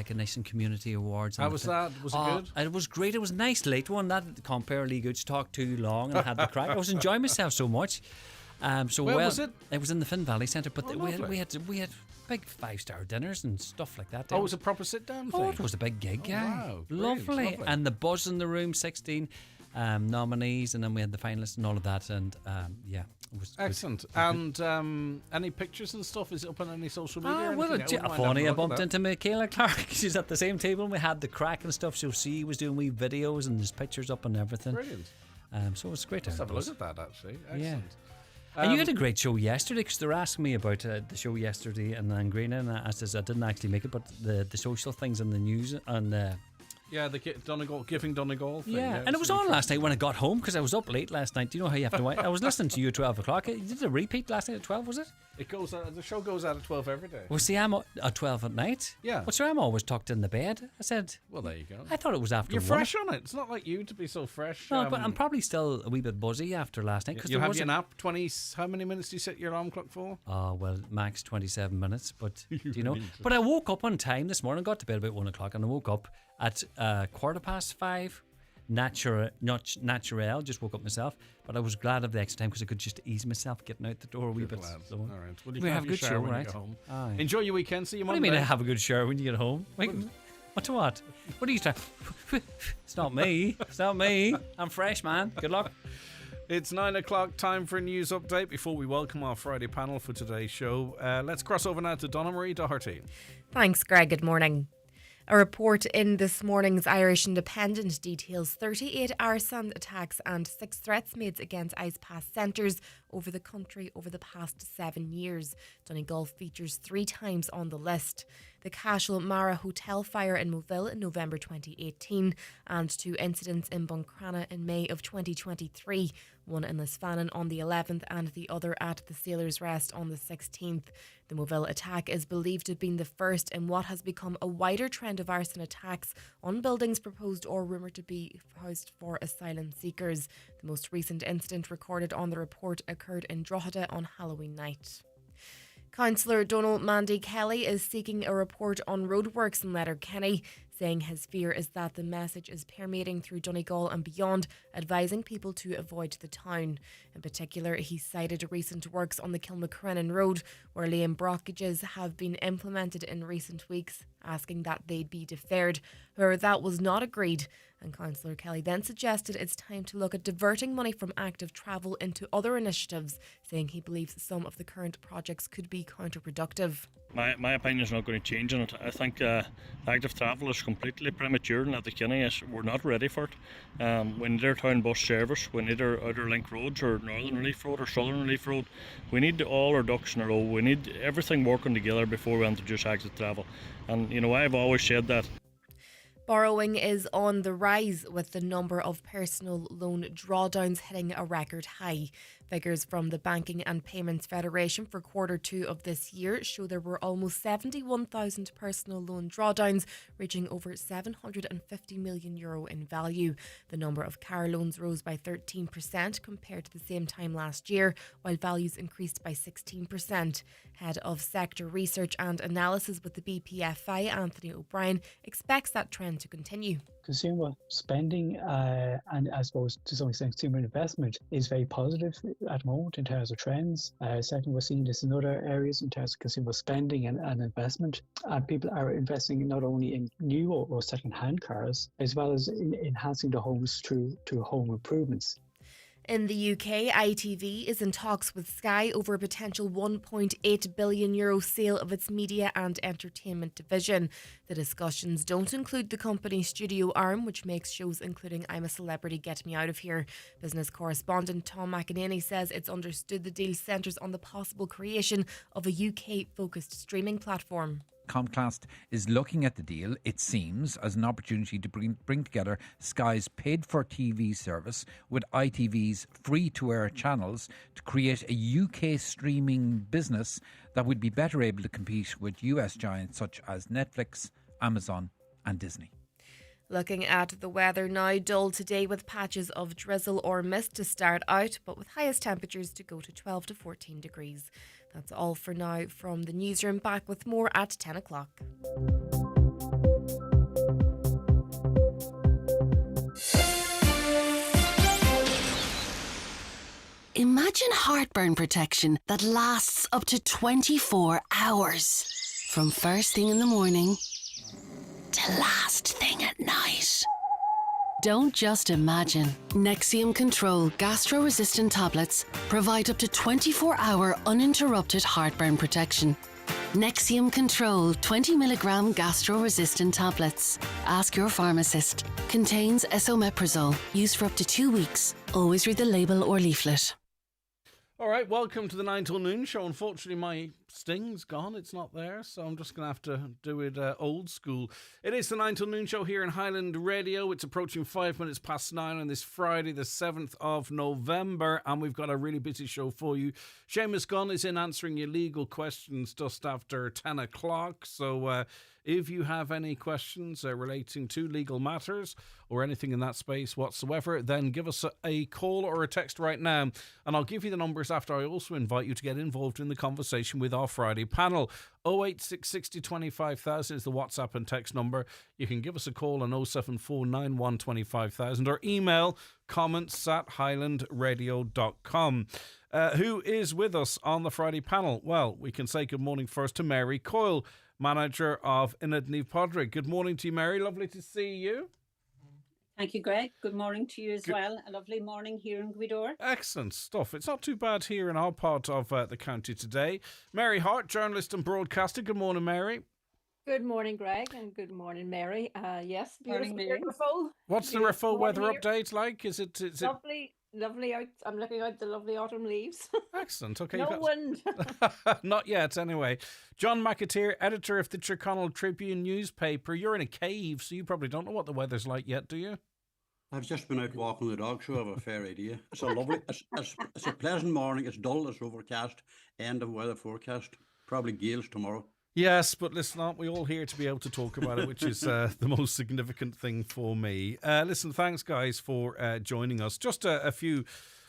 recognition, community awards. How was that? Was it good? It was great. It was a nice late one. That compare Lee Gooch talked too long and had the crack. I was enjoying myself so much. Where was it? It was in the Finn Valley Centre, but we lovely. had big 5-star dinners and stuff like that. Oh, it was a proper sit-down thing? Oh, it was a big gig, yeah. Wow, brilliant, lovely. And the buzz in the room, 16 nominees, and then we had the finalists and all of that, and it was excellent. And any pictures and stuff? Is it up on any social media? Funny, I bumped into Michaela Clark. She's at the same table, and we had the crack and stuff, so she was doing wee videos, and there's pictures up and everything. Brilliant. So it was great. Let's have a look at that, actually. Excellent. Yeah. And you had a great show yesterday, because they were asking me about the show yesterday in Langrena, and I says I didn't actually make it, but the social things in the news and the Donegal, Giving Donegal thing. Yeah, and it was on last night when I got home, because I was up late last night. Do you know how you have to wait? I was listening to you at 12 o'clock. You did a repeat last night at 12, was it? The show goes out at 12 every day. Well, see, I'm at 12 at night. Yeah. Well, sure, I'm always tucked in the bed. I said... Well, there you go. I thought it was after You're 1. fresh on it. It's not like you to be so fresh. No, but I'm probably still a wee bit buzzy after last night. You have your nap. 20. How many minutes do you set your alarm clock for? Oh, well, max 27 minutes. But, do you know? But I woke up on time this morning, got to bed about 1 o'clock, and I woke up at 5:15. Natural, just woke up myself, but I was glad of the extra time because I could just ease myself getting out the door a wee bit. All right. Well, we have a good show, when right? you get home. Aye. Enjoy your weekend. See you Monday. Monday. What do you mean I have a good shower when you get home? Wait, what? What are you trying? It's not me. It's not me. I'm fresh, man. Good luck. It's 9 o'clock, time for a news update before we welcome our Friday panel for today's show. Let's cross over now to Donna Marie Doherty. Thanks, Greg. Good morning. A report in this morning's Irish Independent details 38 arson attacks and 6 threats made against Ice Pass centres over the country over the past 7 years. Donegal features 3 times on the list. The Cashel Mara Hotel fire in Moville in November 2018 and 2 incidents in Buncrana in May of 2023, one in Lisfannon on the 11th and the other at the Sailor's Rest on the 16th. The Moville attack is believed to have been the first in what has become a wider trend of arson attacks on buildings proposed or rumoured to be housed for asylum seekers. The most recent incident recorded on the report occurred in Drogheda on Halloween night. Councillor Donald Mandy Kelly is seeking a report on roadworks in Letterkenny, saying his fear is that the message is permeating through Donegal and beyond, advising people to avoid the town. In particular, he cited recent works on the Kilmacrennan Road, where lane blockages have been implemented in recent weeks, asking that they be deferred. However, that was not agreed, and Councillor Kelly then suggested it's time to look at diverting money from active travel into other initiatives, saying he believes some of the current projects could be counterproductive. My opinion is not going to change on it. I think active travel is completely premature in Letterkenny. We're not ready for it. We need our town bus service, we need our outer link roads, or Northern Relief Road or Southern Relief Road. We need all our ducks in a row. We need everything working together before we introduce active travel. And I've always said that. Borrowing is on the rise, with the number of personal loan drawdowns hitting a record high. Figures from the Banking and Payments Federation for Q2 of this year show there were almost 71,000 personal loan drawdowns, reaching over €750 million in value. The number of car loans rose by 13% compared to the same time last year, while values increased by 16%. Head of Sector Research and Analysis with the BPFI, Anthony O'Brien, expects that trend to continue. Consumer spending and I suppose to some extent consumer investment is very positive at the moment in terms of trends. Secondly, we're seeing this in other areas in terms of consumer spending and investment. And people are investing not only in new or second-hand cars, as well as in enhancing the homes through home improvements. In the UK, ITV is in talks with Sky over a potential €1.8 billion sale of its media and entertainment division. The discussions don't include the company's studio arm, which makes shows including I'm a Celebrity, Get Me Out of Here. Business correspondent Tom McEnany says it's understood the deal centres on the possible creation of a UK-focused streaming platform. Comcast is looking at the deal, it seems, as an opportunity to bring together Sky's paid-for-TV service with ITV's free-to-air channels to create a UK streaming business that would be better able to compete with US giants such as Netflix, Amazon and Disney. Looking at the weather now, dull today with patches of drizzle or mist to start out, but with highest temperatures to go to 12 to 14 degrees. That's all for now from the newsroom. Back with more at 10 o'clock. heartburn protection that lasts up to 24 hours. From first thing in the morning to last thing at night. Don't just imagine. Nexium Control gastro-resistant tablets provide up to 24-hour uninterrupted heartburn protection. Nexium Control 20 milligram gastro-resistant tablets. Ask your pharmacist. Contains esomeprazole. Used for up to 2 weeks. Always read the label or leaflet. All right, welcome to the 9 till noon show. Unfortunately, my sting's gone. It's not there, so I'm just going to have to do it old school. It is the 9 till noon show here in Highland Radio. It's approaching 5 minutes past 9 on this Friday, the 7th of November, and we've got a really busy show for you. Seamus Gunn is in answering your legal questions just after 10 o'clock, so if you have any questions relating to legal matters or anything in that space whatsoever, then give us a call or a text right now, and I'll give you the numbers after. I also invite you to get involved in the conversation with our Friday panel. 08660 25000 is the WhatsApp and text number. You can give us a call on 07491 25000 or email comments@highlandradio.com. Who is with us on the Friday panel? Well, we can say good morning first to Mary Coyle, manager of Inadniv Podrick. Good morning to you, Mary. Lovely to see you. Thank you, Greg. Good morning to you as well. A lovely morning here in Gweedore. Excellent stuff. It's not too bad here in our part of the county today. Mary Hart, journalist and broadcaster. Good morning, Mary. Good morning, Greg, and good morning, Mary. Yes, Morning, Mary. beautiful. What's the Beautiful Raffle weather here. update like? Is it Lovely out. I'm looking out the lovely autumn leaves. excellent? Okay, No wind. not yet, anyway. John McAteer, editor of the Tyrconnell Tribune newspaper. You're in a cave, so you probably don't know what the weather's like yet, do you? I've just been out walking the dog, so I have a fair idea. It's a lovely, it's a pleasant morning. It's dull, it's overcast. End of weather forecast. Probably gales tomorrow. Yes, but listen, aren't we all here to be able to talk about it, which is the most significant thing for me. Listen, thanks, guys, for joining us. Just a few...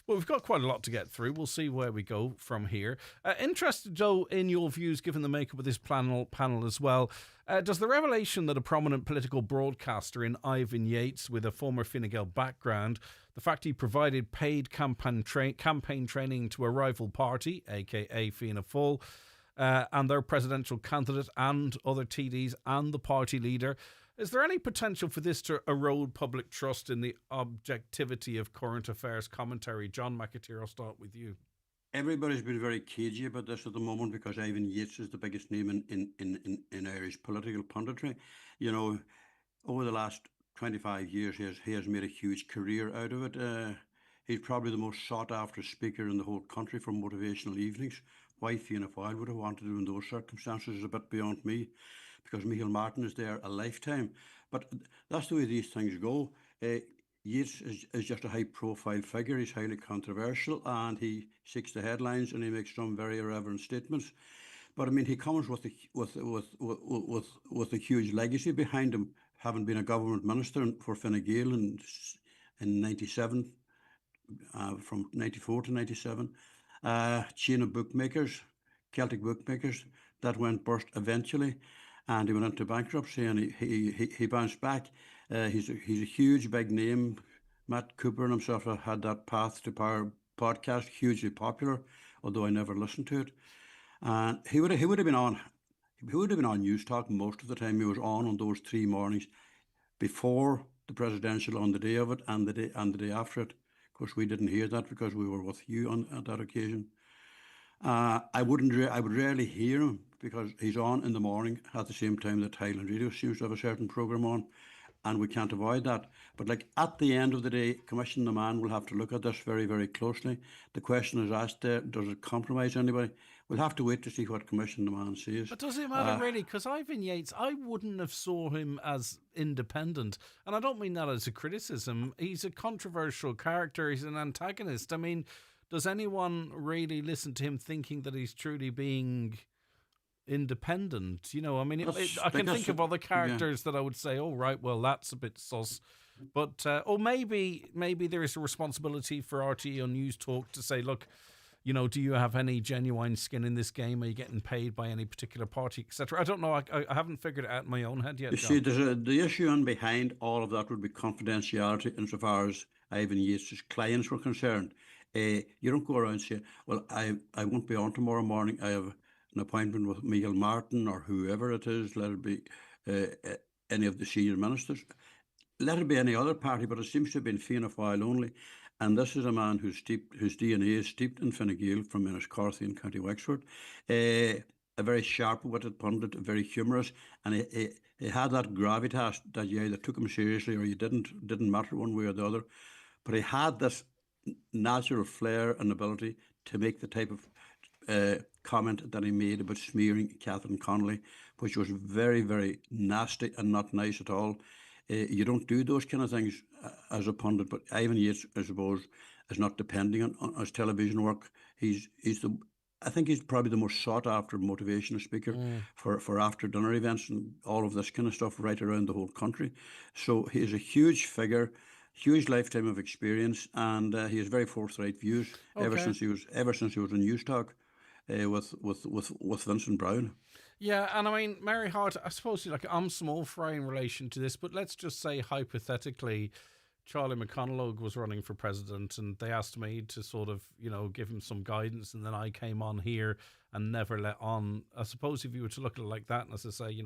Well, we've got quite a lot to get through. We'll see where we go from here. Interested, though, in your views, given the makeup of this panel as well. Does the revelation that a prominent political broadcaster in Ivan Yates, with a former Fine Gael background, the fact he provided paid campaign training to a rival party, aka Fianna Fáil, and their presidential candidate and other TDs and the party leader, is there any potential for this to erode public trust in the objectivity of current affairs commentary? John McAteer, I'll start with you. Everybody's been very cagey about this at the moment because Ivan Yates is the biggest name in Irish political punditry. You know, over the last 25 years, he has made a huge career out of it. He's probably the most sought after speaker in the whole country for motivational evenings. Why Fianna Fáil would have wanted to in those circumstances is a bit beyond me, because Michael Martin is there a lifetime. But that's the way these things go. Yates is just a high-profile figure. He's highly controversial, and he seeks the headlines, and he makes some very irreverent statements. But I mean, he comes with a huge legacy behind him, having been a government minister for Fine Gael in '97, from '94 to '97. Chain of bookmakers, Celtic bookmakers, that went bust eventually, and he went into bankruptcy, and he bounced back. He's a huge big name. Matt Cooper and himself have had that Path to Power podcast, hugely popular, although I never listened to it. And he would have been on News Talk most of the time. He was on those 3 mornings before the presidential, on the day of it, and the day after it. Of course, we didn't hear that because we were with you at that occasion. I would rarely hear him because he's on in the morning at the same time that Highland Radio seems to have a certain programme on, and we can't avoid that. But like at the end of the day, Commission the Man will have to look at this very, very closely. The question is asked there, does it compromise anybody? We'll have to wait to see what Commission the Man says. But does it matter really? Because Ivan Yates, I wouldn't have saw him as independent. And I don't mean that as a criticism. He's a controversial character. He's an antagonist. I mean, does anyone really listen to him thinking that he's truly being independent? You know, I mean, I can think of other characters that I would say, oh, right, well, that's a bit sus. But, or maybe there is a responsibility for RTE on News Talk to say, look, you know, do you have any genuine skin in this game? Are you getting paid by any particular party, etc.? I don't know. I haven't figured it out in my own head yet. You see, the issue on behind all of that would be confidentiality insofar as Ivan Yates' clients were concerned. You don't go around saying, well, I won't be on tomorrow morning. I have an appointment with Michael Martin or whoever it is, let it be any of the senior ministers. Let it be any other party, but it seems to have been Fianna Fáil only. And this is a man whose DNA is steeped in Fine Gael from Enniscorthy in County Wexford. A very sharp-witted pundit, very humorous, and he had that gravitas that you either took him seriously or you didn't. Didn't matter one way or the other. But he had this natural flair and ability to make the type of comment that he made about smearing Catherine Connolly, which was very, very nasty and not nice at all. You don't do those kind of things as a pundit, but Ivan Yates, I suppose, is not depending on his television work. I think he's probably the most sought after motivational speaker for after dinner events and all of this kind of stuff right around the whole country. So he is a huge figure, huge lifetime of experience, and he has very forthright views ever since he was in News Talk with Vincent Browne. Yeah, and I mean, Mary Hart, I suppose I'm small fry in relation to this, but let's just say hypothetically, Charlie McConalogue was running for president and they asked me to sort of, give him some guidance, and then I came on here and never let on. I suppose if you were to look at it like that, and as I say,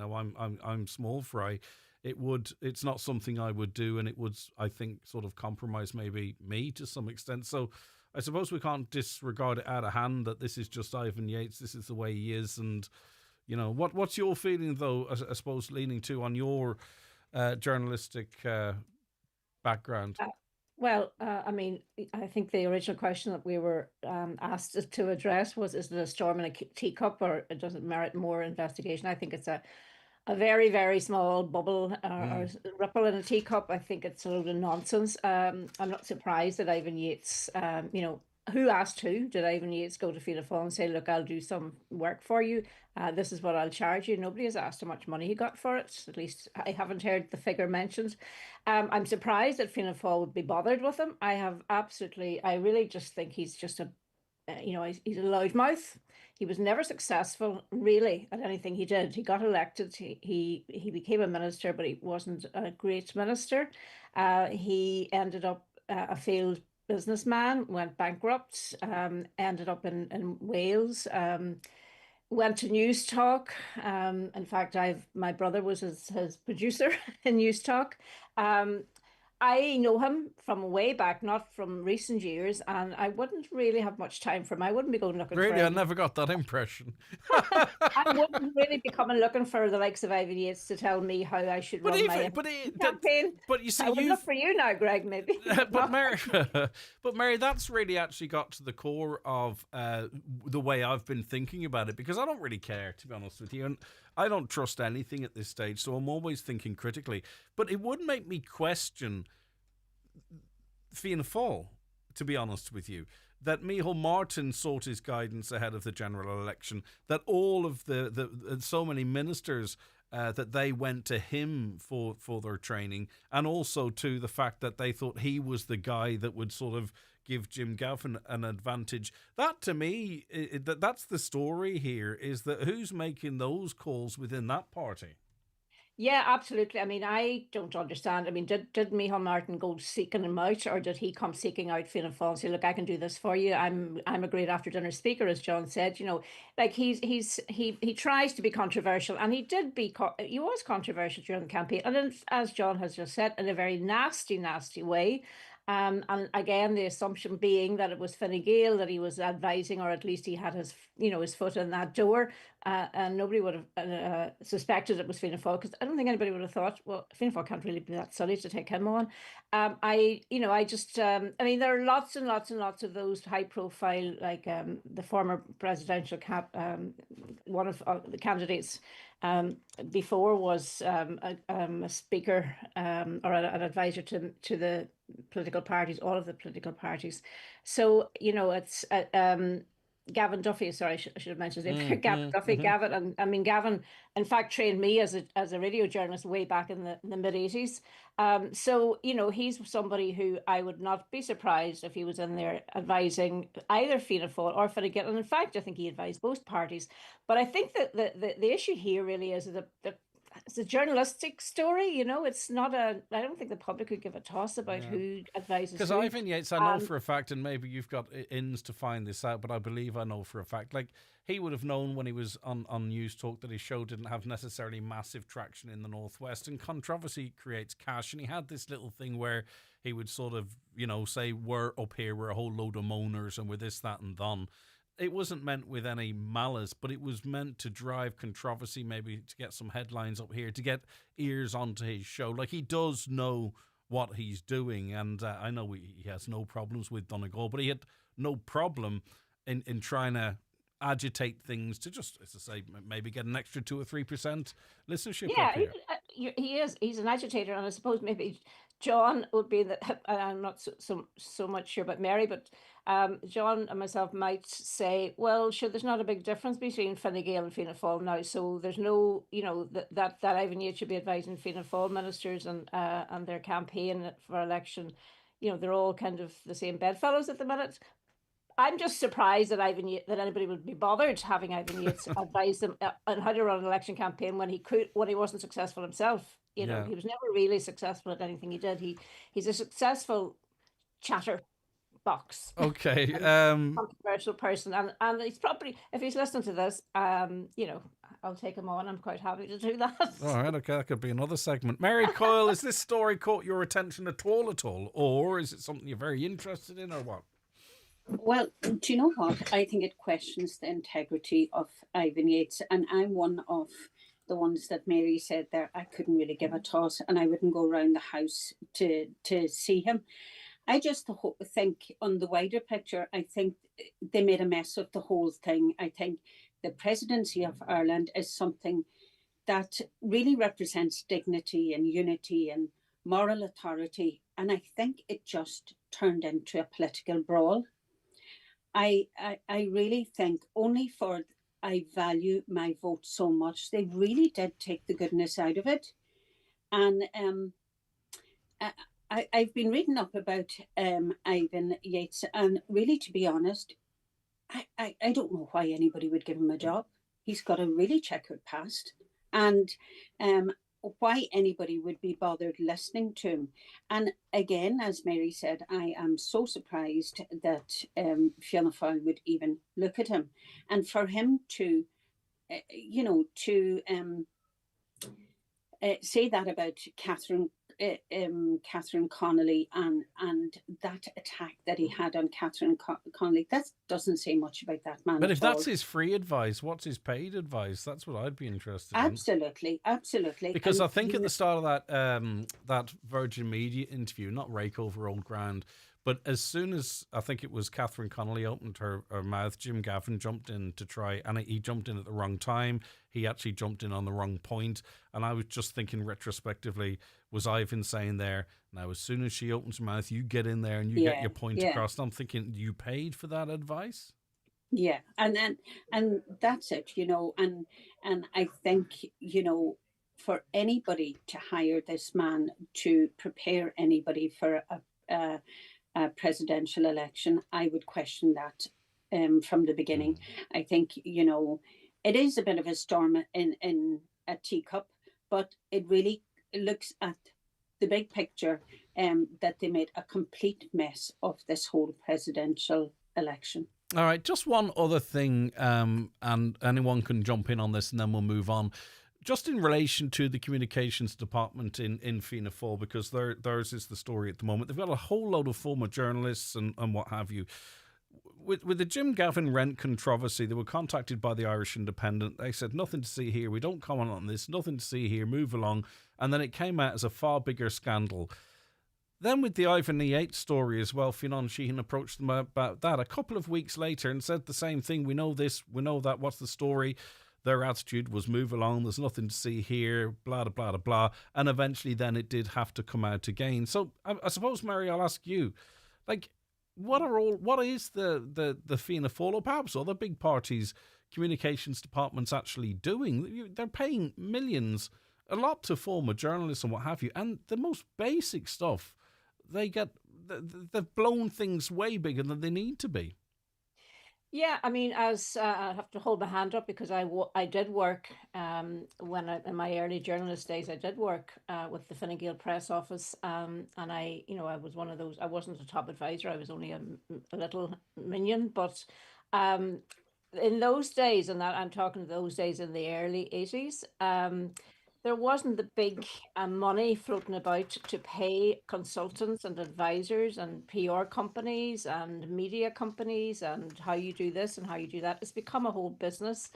I'm small fry, it's not something I would do, and it would, I think, sort of compromise maybe me to some extent. So I suppose we can't disregard it out of hand that this is just Ivan Yates, this is the way he is, and what's your feeling, though, I suppose, leaning to on your journalistic background? I mean, I think the original question that we were asked to address was, is it a storm in a teacup, or does it merit more investigation? I think it's a very, very small bubble or ripple in a teacup. I think it's a load of nonsense. I'm not surprised that Ivan Yates, who asked who? Did Ivan Yates go to Fianna Fáil and say, look, I'll do some work for you. This is what I'll charge you. Nobody has asked how much money he got for it. At least I haven't heard the figure mentioned. I'm surprised that Fianna Fáil would be bothered with him. I really just think he's just he's a loudmouth. He was never successful, really, at anything he did. He got elected. He became a minister, but he wasn't a great minister. He ended up a failed businessman, went bankrupt, ended up in Wales, went to News Talk. In fact, my brother was his producer in News Talk. I know him from way back, not from recent years, and I wouldn't really have much time for him. I wouldn't be going looking for him. Really? I never got that impression. I wouldn't really be coming looking for the likes of Ivan Yates to tell me how I should run my campaign. But you see, I would look for you now, Greg, maybe. But Mary, that's really actually got to the core of the way I've been thinking about it, because I don't really care, to be honest with you, and I don't trust anything at this stage, so I'm always thinking critically. But it would make me question Fianna Fáil, to be honest with you, that Micheál Martin sought his guidance ahead of the general election, that all of the so many ministers that they went to him for their training, and also to the fact that they thought he was the guy that would sort of give Jim Gavin an advantage. That, to me, that's the story here, is that who's making those calls within that party? Yeah, absolutely. I mean, I don't understand. I mean, did Micheál Martin go seeking him out, or did he come seeking out Fianna Fáil and say, look, I can do this for you. I'm a great after dinner speaker, as John said. Like he tries to be controversial, and he was controversial during the campaign, and as John has just said, in a very nasty, nasty way. And again, the assumption being that it was Fine Gael that he was advising, or at least he had his foot in that door, and nobody would have suspected it was Fianna Fáil, because I don't think anybody would have thought, well, Fianna Fáil can't really be that silly to take him on. I mean, there are lots and lots and lots of those high profile, like the former presidential one of the candidates before was a speaker or an advisor to the political parties, all of the political parties. So, it's Gavin Duffy. Sorry, I should have mentioned his name. Gavin Duffy. Gavin, and I mean, Gavin, in fact, trained me as a radio journalist way back in the mid 80s. So, he's somebody who I would not be surprised if he was in there advising either Fianna Fáil or Fine Gael. And in fact, I think he advised both parties. But I think that the issue here really is that it's a journalistic story, you know. It's not a. I don't think the public would give a toss about who advises Because who. Ivan Yates, I know for a fact, and maybe you've got ins to find this out, but I believe I know for a fact. Like, he would have known when he was on News Talk that his show didn't have necessarily massive traction in the Northwest, and controversy creates cash. And he had this little thing where he would sort of, say, we're up here, we're a whole load of moaners, and we're this, that, and done. It wasn't meant with any malice, but it was meant to drive controversy, maybe to get some headlines up here, to get ears onto his show. Like, he does know what he's doing, and I know he has no problems with Donegal, but he had no problem in trying to agitate things to just, as I say, maybe get an extra 2 or 3% listenership up here. He is. He's an agitator, and I suppose maybe John would be the. I'm not so much sure about Mary, but John and myself might say, well, sure, there's not a big difference between Fine Gael and Fianna Fáil now, so there's no, that Ivan Yates should be advising Fianna Fáil ministers and their campaign for election. They're all kind of the same bedfellows at the minute. I'm just surprised that that anybody would be bothered having Ivan Yates advise them on how to run an election campaign when he wasn't successful himself. He was never really successful at anything he did. He's a successful chatterbox. Okay. Controversial person, and he's probably, if he's listening to this, I'll take him on. I'm quite happy to do that. All right, okay, that could be another segment. Mary Coyle, has this story caught your attention at all, or is it something you're very interested in, or what? Well, do you know what? I think it questions the integrity of Ivan Yates, and I'm one of the ones that Mary said there. I couldn't really give a toss, and I wouldn't go around the house to see him. I just think on the wider picture, I think they made a mess of the whole thing. I think the presidency of Ireland is something that really represents dignity and unity and moral authority, and I think it just turned into a political brawl. I really think I value my vote so much. They really did take the goodness out of it. And I've been reading up about Ivan Yates, and really, to be honest, I don't know why anybody would give him a job. He's got a really checkered past. And why anybody would be bothered listening to him. And again, as Mary said, I am so surprised that Fianna Fáil would even look at him. And for him to, say that about Catherine Connolly and that attack that he had on Catherine Connolly, that doesn't say much about that man. But if that's his free advice, what's his paid advice? That's what I'd be interested in. Absolutely. Because I think at the start of that Virgin Media interview, not rake over old ground, but as soon as I think it was Catherine Connolly opened her mouth, Jim Gavin jumped in to try, and he jumped in at the wrong time. He actually jumped in on the wrong point. And I was just thinking retrospectively, was Ivan saying there, now as soon as she opens her mouth, you get in there and you get your point across. And I'm thinking, you paid for that advice? Yeah, and that's it, and I think, for anybody to hire this man to prepare anybody for a presidential election, I would question that from the beginning. I think, it is a bit of a storm in a teacup, but it really looks at the big picture, that they made a complete mess of this whole presidential election. All right, just one other thing, and anyone can jump in on this and then we'll move on. Just in relation to the communications department in Fianna Fáil, because theirs is the story at the moment. They've got a whole load of former journalists and what have you. With the Jim Gavin rent controversy, they were contacted by the Irish Independent. They said, nothing to see here. We don't comment on this. Nothing to see here. Move along. And then it came out as a far bigger scandal. Then with the Ivan Yates story as well, Fionn Sheehan approached them about that a couple of weeks later and said the same thing. We know this. We know that. What's the story? Their attitude was move along. There's nothing to see here. Blah, blah, blah, blah. And eventually then it did have to come out again. So I suppose, Mary, I'll ask you, like, what is the Fianna Fáil, or perhaps other big parties' communications departments actually doing? They're paying millions, a lot to former journalists and what have you, and the most basic stuff, they've blown things way bigger than they need to be. Yeah, I mean, as I have to hold my hand up because I did work in my early journalist days. I did work with the Fine Gael press office, and I was one of those. I wasn't a top advisor. I was only a little minion, but um, in those days, and that I'm talking those days in the early 80s, there wasn't the big money floating about to pay consultants and advisors and PR companies and media companies and how you do this and how you do that. It's become a whole business.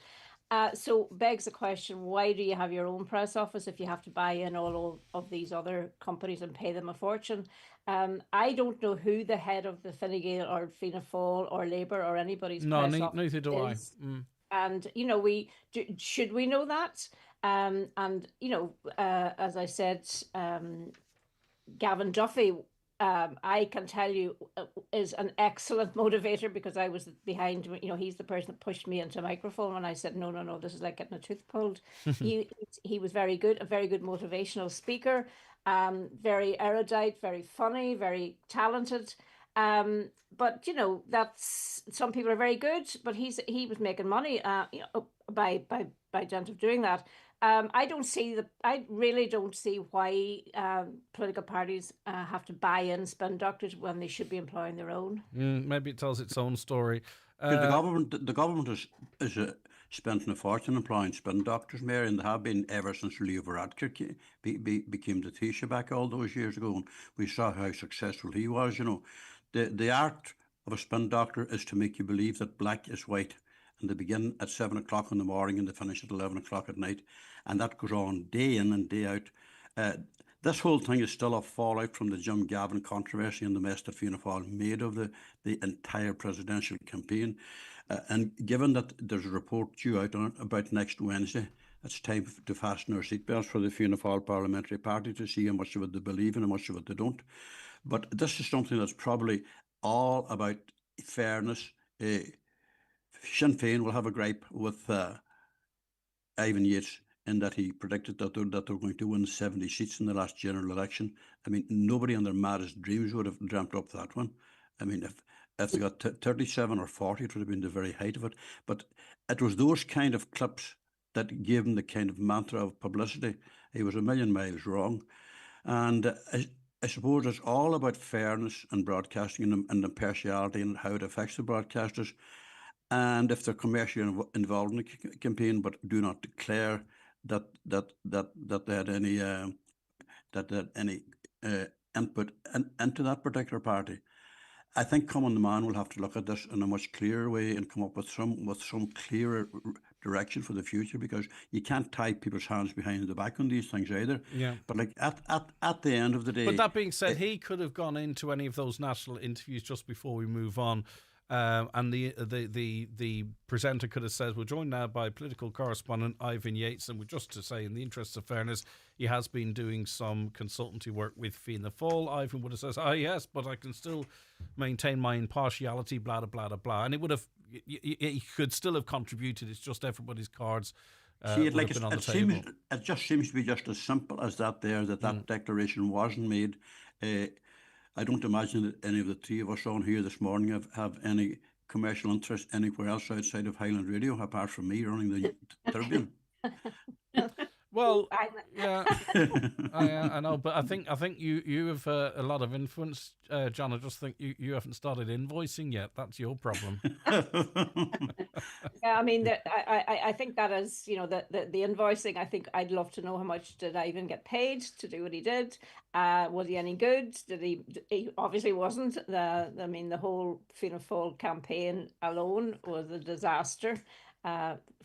So begs the question, why do you have your own press office if you have to buy in all of these other companies and pay them a fortune? I don't know who the head of the Fine Gael or Fianna Fáil or Labour or anybody's press office neither do is. I. And, should we know that? As I said, Gavin Duffy, I can tell you, is an excellent motivator because I was behind, he's the person that pushed me into a microphone when I said, no, this is like getting a tooth pulled. He was very good, a very good motivational speaker, very erudite, very funny, very talented. But that's, some people are very good, but he was making money, by dint of doing that. I really don't see why political parties have to buy in spin doctors when they should be employing their own. Maybe it tells its own story. The government is spending a fortune employing spin doctors, Mary, and they have been ever since Leo Varadkar became the Taoiseach back all those years ago, and we saw how successful he was. The art of a spin doctor is to make you believe that black is white. And they begin at 7 o'clock in the morning and they finish at 11 o'clock at night. And that goes on day in and day out. This whole thing is still a fallout from the Jim Gavin controversy and the mess that Fianna Fáil made of the entire presidential campaign. And given that there's a report due out about next Wednesday, it's time to fasten our seatbelts for the Fianna Fáil parliamentary party to see how much of it they believe in and how much of it they don't. But this is something that's probably all about fairness. Sinn Féin will have a gripe with Ivan Yates in that he predicted that they're going to win 70 seats in the last general election. I mean, nobody in their maddest dreams would have dreamt up that one. I mean, if they got 37 or 40, it would have been the very height of it. But it was those kind of clips that gave him the kind of mantra of publicity. He was a million miles wrong. And I suppose it's all about fairness and broadcasting and impartiality and how it affects the broadcasters. And if they're commercially involved in the campaign, but do not declare that they had any input into that particular party, I think Common the Man will have to look at this in a much clearer way and come up with some clearer direction for the future, because you can't tie people's hands behind the back on these things either. Yeah. But like at the end of the day. But that being said, he could have gone into any of those national interviews just before we move on. And the presenter could have said, we're joined now by political correspondent Ivan Yates, and just to say, in the interests of fairness, he has been doing some consultancy work with Fianna Fáil. Ivan would have said, yes, but I can still maintain my impartiality, blah, blah, blah, blah. And it would have, he could still have contributed. It's just everybody's cards See, would have been on the table. It just seems to be just as simple as that there, that declaration wasn't made. I don't imagine that any of the three of us on here this morning have any commercial interest anywhere else outside of Highland Radio, apart from me running the Tribune. Well, yeah, I know, but I think you have a lot of influence, John. I just think you haven't started invoicing yet. That's your problem. Yeah, I mean, I think that is, the invoicing. I think I'd love to know how much did Ivan get paid to do what he did. Was he any good? Did he obviously wasn't. The whole Fianna Fáil campaign alone was a disaster.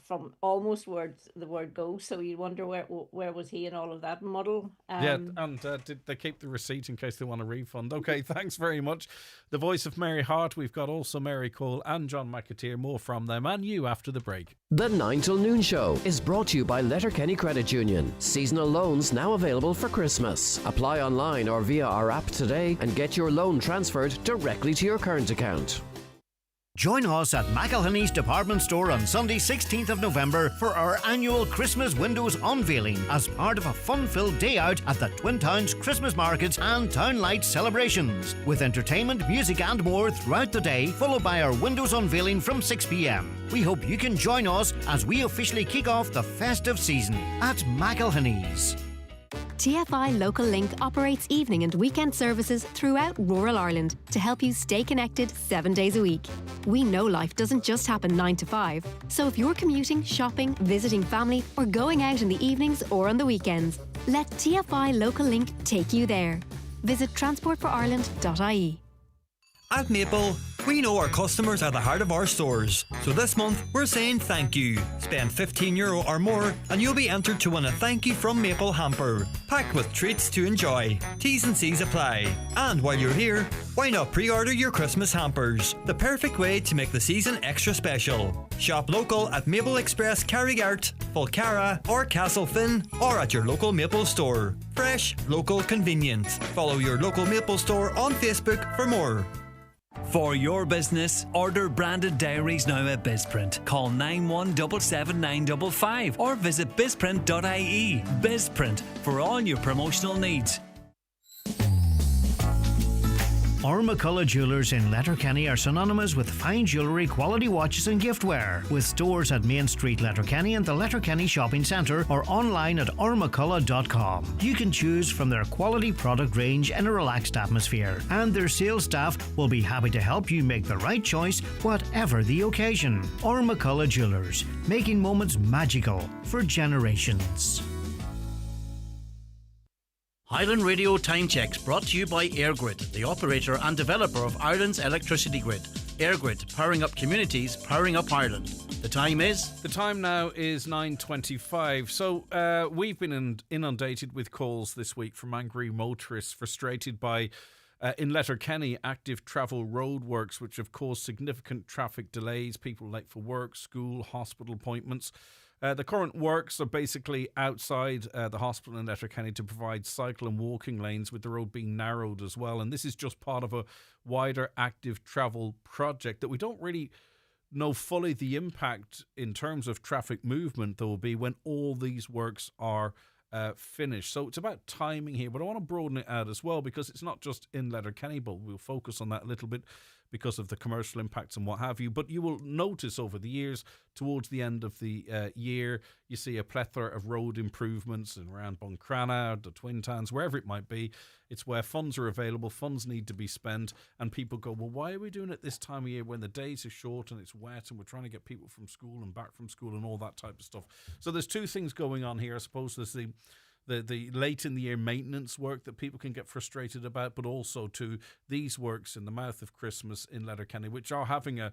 From almost where the word goes, so you wonder where was he in all of that muddle. Did they keep the receipt in case they want a refund? Okay, thanks very much. The voice of Mary Hart. We've got also Mary Cole and John McAteer. More from them and you after the break. The 9 till noon show is brought to you by Letterkenny Credit Union. Seasonal loans now available for Christmas. Apply online or via our app today and get your loan transferred directly to your current account. Join us at McElhinney's Department Store on Sunday 16th of November for our annual Christmas Windows unveiling as part of a fun-filled day out at the Twin Towns Christmas markets and Town Lights celebrations, with entertainment, music and more throughout the day, followed by our windows unveiling from 6 p.m. We hope you can join us as we officially kick off the festive season at McElhinney's. TFI Local Link operates evening and weekend services throughout rural Ireland to help you stay connected 7 days a week. We know life doesn't just happen 9 to 5, so if you're commuting, shopping, visiting family, or going out in the evenings or on the weekends, let TFI Local Link take you there. Visit transportforireland.ie. At Maple, we know our customers are the heart of our stores. So this month, we're saying thank you. Spend €15 or more and you'll be entered to win a thank you from Maple hamper, packed with treats to enjoy. T's and C's apply. And while you're here, why not pre-order your Christmas hampers? The perfect way to make the season extra special. Shop local at Maple Express Carrigart, Fulcara or Castlefin, or at your local Maple store. Fresh, local, convenient. Follow your local Maple store on Facebook for more. For your business, order branded diaries now at BizPrint. Call 9177955 or visit bizprint.ie. BizPrint, for all your promotional needs. McCullough Jewellers in Letterkenny are synonymous with fine jewellery, quality watches and giftware, with stores at Main Street, Letterkenny and the Letterkenny Shopping Centre, or online at ormccullough.com. You can choose from their quality product range in a relaxed atmosphere, and their sales staff will be happy to help you make the right choice, whatever the occasion. McCullough Jewellers, making moments magical for generations. Highland Radio Time Checks brought to you by EirGrid, the operator and developer of Ireland's electricity grid. EirGrid, powering up communities, powering up Ireland. The time is? The time now is 9:25. So we've been inundated with calls this week from angry motorists frustrated by, in Letterkenny, active travel roadworks, which have caused significant traffic delays, people late for work, school, hospital appointments. The current works are basically outside the hospital in Letterkenny to provide cycle and walking lanes, with the road being narrowed as well. And this is just part of a wider active travel project that we don't really know fully the impact in terms of traffic movement there will be when all these works are finished. So it's about timing here, but I want to broaden it out as well, because it's not just in Letterkenny, but we'll focus on that a little bit because of the commercial impacts and what have you. But you will notice over the years, towards the end of the year, you see a plethora of road improvements in around Buncrana, the Twin Towns, wherever it might be. It's where funds are available, funds need to be spent, and people go, well, why are we doing it this time of year when the days are short and it's wet and we're trying to get people from school and back from school and all that type of stuff. So there's two things going on here. I suppose there's the late in the year maintenance work that people can get frustrated about, but also to these works in the mouth of Christmas in Letterkenny, which are having a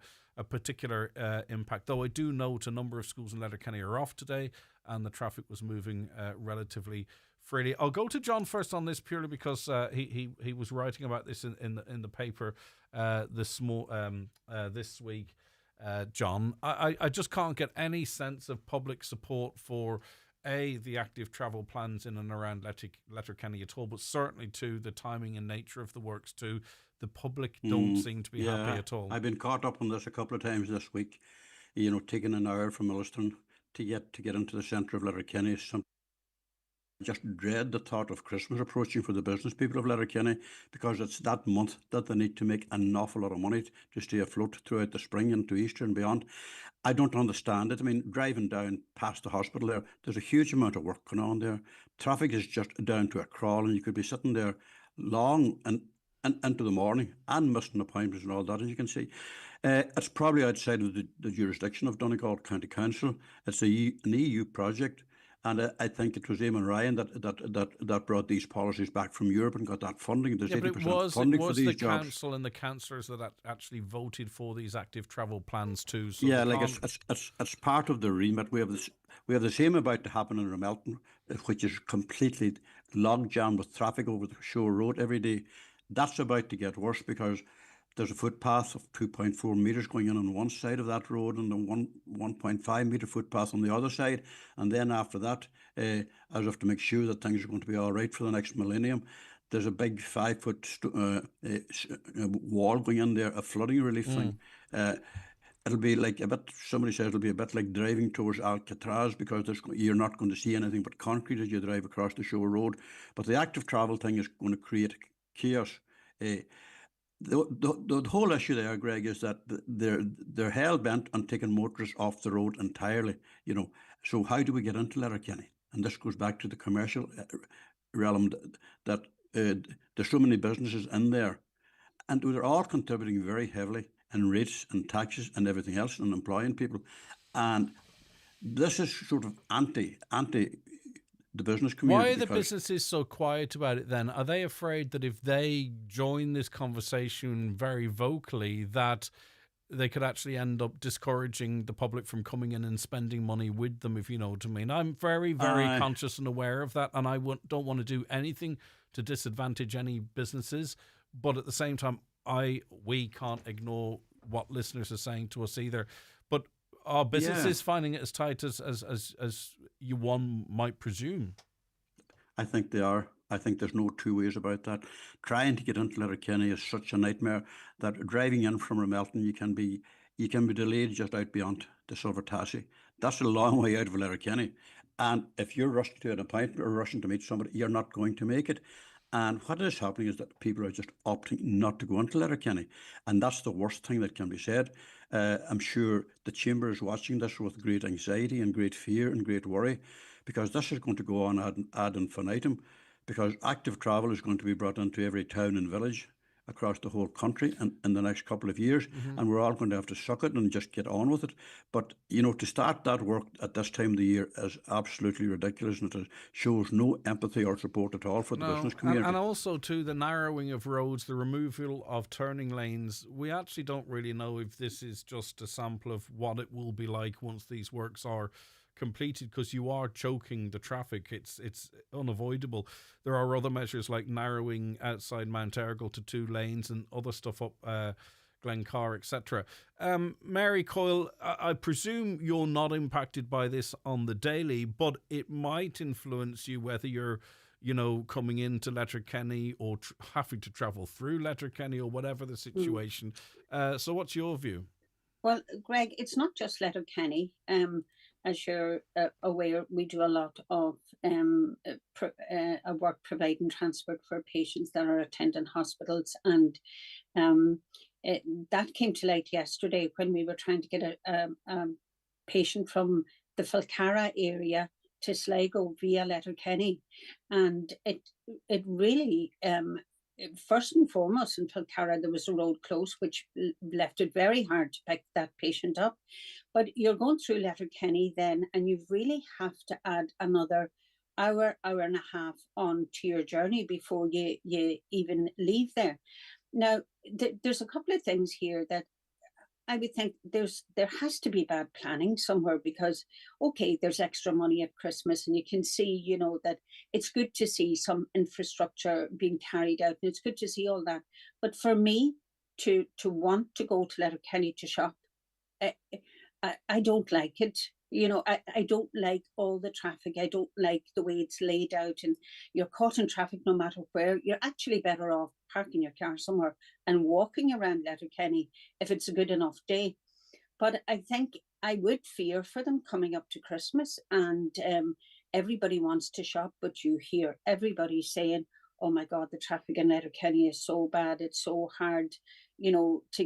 particular impact. Though I do note a number of schools in Letterkenny are off today and the traffic was moving relatively freely. I'll go to John first on this, purely because he was writing about this in the paper this week. John, I just can't get any sense of public support for the active travel plans in and around Letterkenny at all, but certainly to the timing and nature of the works too. The public don't seem to be happy at all. I've been caught up on this a couple of times this week. Taking an hour from Milliston to get into the centre of Letterkenny. I just dread the thought of Christmas approaching for the business people of Letterkenny, because it's that month that they need to make an awful lot of money to stay afloat throughout the spring into Easter and beyond. I don't understand it. I mean, driving down past the hospital there's a huge amount of work going on there. Traffic is just down to a crawl, and you could be sitting there long and into the morning and missing appointments and all that, as you can see. It's probably outside of the jurisdiction of Donegal County Council. It's an EU project. And I think it was Eamon Ryan that brought these policies back from Europe and got that funding. There's 80% funding for these jobs. The council and the councillors that actually voted for these active travel plans too. So yeah, it's part of the remit. We have the same about to happen in Ramelton, which is completely logjam with traffic over the Shore Road every day. That's about to get worse, because there's a footpath of 2.4 metres going in on one side of that road and a 1.5 metre footpath on the other side. And then after that, I have to make sure that things are going to be all right for the next millennium. there's a big 5 foot wall going in there, a flooding relief thing. It'll be like a bit, somebody says it'll be a bit like driving towards Alcatraz, because you're not going to see anything but concrete as you drive across the Shore Road. But the active travel thing is going to create chaos. The whole issue there, Greg, is that they're hell bent on taking motorists off the road entirely. So how do we get into Letterkenny? And this goes back to the commercial realm, that there's so many businesses in there, and they're all contributing very heavily in rates and taxes and everything else, and employing people. And this is sort of anti the business community. Why are the businesses so quiet about it then? Are they afraid that if they join this conversation very vocally, that they could actually end up discouraging the public from coming in and spending money with them, if you know what I mean? I'm very, very conscious and aware of that, and I don't want to do anything to disadvantage any businesses. But at the same time, we can't ignore what listeners are saying to us either. But are businesses finding it as tight as one might presume? I think they are. I think there's no two ways about that. Trying to get into Letterkenny is such a nightmare that driving in from Ramelton, you can be delayed just out beyond the Silvertassie. That's a long way out of Letterkenny. And if you're rushing to an appointment or rushing to meet somebody, you're not going to make it. And what is happening is that people are just opting not to go into Letterkenny. And that's the worst thing that can be said. I'm sure the Chamber is watching this with great anxiety and great fear and great worry, because this is going to go on ad infinitum, because active travel is going to be brought into every town and village across the whole country in the next couple of years, and we're all going to have to suck it and just get on with it. But, to start that work at this time of the year is absolutely ridiculous, and it shows no empathy or support at all for the business community. And also, too, the narrowing of roads, the removal of turning lanes. We actually don't really know if this is just a sample of what it will be like once these works are completed, because you are choking the traffic. It's unavoidable. There are other measures like narrowing outside Mount Ergal to 2 lanes and other stuff up Glencar, etc. Mary Coyle, I presume you're not impacted by this on the daily, but it might influence you whether you're coming into Letterkenny or having to travel through Letterkenny or whatever the situation. So what's your view? Well, Greg, it's not just Letterkenny. As you're aware, we do a lot of work providing transport for patients that are attending hospitals, and that came to light yesterday when we were trying to get a patient from the Falcarra area to Sligo via Letterkenny, and it really. First and foremost, in Falcarra, there was a road closed, which left it very hard to pick that patient up. But you're going through Letterkenny then, and you really have to add another hour and a half on to your journey before you even leave there. Now, there's a couple of things here that I would think there has to be bad planning somewhere, because, okay, there's extra money at Christmas, and you can see, that it's good to see some infrastructure being carried out, and it's good to see all that. But for me, to want to go to Letterkenny to shop, I don't like it. I don't like all the traffic. I don't like the way it's laid out, and you're caught in traffic no matter where. You're actually better off parking your car somewhere and walking around Letterkenny if it's a good enough day. But I think I would fear for them coming up to Christmas, and everybody wants to shop, but you hear everybody saying, oh my God, the traffic in Letterkenny is so bad. It's so hard, to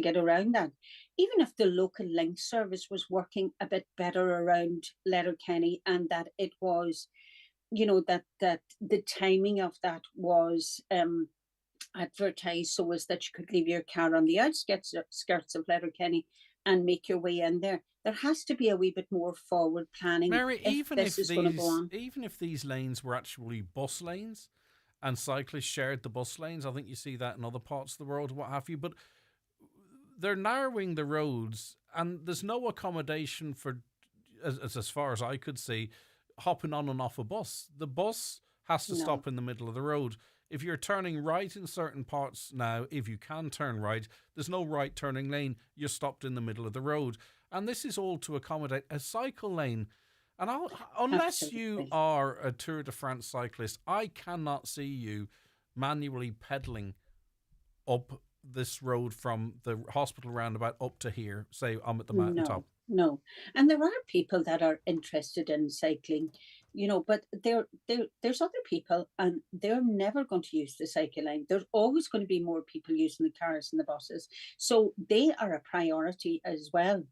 get around that. Even if the local link service was working a bit better around Letterkenny, and that it was, that the timing of that was advertised so as that you could leave your car on the outskirts of Letterkenny and make your way in there. There has to be a wee bit more forward planning. Mary, even if these lanes were actually bus lanes, and cyclists shared the bus lanes, I think you see that in other parts of the world, what have you, but they're narrowing the roads, and there's no accommodation for, as far as I could see, hopping on and off a bus. The bus has to stop in the middle of the road. If you're turning right in certain parts now, if you can turn right, there's no right turning lane. You're stopped in the middle of the road. And this is all to accommodate a cycle lane. And unless you are a Tour de France cyclist, I cannot see you manually pedalling up this road from the hospital roundabout up to here. Say I'm at the mountaintop. No. And there are people that are interested in cycling, but there's other people, and they're never going to use the cycle lane. There's always going to be more people using the cars and the buses. So they are a priority as well.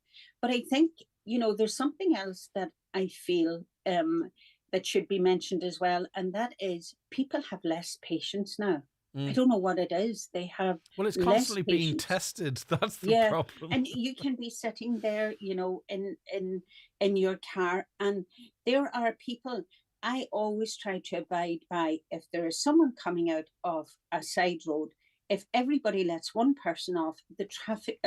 But I think, there's something else that I feel that should be mentioned as well, and that is people have less patience now. I don't know what it is. They have it's less constantly being patience. tested. That's the problem. And you can be sitting there, in your car, and there are people. I always try to abide by, if there is someone coming out of a side road, if everybody lets one person off, the traffic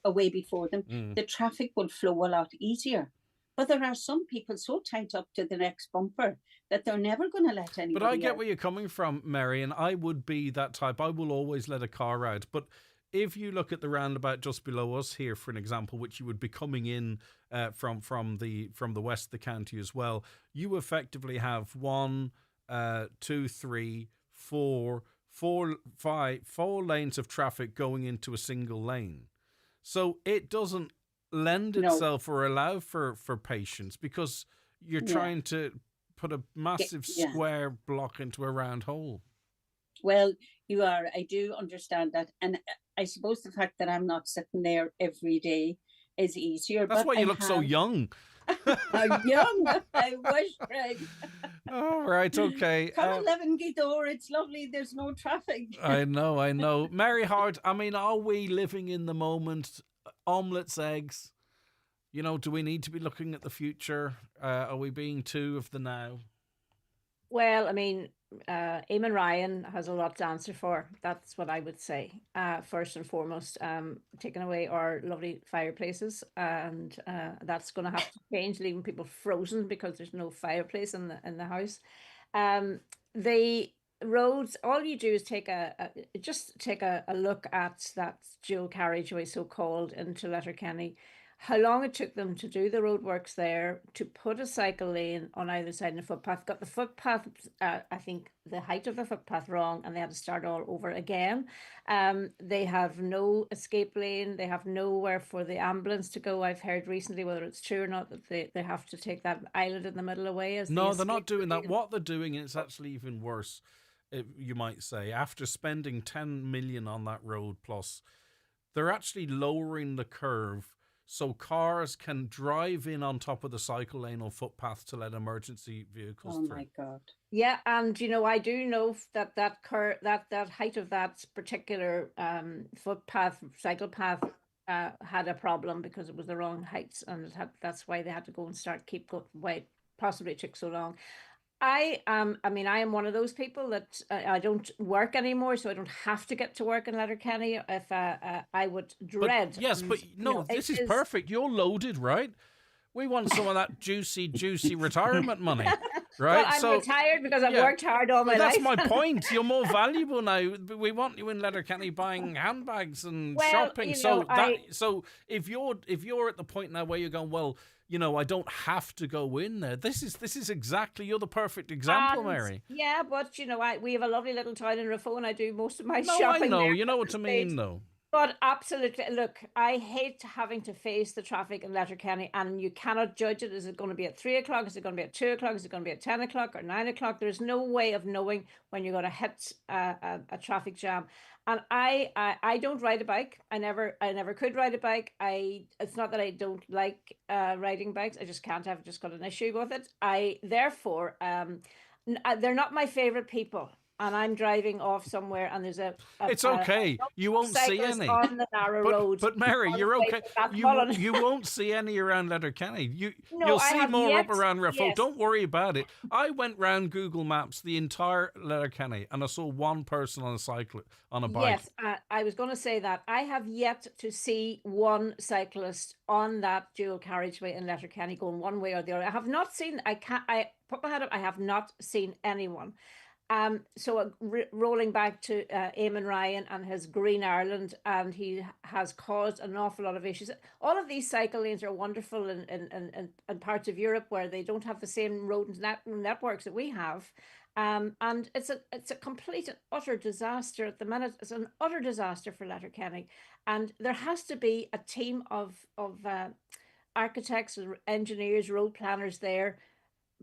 away before them, the traffic will flow a lot easier. But there are some people so tight up to the next bumper that they're never going to let anybody But I get out. where you're coming from, Mary, and I would be that type. I will always let a car out. But if you look at the roundabout just below us here, for an example, which you would be coming in from the west of the county as well, you effectively have 1, 2, 3, 4, 5, 4 lanes of traffic going into a single lane. So it doesn't lend itself or allow for patience, because you're trying to put a massive square block into a round hole. Well, you are. I do understand that. And I suppose the fact that I'm not sitting there every day is easier. That's why you look so young. I'm young. I wish, Greg. All right, okay. Come and live in Gidor. It's lovely. There's no traffic. I know. Mary Hart, are we living in the moment? Omelets, eggs. Do we need to be looking at the future? Are we being too of the now? Well, Eamon Ryan has a lot to answer for. That's what I would say. First and foremost, taking away our lovely fireplaces, and that's going to have to change, leaving people frozen because there's no fireplace in the house. The roads, all you do is take a look at that dual carriageway, so called, into Letterkenny. How long it took them to do the roadworks there, to put a cycle lane on either side of the footpath. Got the footpath, I think the height of the footpath wrong, and they had to start all over again. They have no escape lane. They have nowhere for the ambulance to go. I've heard recently, whether it's true or not, that they have to take that island in the middle away. No, they're not doing that. What they're doing, and it's actually even worse, you might say, after spending 10 million on that road plus, they're actually lowering the curve so cars can drive in on top of the cycle lane or footpath to let emergency vehicles through. Oh my God. Yeah, and I do know that that height of that particular footpath, cycle path, had a problem because it was the wrong heights, and that's why they had to go and why it possibly took so long. I am one of those people that I don't work anymore, so I don't have to get to work in Letterkenny. If I would dread. This is perfect. You're loaded, right? We want some of that juicy retirement money, right? Well, I'm retired because I've worked hard all my life. That's my point. You're more valuable now. We want you in Letterkenny buying handbags and shopping. So if you're at the point now where you're going, well, I don't have to go in there. This is exactly, you're the perfect example, Mary. Yeah, but we have a lovely little town in Raphoe, and I do most of my shopping. No, I know. You know what I mean, though. But absolutely, look, I hate having to face the traffic in Letterkenny, and you cannot judge it. Is it going to be at 3 o'clock? Is it going to be at 2 o'clock? Is it going to be at 10 o'clock or 9 o'clock? There's no way of knowing when you're going to hit a traffic jam. And I don't ride a bike. I never could ride a bike. It's not that I don't like riding bikes. I just can't. I've just got an issue with it. Therefore, they're not my favorite people. And I'm driving off somewhere, and there's it's okay. You won't see any on the narrow road. But Mary, you're okay. You won't see any around Letterkenny. You'll see more up around Raphoe. Yes. Don't worry about it. I went round Google Maps the entire Letterkenny, and I saw one person on a bike. Yes, I was going to say that I have yet to see one cyclist on that dual carriageway in Letterkenny going one way or the other. I have not seen. I put my hand up. I have not seen anyone. So rolling back to Eamon Ryan and his Green Ireland, and he has caused an awful lot of issues. All of these cycle lanes are wonderful in parts of Europe where they don't have the same road networks that we have. And it's a complete and utter disaster at the minute. It's an utter disaster for Letterkenny, and there has to be a team of architects, engineers, road planners there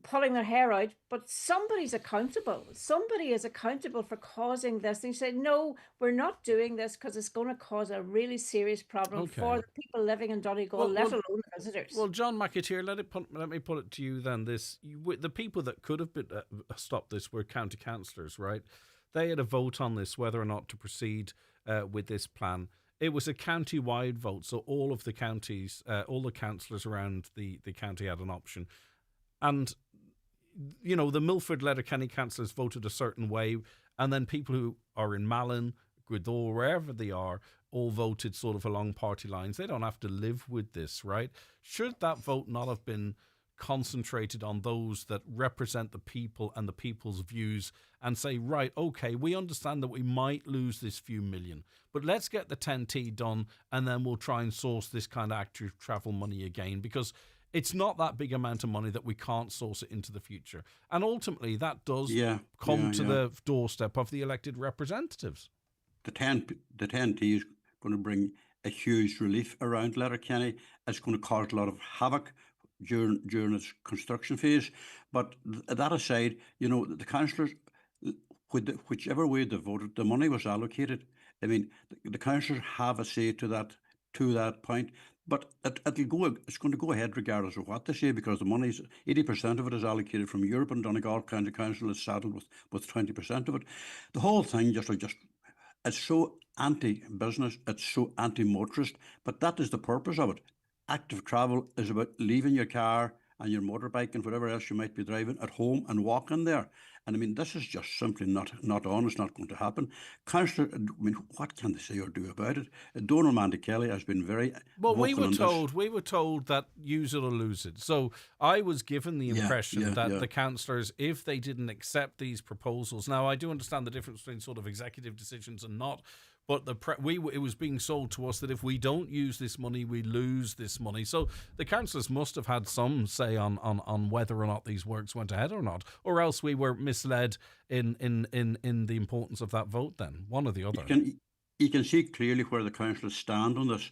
pulling their hair out, but somebody's accountable. Somebody is accountable for causing this. And you say, no, we're not doing this because it's going to cause a really serious problem for the people living in Donegal, let alone the visitors. Well, John McAteer, let me put it to you then. The people that could have been stopped this were county councillors, right? They had a vote on this, whether or not to proceed with this plan. It was a county-wide vote, so all of the counties, all the councillors around the county had an option. And, you know, the Milford Letterkenny councillors voted a certain way, and then people who are in Malin, Gweedore, wherever they are, all voted sort of along party lines. They don't have to live with this, right? Should that vote not have been concentrated on those that represent the people and the people's views and say, right, okay, we understand that we might lose this few million, but let's get the 10T done and then we'll try and source this kind of active travel money again, because it's not that big amount of money that we can't source it into the future. And ultimately, that does come to the doorstep of the elected representatives. The 10T is going to bring a huge relief around Letterkenny. It's going to cause a lot of havoc during its construction phase. But that aside, you know, the councillors, whichever way they voted, the money was allocated. I mean, the councillors have a say to that point. But it's going to go ahead regardless of what they say, because the money's 80% of it is allocated from Europe, and Donegal County Council is saddled with 20% of it. The whole thing it's so anti-business, it's so anti-motorist, but that is the purpose of it. Active travel is about leaving your car and your motorbike and whatever else you might be driving at home and walking there. And I mean, this is just simply not on. It's not going to happen. Councillor, I mean, what can they say or do about it? Donald Mandy Kelly has been very well. We were told that use it or lose it. So I was given the impression that the councillors, if they didn't accept these proposals, now I do understand the difference between sort of executive decisions and not. But it was being sold to us that if we don't use this money, we lose this money. So the councillors must have had some say on whether or not these works went ahead or not, or else we were misled in the importance of that vote. Then one or the other. You can see clearly where the councillors stand on this.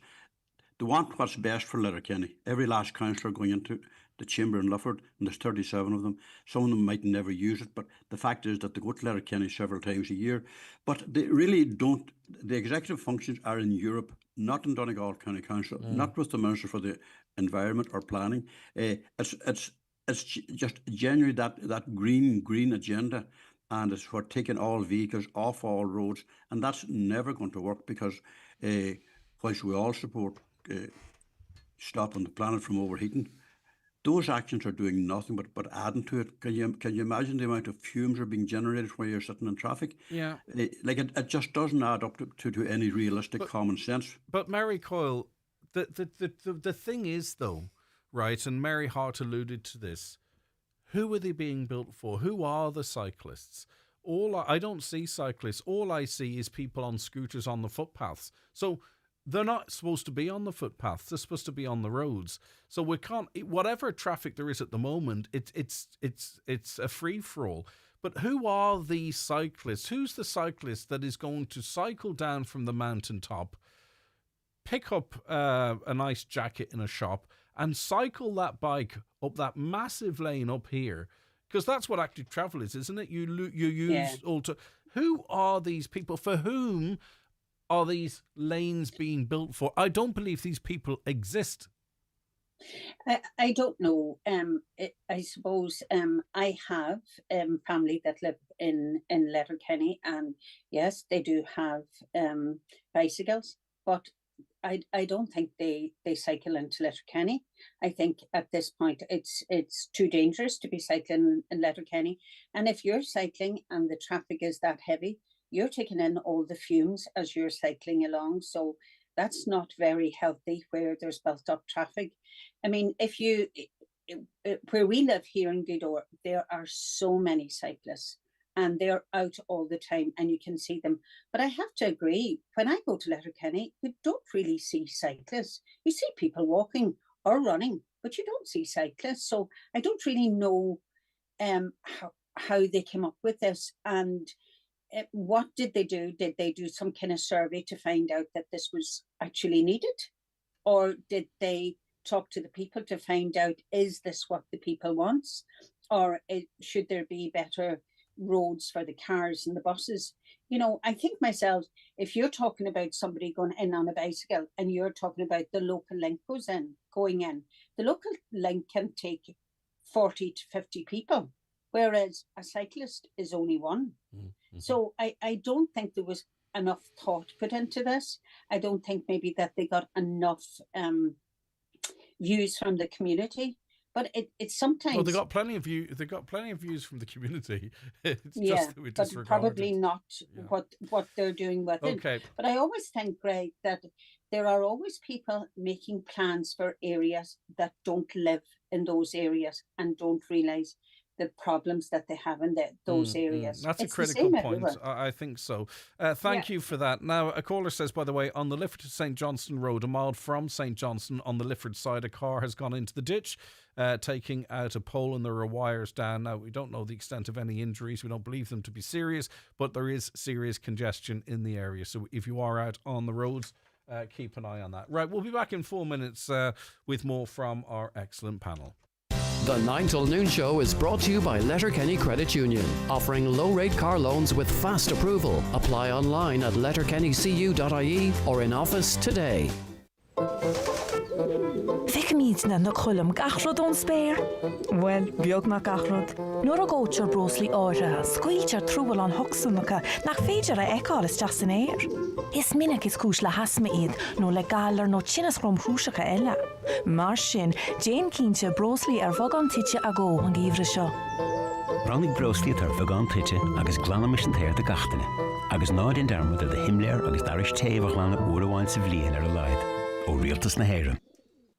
They want what's best for Letterkenny. Every last councillor going into the chamber in Lufford, and there's 37 of them. Some of them might never use it, but the fact is that they go to Letterkenny several times a year. But they really don't. The executive functions are in Europe, not in Donegal County Council, not with the Minister for the Environment or Planning. It's just genuinely that green agenda, and it's for taking all vehicles off all roads, and that's never going to work, because whilst we all support stopping the planet from overheating, those actions are doing nothing but adding to it. Can you imagine the amount of fumes are being generated while you're sitting in traffic? Yeah. It just doesn't add up to any realistic common sense. But Mary Coyle, the thing is though, right, and Mary Hart alluded to this, who are they being built for? Who are the cyclists? I don't see cyclists. All I see is people on scooters on the footpaths. So they're not supposed to be on the footpaths. They're supposed to be on the roads. So we can't. Whatever traffic there is at the moment, it's a free for all. But who are these cyclists? Who's the cyclist that is going to cycle down from the mountaintop, pick up a nice jacket in a shop, and cycle that bike up that massive lane up here? Because that's what active travel is, isn't it? You use Who are these people? For whom are these lanes being built for? I don't believe these people exist. I don't know. I suppose I have family that live in Letterkenny, and yes, they do have bicycles, but I don't think they cycle into Letterkenny. I think at this point it's too dangerous to be cycling in Letterkenny. And if you're cycling and the traffic is that heavy, you're taking in all the fumes as you're cycling along. So that's not very healthy where there's built up traffic. I mean, where we live here in Gweedore, there are so many cyclists and they're out all the time and you can see them. But I have to agree, when I go to Letterkenny, you don't really see cyclists. You see people walking or running, but you don't see cyclists. So I don't really know how they came up with this, and what did they do? Did they do some kind of survey to find out that this was actually needed? Or did they talk to the people to find out, is this what the people want? Or should there be better roads for the cars and the buses? You know, I think myself, if you're talking about somebody going in on a bicycle and you're talking about the local link going in, the local link can take 40 to 50 people, whereas a cyclist is only one. Mm-hmm. So I don't think there was enough thought put into this. I don't think maybe that they got enough views from the community. But it's sometimes. Well, they got plenty of views. They got plenty of views from the community. It's just that we but disregard probably it. not what they're doing with it. But I always think, Greg, that there are always people making plans for areas that don't live in those areas and don't realise the problems that they have in those areas. That's a critical point. I think so. Thank you for that. Now, a caller says, by the way, on the Lifford to St Johnstone Road, a mile from St Johnstone on the Lifford side, a car has gone into the ditch, taking out a pole, and there are wires down. Now, we don't know the extent of any injuries. We don't believe them to be serious, but there is serious congestion in the area. So if you are out on the roads, keep an eye on that. Right, we'll be back in 4 minutes with more from our excellent panel. The 9 till noon show is brought to you by Letterkenny Credit Union, offering low-rate car loans with fast approval. Apply online at letterkennycu.ie or in office today. Fick mead na chulam gachrod on spare? Well, biog na gachrod. Nor a gocher brosli ora, squeecher trúbal an hoxumaka, nach féidir a ecal is just in air. Is minnig is cús le hasma iad, no le galar no chinnas grom hrúsaka ella. Mar sin, Jane Keenche brosli vogan titje a go an givre seo. Brannig brosli vogan titje agus glanamis an théir de gachtane. Agus nád in dermod de himléir agus darish tevach lana úraháin sa bhliain a leid. O rialtas na héireann.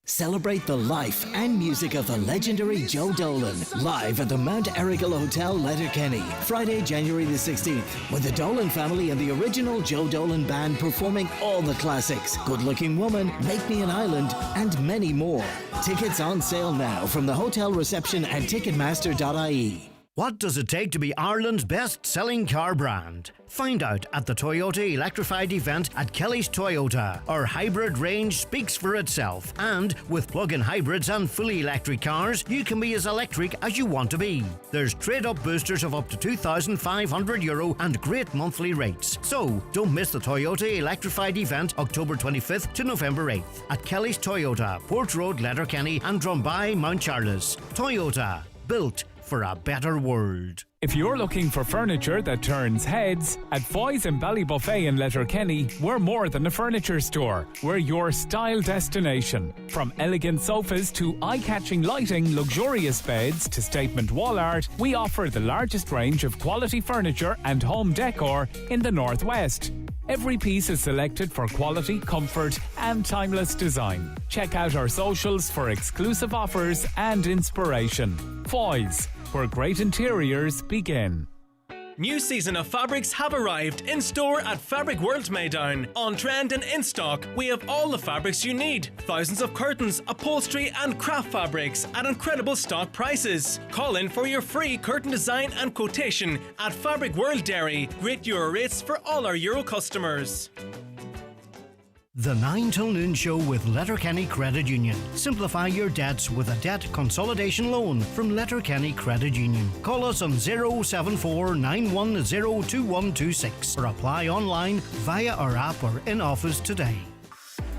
Celebrate the life and music of the legendary Joe Dolan live at the Mount Erigal Hotel, Letterkenny, Friday, January the 16th, with the Dolan family and the original Joe Dolan band performing all the classics, Good Looking Woman, Make Me an Island, and many more. Tickets on sale now from the hotel reception at ticketmaster.ie. What does it take to be Ireland's best-selling car brand? Find out at the Toyota Electrified event at Kelly's Toyota. Our hybrid range speaks for itself, and with plug-in hybrids and fully electric cars, you can be as electric as you want to be. There's trade-up boosters of up to €2,500 and great monthly rates. So, don't miss the Toyota Electrified event October 25th to November 8th at Kelly's Toyota, Port Road, Letterkenny and Drumby, Mount Charles. Toyota, built for a better world. If you're looking for furniture that turns heads, at Foy's and Ballybuffet in Letterkenny, we're more than a furniture store. We're your style destination. From elegant sofas to eye-catching lighting, luxurious beds to statement wall art, we offer the largest range of quality furniture and home decor in the Northwest. Every piece is selected for quality, comfort and timeless design. Check out our socials for exclusive offers and inspiration. Foy's, where great interiors begin. New season of fabrics have arrived in store at Fabric World Maydown. On trend and in stock, we have all the fabrics you need. Thousands of curtains, upholstery and craft fabrics at incredible stock prices. Call in for your free curtain design and quotation at Fabric World Derry. Great Euro rates for all our Euro customers. The 9 till noon show with Letterkenny Credit Union. Simplify your debts with a debt consolidation loan from Letterkenny Credit Union. Call us on 074 910 2126 or apply online via our app or in office today.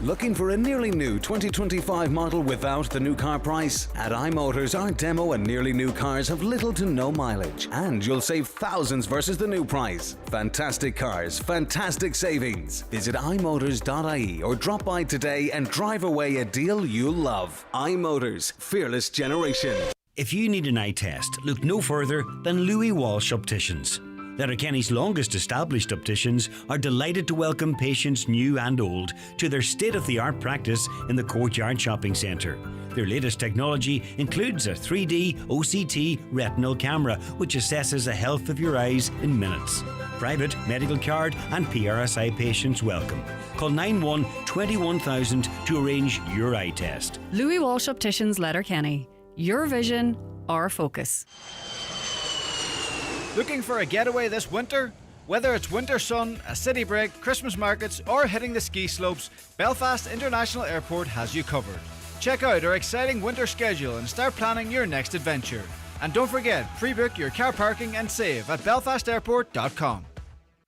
Looking for a nearly new 2025 model without the new car price? At iMotors, our demo and nearly new cars have little to no mileage, and you'll save thousands versus the new price. Fantastic cars, fantastic savings. Visit imotors.ie or drop by today and drive away a deal you'll love. iMotors, fearless generation. If you need an eye test, look no further than Louis Walsh Opticians. Letterkenny's longest established opticians are delighted to welcome patients new and old to their state-of-the-art practice in the Courtyard Shopping Centre. Their latest technology includes a 3D OCT retinal camera which assesses the health of your eyes in minutes. Private, medical card and PRSI patients welcome. Call 91 21000 to arrange your eye test. Louis Walsh Opticians, Letterkenny. Your vision, our focus. Looking for a getaway this winter? Whether it's winter sun, a city break, Christmas markets, or hitting the ski slopes, Belfast International Airport has you covered. Check out our exciting winter schedule and start planning your next adventure. And don't forget, pre-book your car parking and save at belfastairport.com.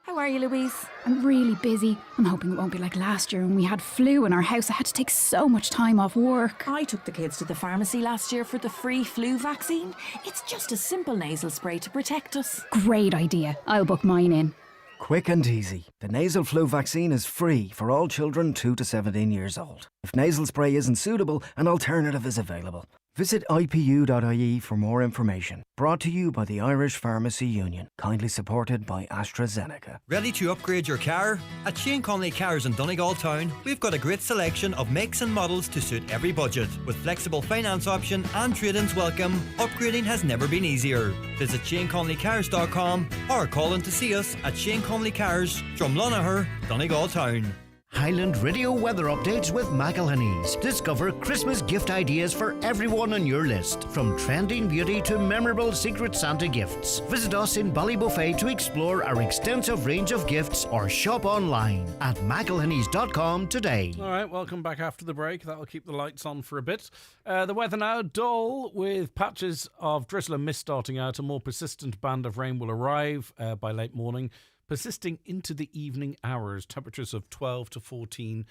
How are you, Louise? I'm really busy. I'm hoping it won't be like last year when we had flu in our house. I had to take so much time off work. I took the kids to the pharmacy last year for the free flu vaccine. It's just a simple nasal spray to protect us. Great idea. I'll book mine in. Quick and easy. The nasal flu vaccine is free for all children 2 to 17 years old. If nasal spray isn't suitable, an alternative is available. Visit ipu.ie for more information. Brought to you by the Irish Pharmacy Union. Kindly supported by AstraZeneca. Ready to upgrade your car? At Shane Conley Cars in Donegal Town, we've got a great selection of makes and models to suit every budget. With flexible finance option and trade-ins welcome, upgrading has never been easier. Visit ShaneConleyCars.com or call in to see us at Shane Conley Cars, Drumlonagher, Donegal Town. Highland Radio weather updates with McElhinney's. Discover Christmas gift ideas for everyone on your list, from trending beauty to memorable Secret Santa gifts. Visit us in Ballybuffet to explore our extensive range of gifts or shop online at mcelhinney's.com today. All right, welcome back after the break. That'll keep the lights on for a bit. The weather now, dull with patches of drizzle and mist starting out. A more persistent band of rain will arrive by late morning, persisting into the evening hours. Temperatures of 12 to 14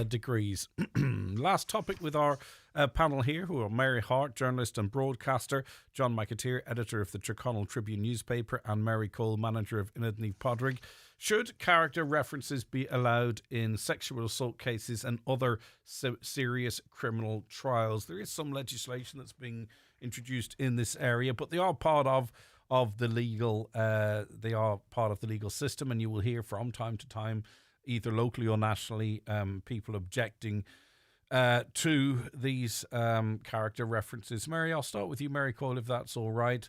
degrees. Last topic with our panel here, who are Mary Hart, journalist and broadcaster, John McAteer, editor of the Tyrconnell Tribune newspaper, and Mary Cole, manager of Inadni Podrig. Should character references be allowed in sexual assault cases and other serious criminal trials? There is some legislation that's being introduced in this area, but they are part of the legal system, and you will hear from time to time, either locally or nationally, people objecting to these character references. Mary, I'll start with you, Mary Cole, if that's all right.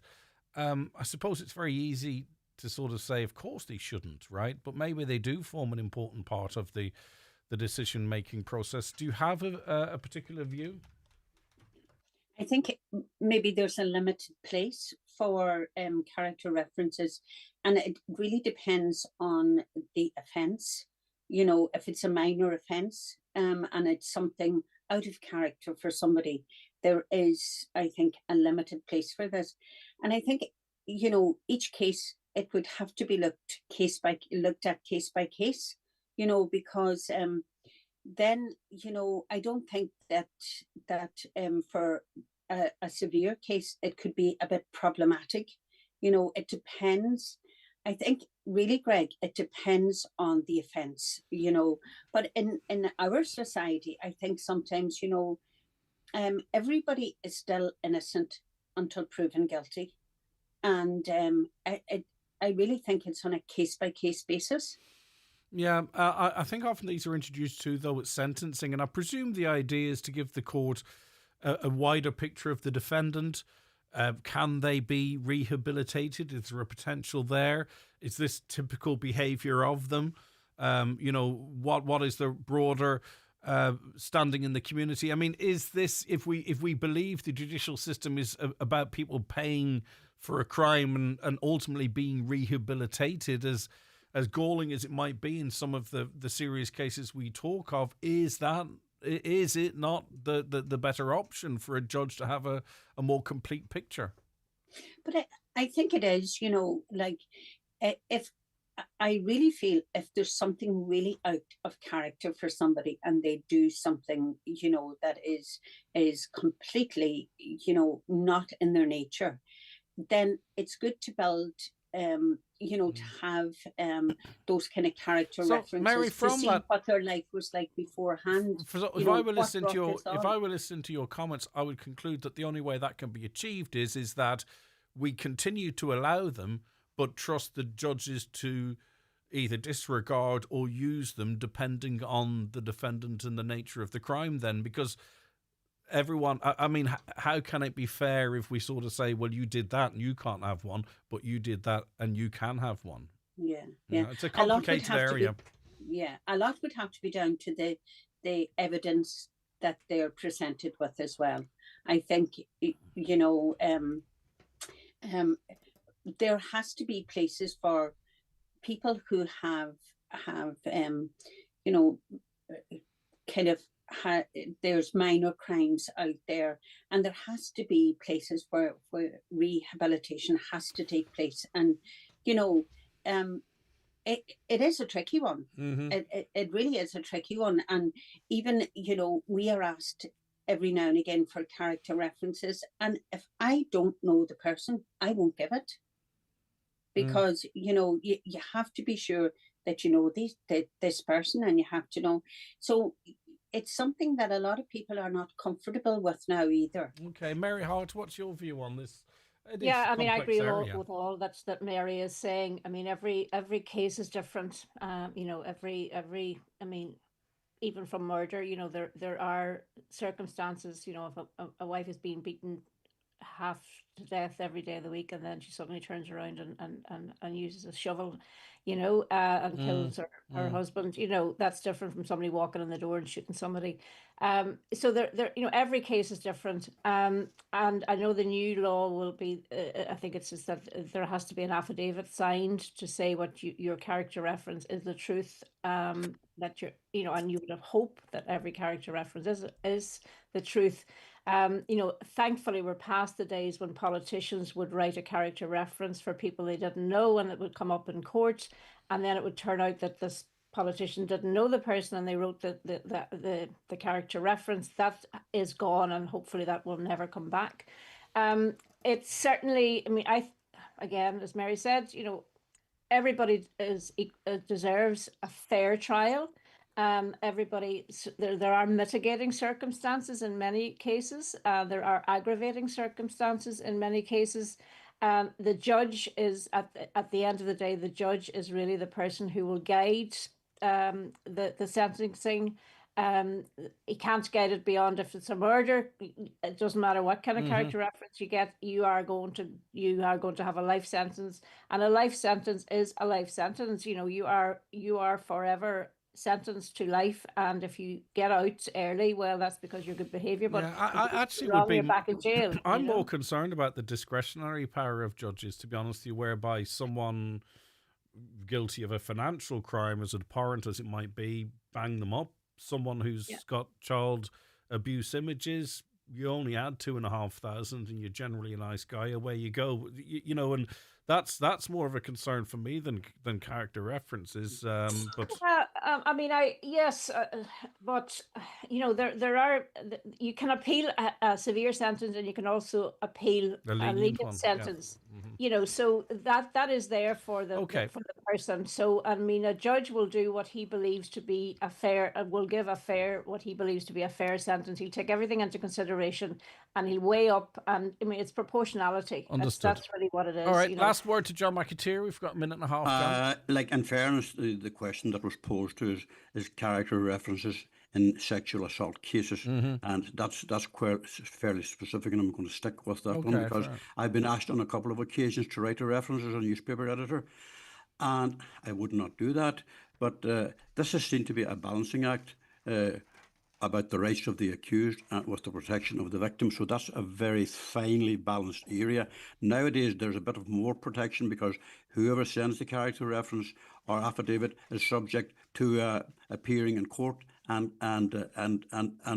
I suppose it's very easy to sort of say, of course they shouldn't, right? But maybe they do form an important part of the decision-making process. Do you have a particular view? I think maybe there's a limited place for character references, and it really depends on the offence. You know, if it's a minor offence and it's something out of character for somebody, there is, I think, a limited place for this. And I think, you know, each case, it would have to be looked at case by case, you know, because then, you know, I don't think that for a severe case, it could be a bit problematic. You know, it depends. I think really, Greg, it depends on the offence, you know. But in our society, I think sometimes, you know, everybody is still innocent until proven guilty. And I really think it's on a case-by-case basis. Yeah, I think often these are introduced too, though, at sentencing, and I presume the idea is to give the court a wider picture of the defendant. Can they be rehabilitated? Is there a potential there? Is this typical behaviour of them? You know, what is the broader standing in the community? I mean, is this, if we believe the judicial system is about people paying for a crime and ultimately being rehabilitated, as galling as it might be in some of the serious cases we talk of, is it not the better option for a judge to have a more complete picture? But I think it is, you know, like, if I really feel if there's something really out of character for somebody and they do something, you know, that is completely, you know, not in their nature, then it's good to build, you know, to have those kind of character references, Mary, from to see what their life was like beforehand. If I were listening to your comments, I would conclude that the only way that can be achieved is that we continue to allow them, but trust the judges to either disregard or use them depending on the defendant and the nature of the crime then, because everyone, I mean, how can it be fair if we sort of say, well, you did that and you can't have one, but you did that and you can have one? Yeah. You know, it's a complicated area. A lot would have to be down to the evidence that they're presented with as well. I think, you know, there has to be places for people who have you know, kind of there's minor crimes out there, and there has to be places where rehabilitation has to take place. And you know, it is a tricky one. It really is a tricky one. And even, you know, we are asked every now and again for character references, and if I don't know the person, I won't give it, because you know, you have to be sure that you know this person, and you have to know. So it's something that a lot of people are not comfortable with now either. Okay, Mary Hart, what's your view on this? Yeah, I mean, I agree with all that Mary is saying. I mean, every case is different. You know, every I mean, even from murder, you know, there are circumstances. You know, if a wife is being beaten half to death every day of the week, and then she suddenly turns around and uses a shovel, you know, and kills her husband, you know, that's different from somebody walking in the door and shooting somebody. So there, you know, every case is different. And I know the new law will be, I think it's just that there has to be an affidavit signed to say what your character reference is the truth. That you're, you know, and you would have hope that every character reference is the truth. You know, thankfully we're past the days when politicians would write a character reference for people they didn't know, and it would come up in court, and then it would turn out that this politician didn't know the person and they wrote the character reference. That is gone, and hopefully that will never come back. It's certainly, I mean, again, as Mary said, you know, everybody deserves a fair trial. Everybody, there are mitigating circumstances in many cases. There are aggravating circumstances in many cases. The judge is at the end of the day, the judge is really the person who will guide the sentencing. He can't guide it beyond if it's a murder. It doesn't matter what kind of character reference you get. You are going to have a life sentence, and a life sentence is a life sentence. You know, you are forever sentenced to life, and if you get out early, well, that's because you're good behavior. But I actually wrong, would be you're back in jail. I'm more concerned about the discretionary power of judges, to be honest with you, whereby someone guilty of a financial crime, as abhorrent as it might be, bang them up. Someone who's got child abuse images, you only add 2,500 and you're generally a nice guy, away you go. You know, and that's more of a concern for me than character references. But I mean, but you know, there are, you can appeal a severe sentence, and you can also appeal a lenient sentence. You know, so that is there for the person. So I mean, a judge will do what he believes to be a fair, will give what he believes to be a fair sentence. He'll take everything into consideration, and he'll weigh up. And I mean, it's proportionality. Understood. That's really what it is. All right, you know? Last word to John McAteer. We've got a minute and a half. John. Like, in fairness, the question that was posed to us is character references in sexual assault cases, and that's quite fairly specific, and I'm going to stick with that one, because I've been asked on a couple of occasions to write a reference as a newspaper editor, and I would not do that. But this has seemed to be a balancing act about the rights of the accused and with the protection of the victim. So that's a very finely balanced area. Nowadays, there's a bit of more protection, because whoever sends the character reference or affidavit is subject to appearing in court and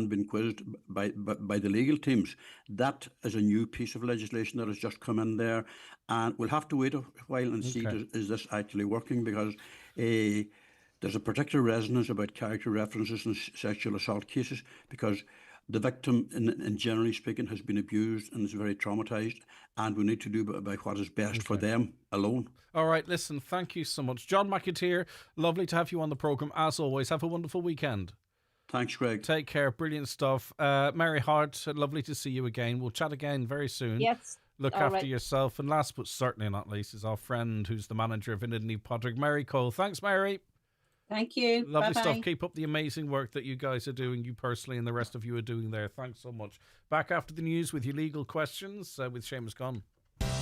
being quizzed by the legal teams. That is a new piece of legislation that has just come in there, and we'll have to wait a while and see is this actually working, because there's a particular resonance about character references in sexual assault cases, because the victim, in generally speaking, has been abused and is very traumatised, and we need to do by what is best for them alone. All right, listen, thank you so much. John McAteer, lovely to have you on the programme, as always. Have a wonderful weekend. Thanks, Greg. Take care, brilliant stuff. Mary Hart, lovely to see you again. We'll chat again very soon. Yes. Look after yourself. And last but certainly not least is our friend who's the manager of Inidney Padraig, Mary Cole. Thanks, Mary. Thank you. Lovely Bye-bye. stuff. Keep up the amazing work that you guys are doing, you personally and the rest of you are doing there. Thanks so much. Back after the news with your legal questions with Seamus Gunn.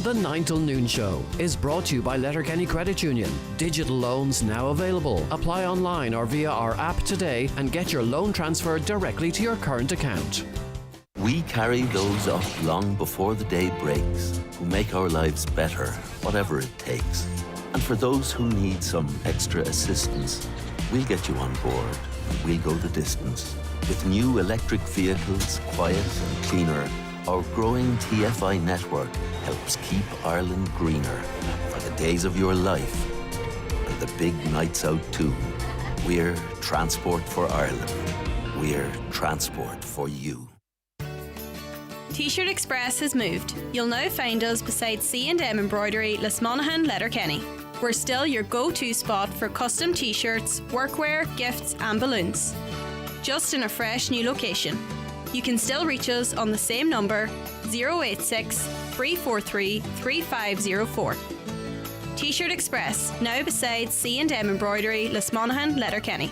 The 9 till noon show is brought to you by Letterkenny Credit Union. Digital loans now available. Apply online or via our app today and get your loan transferred directly to your current account. We carry those up long before the day breaks, who make our lives better, whatever it takes. And for those who need some extra assistance, we'll get you on board. We'll go the distance. With new electric vehicles, quiet and cleaner, our growing TFI network helps keep Ireland greener for the days of your life and the big nights out too. We're Transport for Ireland. We're transport for you. T-Shirt Express has moved. You'll now find us beside C&M Embroidery, Lismonaghan, Letterkenny. We're still your go-to spot for custom T-shirts, workwear, gifts and balloons. Just in a fresh new location. You can still reach us on the same number, 086 343 3504. T-Shirt Express, now beside C&M Embroidery, Lismonaghan, Letterkenny.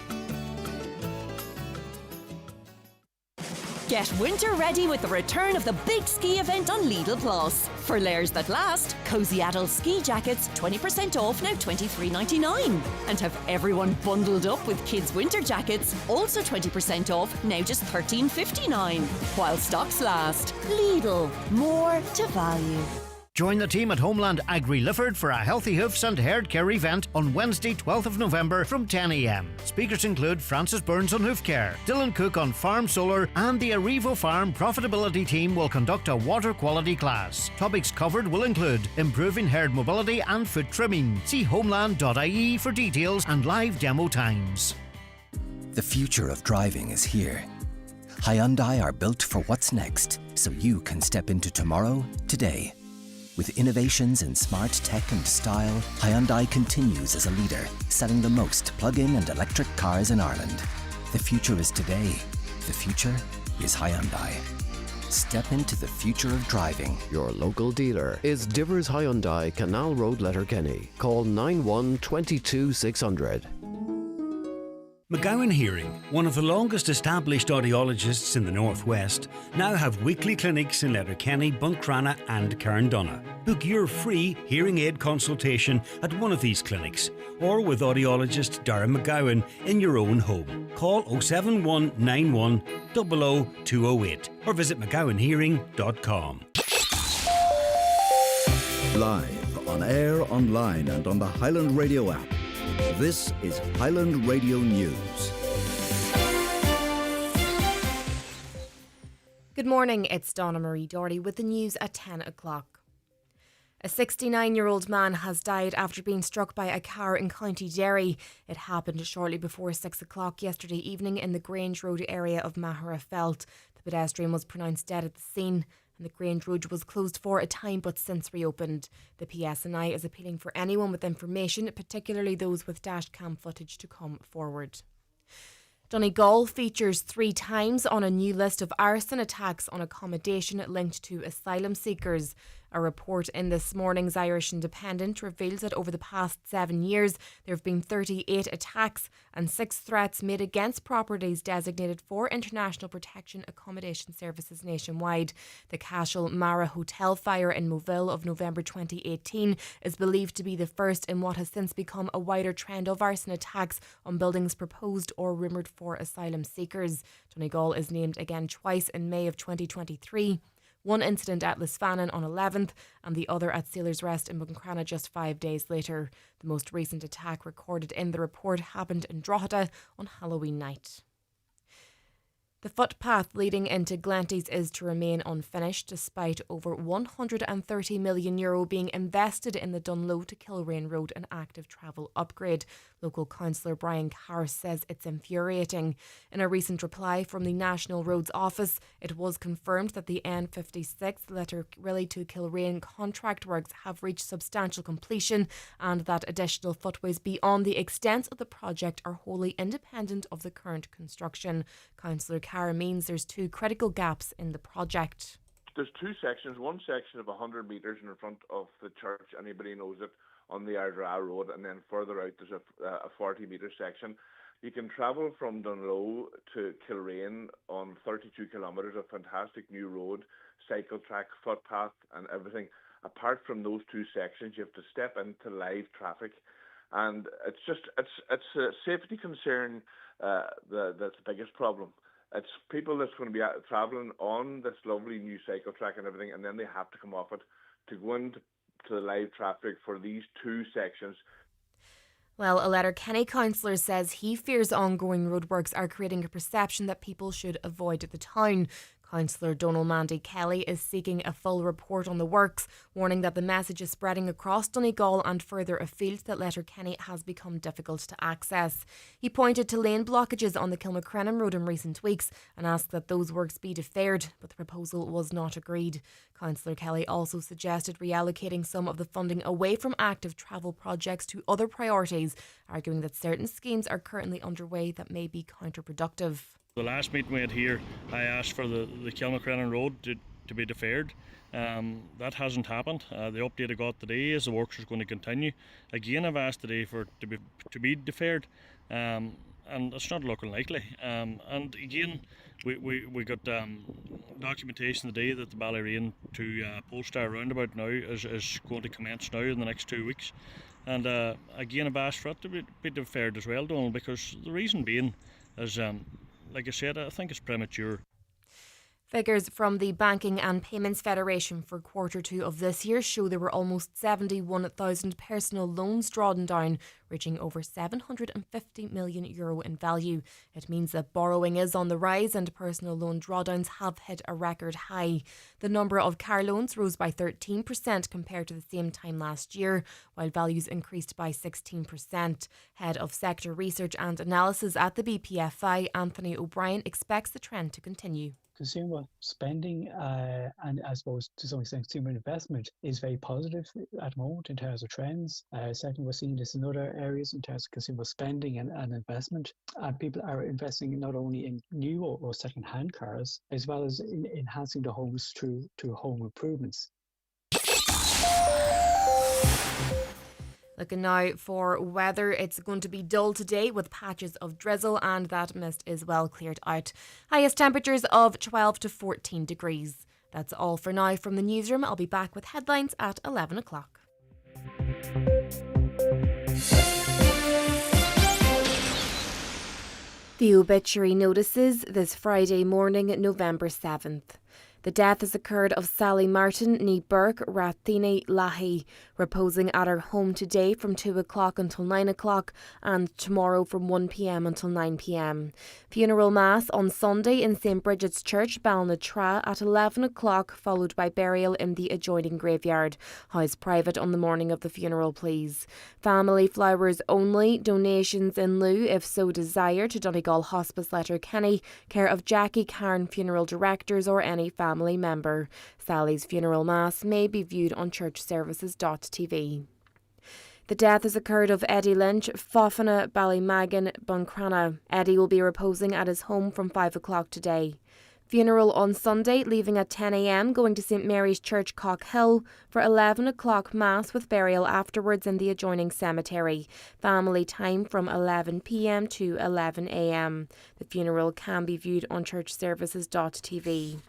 Get winter ready with the return of the big ski event on Lidl Plus. For layers that last, cosy adult ski jackets 20% off now $23.99. And have everyone bundled up with kids' winter jackets, also 20% off now just $13.59. While stocks last. Lidl, more to value. Join the team at Homeland Agri Lifford for a Healthy Hoofs and Hair Care event on Wednesday 12th of November from 10 a.m. Speakers include Francis Burns on Hoof Care, Dylan Cook on Farm Solar, and the Arrivo Farm Profitability team will conduct a water quality class. Topics covered will include improving herd mobility and foot trimming. See homeland.ie for details and live demo times. The future of driving is here. Hyundai are built for what's next, so you can step into tomorrow today. With innovations in smart tech and style, Hyundai continues as a leader, selling the most plug-in and electric cars in Ireland. The future is today. The future is Hyundai. Step into the future of driving. Your local dealer is Divers Hyundai, Canal Road, Letterkenny. Call 91 22 600. McGowan Hearing, one of the longest established audiologists in the Northwest, now have weekly clinics in Letterkenny, Buncrana and Carndonagh. Book your free hearing aid consultation at one of these clinics or with audiologist Darren McGowan in your own home. Call 07191 00208 or visit mcgowanhearing.com. Live, on air, online and on the Highland Radio app. This is Highland Radio News. Good morning, it's Donna Marie Doherty with the news at 10 o'clock. A 69-year-old man has died after being struck by a car in County Derry. It happened shortly before 6 o'clock yesterday evening in the Grange Road area of Mahara Felt. The pedestrian was pronounced dead at the scene, and the Grange Road was closed for a time but since reopened. The PSNI is appealing for anyone with information, particularly those with dashcam footage, to come forward. Donegal features 3 times on a new list of arson attacks on accommodation linked to asylum seekers. A report in this morning's Irish Independent reveals that over the past 7 years there have been 38 attacks and 6 threats made against properties designated for international protection accommodation services nationwide. The Cashel Mara Hotel fire in Moville of November 2018 is believed to be the first in what has since become a wider trend of arson attacks on buildings proposed or rumoured for asylum seekers. Donegal is named again twice in May of 2023. One incident at Lisfannon on 11th and the other at Sailor's Rest in Buncrana just 5 days later. The most recent attack recorded in the report happened in Drogheda on Halloween night. The footpath leading into Glanties is to remain unfinished despite over €130 million being invested in the Dunloe to Kilrain Road, an active travel upgrade. Local councillor Brian Carr says it's infuriating. In a recent reply from the National Roads Office, it was confirmed that the N56 Letterkenny to Kilrain contract works have reached substantial completion and that additional footways beyond the extent of the project are wholly independent of the current construction. Councillor Carr means there's 2 critical gaps in the project. There's 2 sections. One section of 100 metres in front of the church, anybody knows it, on the Ardra Road, and then further out there's a 40-metre section. You can travel from Dunloe to Kilrain on 32 kilometres, a fantastic new road, cycle track, footpath and everything. Apart from those 2 sections, you have to step into live traffic, and it's a safety concern that's the biggest problem. It's people that's going to be travelling on this lovely new cycle track and everything, and then they have to come off it to go into the live traffic for these 2 sections. Well, a Letterkenny councillor says he fears ongoing roadworks are creating a perception that people should avoid the town. Councillor Donal Mandy Kelly is seeking a full report on the works, warning that the message is spreading across Donegal and further afield that Letterkenny has become difficult to access. He pointed to lane blockages on the Kilmacrennan Road in recent weeks and asked that those works be deferred, but the proposal was not agreed. Councillor Kelly also suggested reallocating some of the funding away from active travel projects to other priorities, arguing that certain schemes are currently underway that may be counterproductive. The last meeting we had here, I asked for the Kilmacrennan Road to be deferred. That hasn't happened. The update I got today is the works is going to continue. Again, I've asked today for it to be deferred, and it's not looking likely. And again, we got documentation today that the Ballyrain to Polestar roundabout now is going to commence now in the next 2 weeks. And again, I've asked for it to be deferred as well, Donald, because the reason being is, like I said, I think it's premature. Figures from the Banking and Payments Federation for Q2 of this year show there were almost 71,000 personal loans drawn down, reaching over €750 million in value. It means that borrowing is on the rise and personal loan drawdowns have hit a record high. The number of car loans rose by 13% compared to the same time last year, while values increased by 16%. Head of Sector Research and Analysis at the BPFI, Anthony O'Brien, expects the trend to continue. Consumer spending and I suppose to some extent consumer investment is very positive at the moment in terms of trends. Second, we're seeing this in other areas in terms of consumer spending and investment. And people are investing not only in new or second-hand cars, as well as in enhancing their homes through home improvements. Looking now for weather, it's going to be dull today with patches of drizzle and that mist is well cleared out. Highest temperatures of 12 to 14 degrees. That's all for now from the newsroom. I'll be back with headlines at 11 o'clock. The obituary notices this Friday morning, November 7th. The death has occurred of Sally Martin, ní Burke Rathini Lahi, reposing at her home today from 2 o'clock until 9 o'clock and tomorrow from 1 p.m. until 9 p.m. Funeral Mass on Sunday in St Bridget's Church, Balnatragh at 11 o'clock, followed by burial in the adjoining graveyard. House private on the morning of the funeral, please. Family flowers only, donations in lieu if so desired to Donegal Hospice Letterkenny, care of Jackie Cairn Funeral Directors or any family member. Sally's funeral mass may be viewed on churchservices.tv. The death has occurred of Eddie Lynch, Fofana Ballymagan, Buncrana. Eddie will be reposing at his home from 5 o'clock today. Funeral on Sunday, leaving at 10 a.m, going to St Mary's Church, Cockhill, for 11 o'clock mass with burial afterwards in the adjoining cemetery. Family time from 11 p.m. to 11 a.m. The funeral can be viewed on churchservices.tv.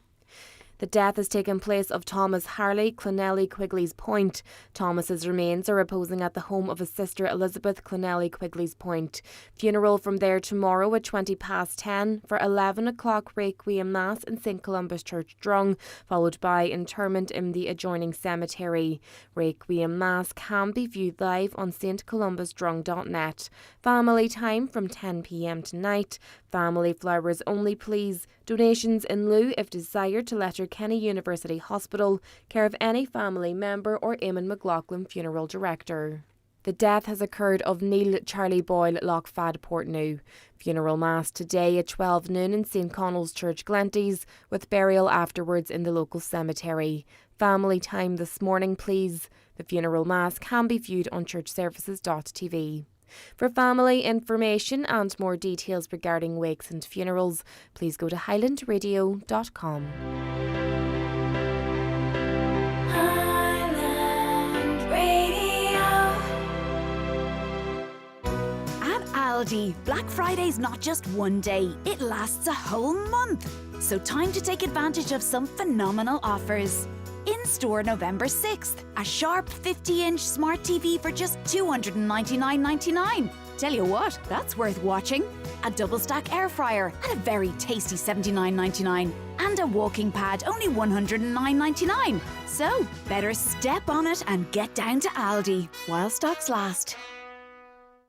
The death has taken place of Thomas Harley, Clonelly Quigley's Point. Thomas's remains are reposing at the home of his sister Elizabeth, Clonelly Quigley's Point. Funeral from there tomorrow at 10:20 for 11 o'clock Requiem Mass in St Columba's Church, Drung, followed by interment in the adjoining cemetery. Requiem Mass can be viewed live on stcolumbusdrung.net. Family time from 10 p.m. tonight. Family flowers only, please. Donations in lieu if desired to Letterkenny University Hospital, care of any family member or Eamon McLaughlin Funeral Director. The death has occurred of Neil Charlie Boyle, Lochfad, Portnew. Funeral Mass today at 12 noon in St Connell's Church, Glenties, with burial afterwards in the local cemetery. Family time this morning, please. The funeral Mass can be viewed on churchservices.tv. For family information and more details regarding wakes and funerals, please go to highlandradio.com. Highland Radio. At Aldi, Black Friday's not just one day, it lasts a whole month. So time to take advantage of some phenomenal offers. In-store November 6th, a sharp 50-inch smart TV for just $299.99. Tell you what, that's worth watching. A double stack air fryer at a very tasty $79.99. And a walking pad only $109.99. So, better step on it and get down to Aldi while stocks last.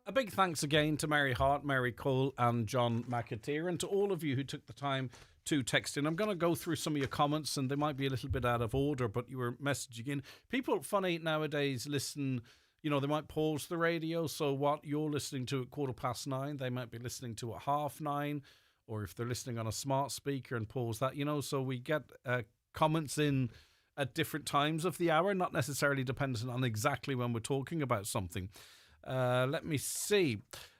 A big thanks again to Mary Hart, Mary Cole and John McAteer, and to all of you who took the time to text in. I'm going to go through some of your comments, and they might be a little bit out of order, but you were messaging in. People, funny nowadays, listen, you know, they might pause the radio, so what you're listening to at 9:15, they might be listening to at 9:30, or if they're listening on a smart speaker and pause that, you know, so we get comments in at different times of the hour, not necessarily dependent on exactly when we're talking about something. Let me see.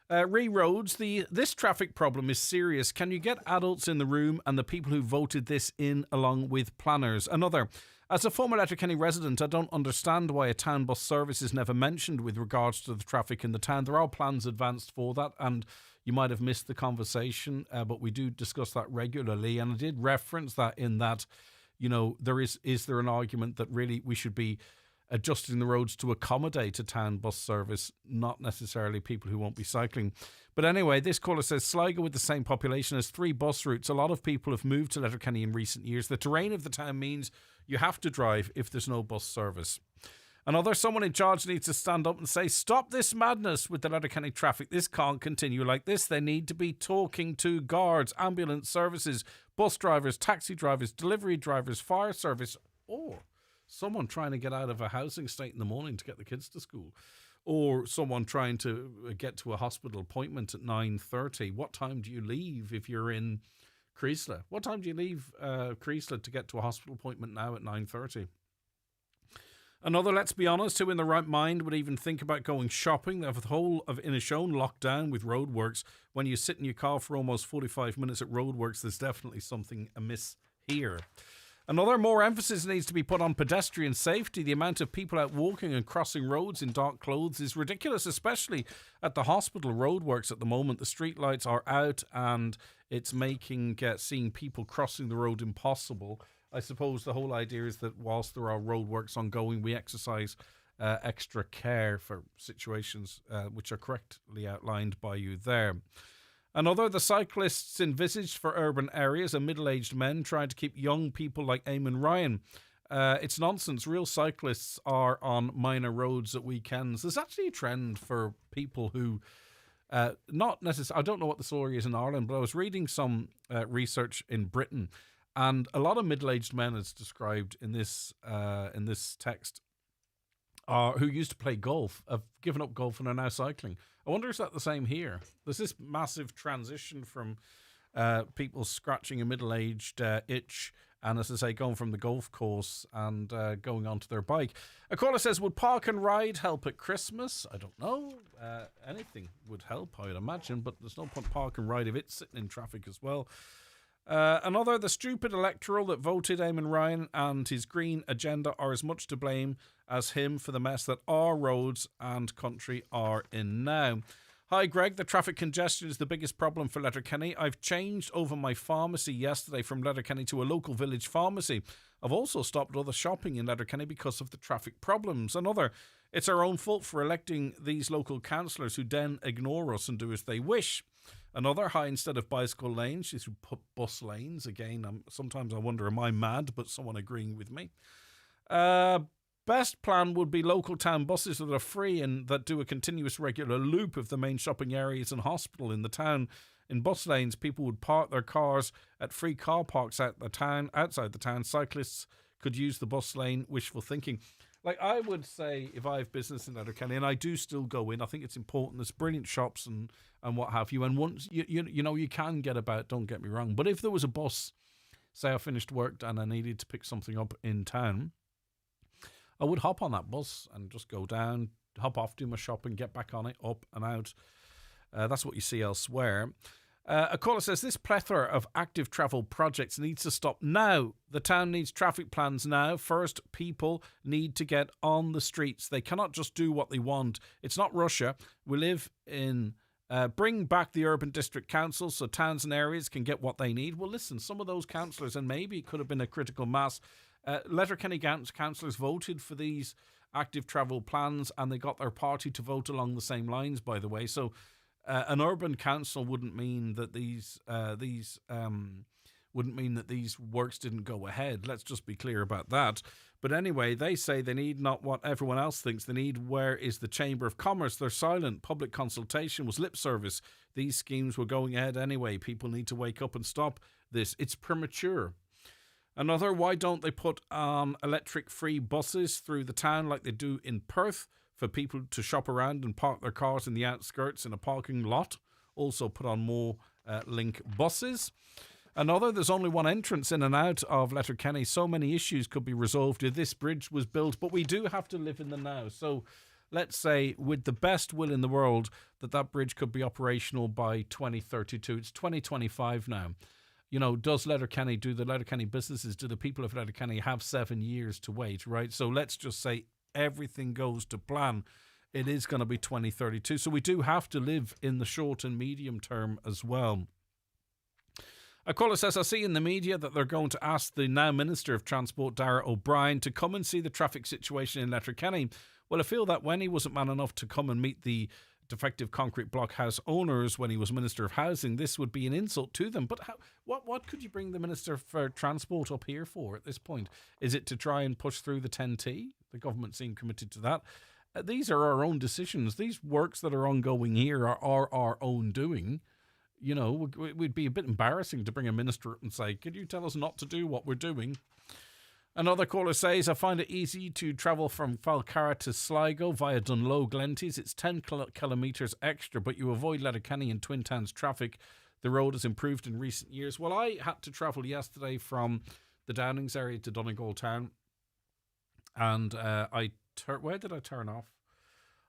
Ree Rhodes, this traffic problem is serious. Can you get adults in the room and the people who voted this in along with planners? Another, as a former Letterkenny resident, I don't understand why a town bus service is never mentioned with regards to the traffic in the town. There are plans advanced for that, and you might have missed the conversation, but we do discuss that regularly. And I did reference that in that, you know, is there an argument that really we should be adjusting the roads to accommodate a town bus service, not necessarily people who won't be cycling. But anyway, this caller says, Sligo with the same population has 3 bus routes. A lot of people have moved to Letterkenny in recent years. The terrain of the town means you have to drive if there's no bus service. Another, someone in charge needs to stand up and say, stop this madness with the Letterkenny traffic. This can't continue like this. They need to be talking to guards, ambulance services, bus drivers, taxi drivers, delivery drivers, fire service, or someone trying to get out of a housing estate in the morning to get the kids to school, or someone trying to get to a hospital appointment at 9:30. What time do you leave if you're in Creasla? What time do you leave Creasla to get to a hospital appointment now at 9:30? Another, let's be honest, who in the right mind would even think about going shopping? They have the whole of Inishowen locked down with roadworks. When you sit in your car for almost 45 minutes at roadworks, there's definitely something amiss here. Another, more emphasis needs to be put on pedestrian safety. The amount of people out walking and crossing roads in dark clothes is ridiculous, especially at the hospital roadworks at the moment. The street lights are out and it's making seeing people crossing the road impossible. I suppose the whole idea is that whilst there are roadworks ongoing, we exercise extra care for situations which are correctly outlined by you there. Another, the cyclists envisaged for urban areas are middle-aged men trying to keep young people like Eamon Ryan. It's nonsense. Real cyclists are on minor roads at weekends. There's actually a trend for people who, not necessarily, I don't know what the story is in Ireland, but I was reading some research in Britain, and a lot of middle-aged men, as described in this text, who used to play golf, have given up golf and are now cycling. I wonder, is that the same here? There's this massive transition from people scratching a middle-aged itch and, as I say, going from the golf course and going onto their bike. A caller says, would park and ride help at Christmas? I don't know. Anything would help, I would imagine, but there's no point park and ride if it's sitting in traffic as well. Another, the stupid electoral that voted Eamon Ryan and his green agenda are as much to blame as him for the mess that our roads and country are in now. Hi Greg, the traffic congestion is the biggest problem for Letterkenny. I've changed over my pharmacy yesterday from Letterkenny to a local village pharmacy. I've also stopped other shopping in Letterkenny because of the traffic problems. Another, it's our own fault for electing these local councillors who then ignore us and do as they wish. Another, hi, instead of bicycle lanes, she should put bus lanes. Again, sometimes I wonder, am I mad? But someone agreeing with me. Best plan would be local town buses that are free and that do a continuous regular loop of the main shopping areas and hospital in the town. In bus lanes, people would park their cars at free car parks outside the town. Cyclists could use the bus lane. Wishful thinking. Like, I would say, if I have business in Letterkenny, and I do still go in, I think it's important. There's brilliant shops and what have you. And once you know, you can get about, don't get me wrong. But if there was a bus, say I finished work and I needed to pick something up in town, I would hop on that bus and just go down, hop off, do my shopping, get back on it, up and out. That's what you see elsewhere. A caller says, this plethora of active travel projects needs to stop now. The town needs traffic plans now. First, people need to get on the streets. They cannot just do what they want. It's not Russia. We live in... bring back the urban district councils so towns and areas can get what they need. Well, listen, some of those councillors, and maybe it could have been a critical mass, Letterkenny councillors voted for these active travel plans and they got their party to vote along the same lines, by the way. So An urban council wouldn't mean that these works didn't go ahead. Let's just be clear about that. But anyway, they say they need not what everyone else thinks they need. Where is the Chamber of Commerce? They're silent. Public consultation was lip service. These schemes were going ahead anyway. People need to wake up and stop this. It's premature. Another, why don't they put on electric-free buses through the town like they do in Perth for people to shop around and park their cars in the outskirts in a parking lot? Also put on more Link buses. Another, there's only one entrance in and out of Letterkenny. So many issues could be resolved if this bridge was built, but we do have to live in the now. So let's say, with the best will in the world, that bridge could be operational by 2032. It's 2025 now. You know, do the Letterkenny businesses, do the people of Letterkenny have 7 years to wait, right? So let's just say everything goes to plan. It is going to be 2032. So we do have to live in the short and medium term as well. A caller says, I see in the media that they're going to ask the now Minister of Transport, Darragh O'Brien, to come and see the traffic situation in Letterkenny. Well, I feel that when he wasn't man enough to come and meet the defective concrete block house owners when he was Minister of Housing, this would be an insult to them. But what could you bring the Minister for Transport up here for at this point? Is it to try and push through the 10T? The government seemed committed to that. These are our own decisions. These works that are ongoing here are our own doing. You know, it would be a bit embarrassing to bring a minister up and say, can you tell us not to do what we're doing? Another caller says, I find it easy to travel from Falcarra to Sligo via Dunloe Glenties. It's 10 kilometres extra, but you avoid Letterkenny and Twin Towns traffic. The road has improved in recent years. Well, I had to travel yesterday from the Downings area to Donegal Town. And where did I turn off?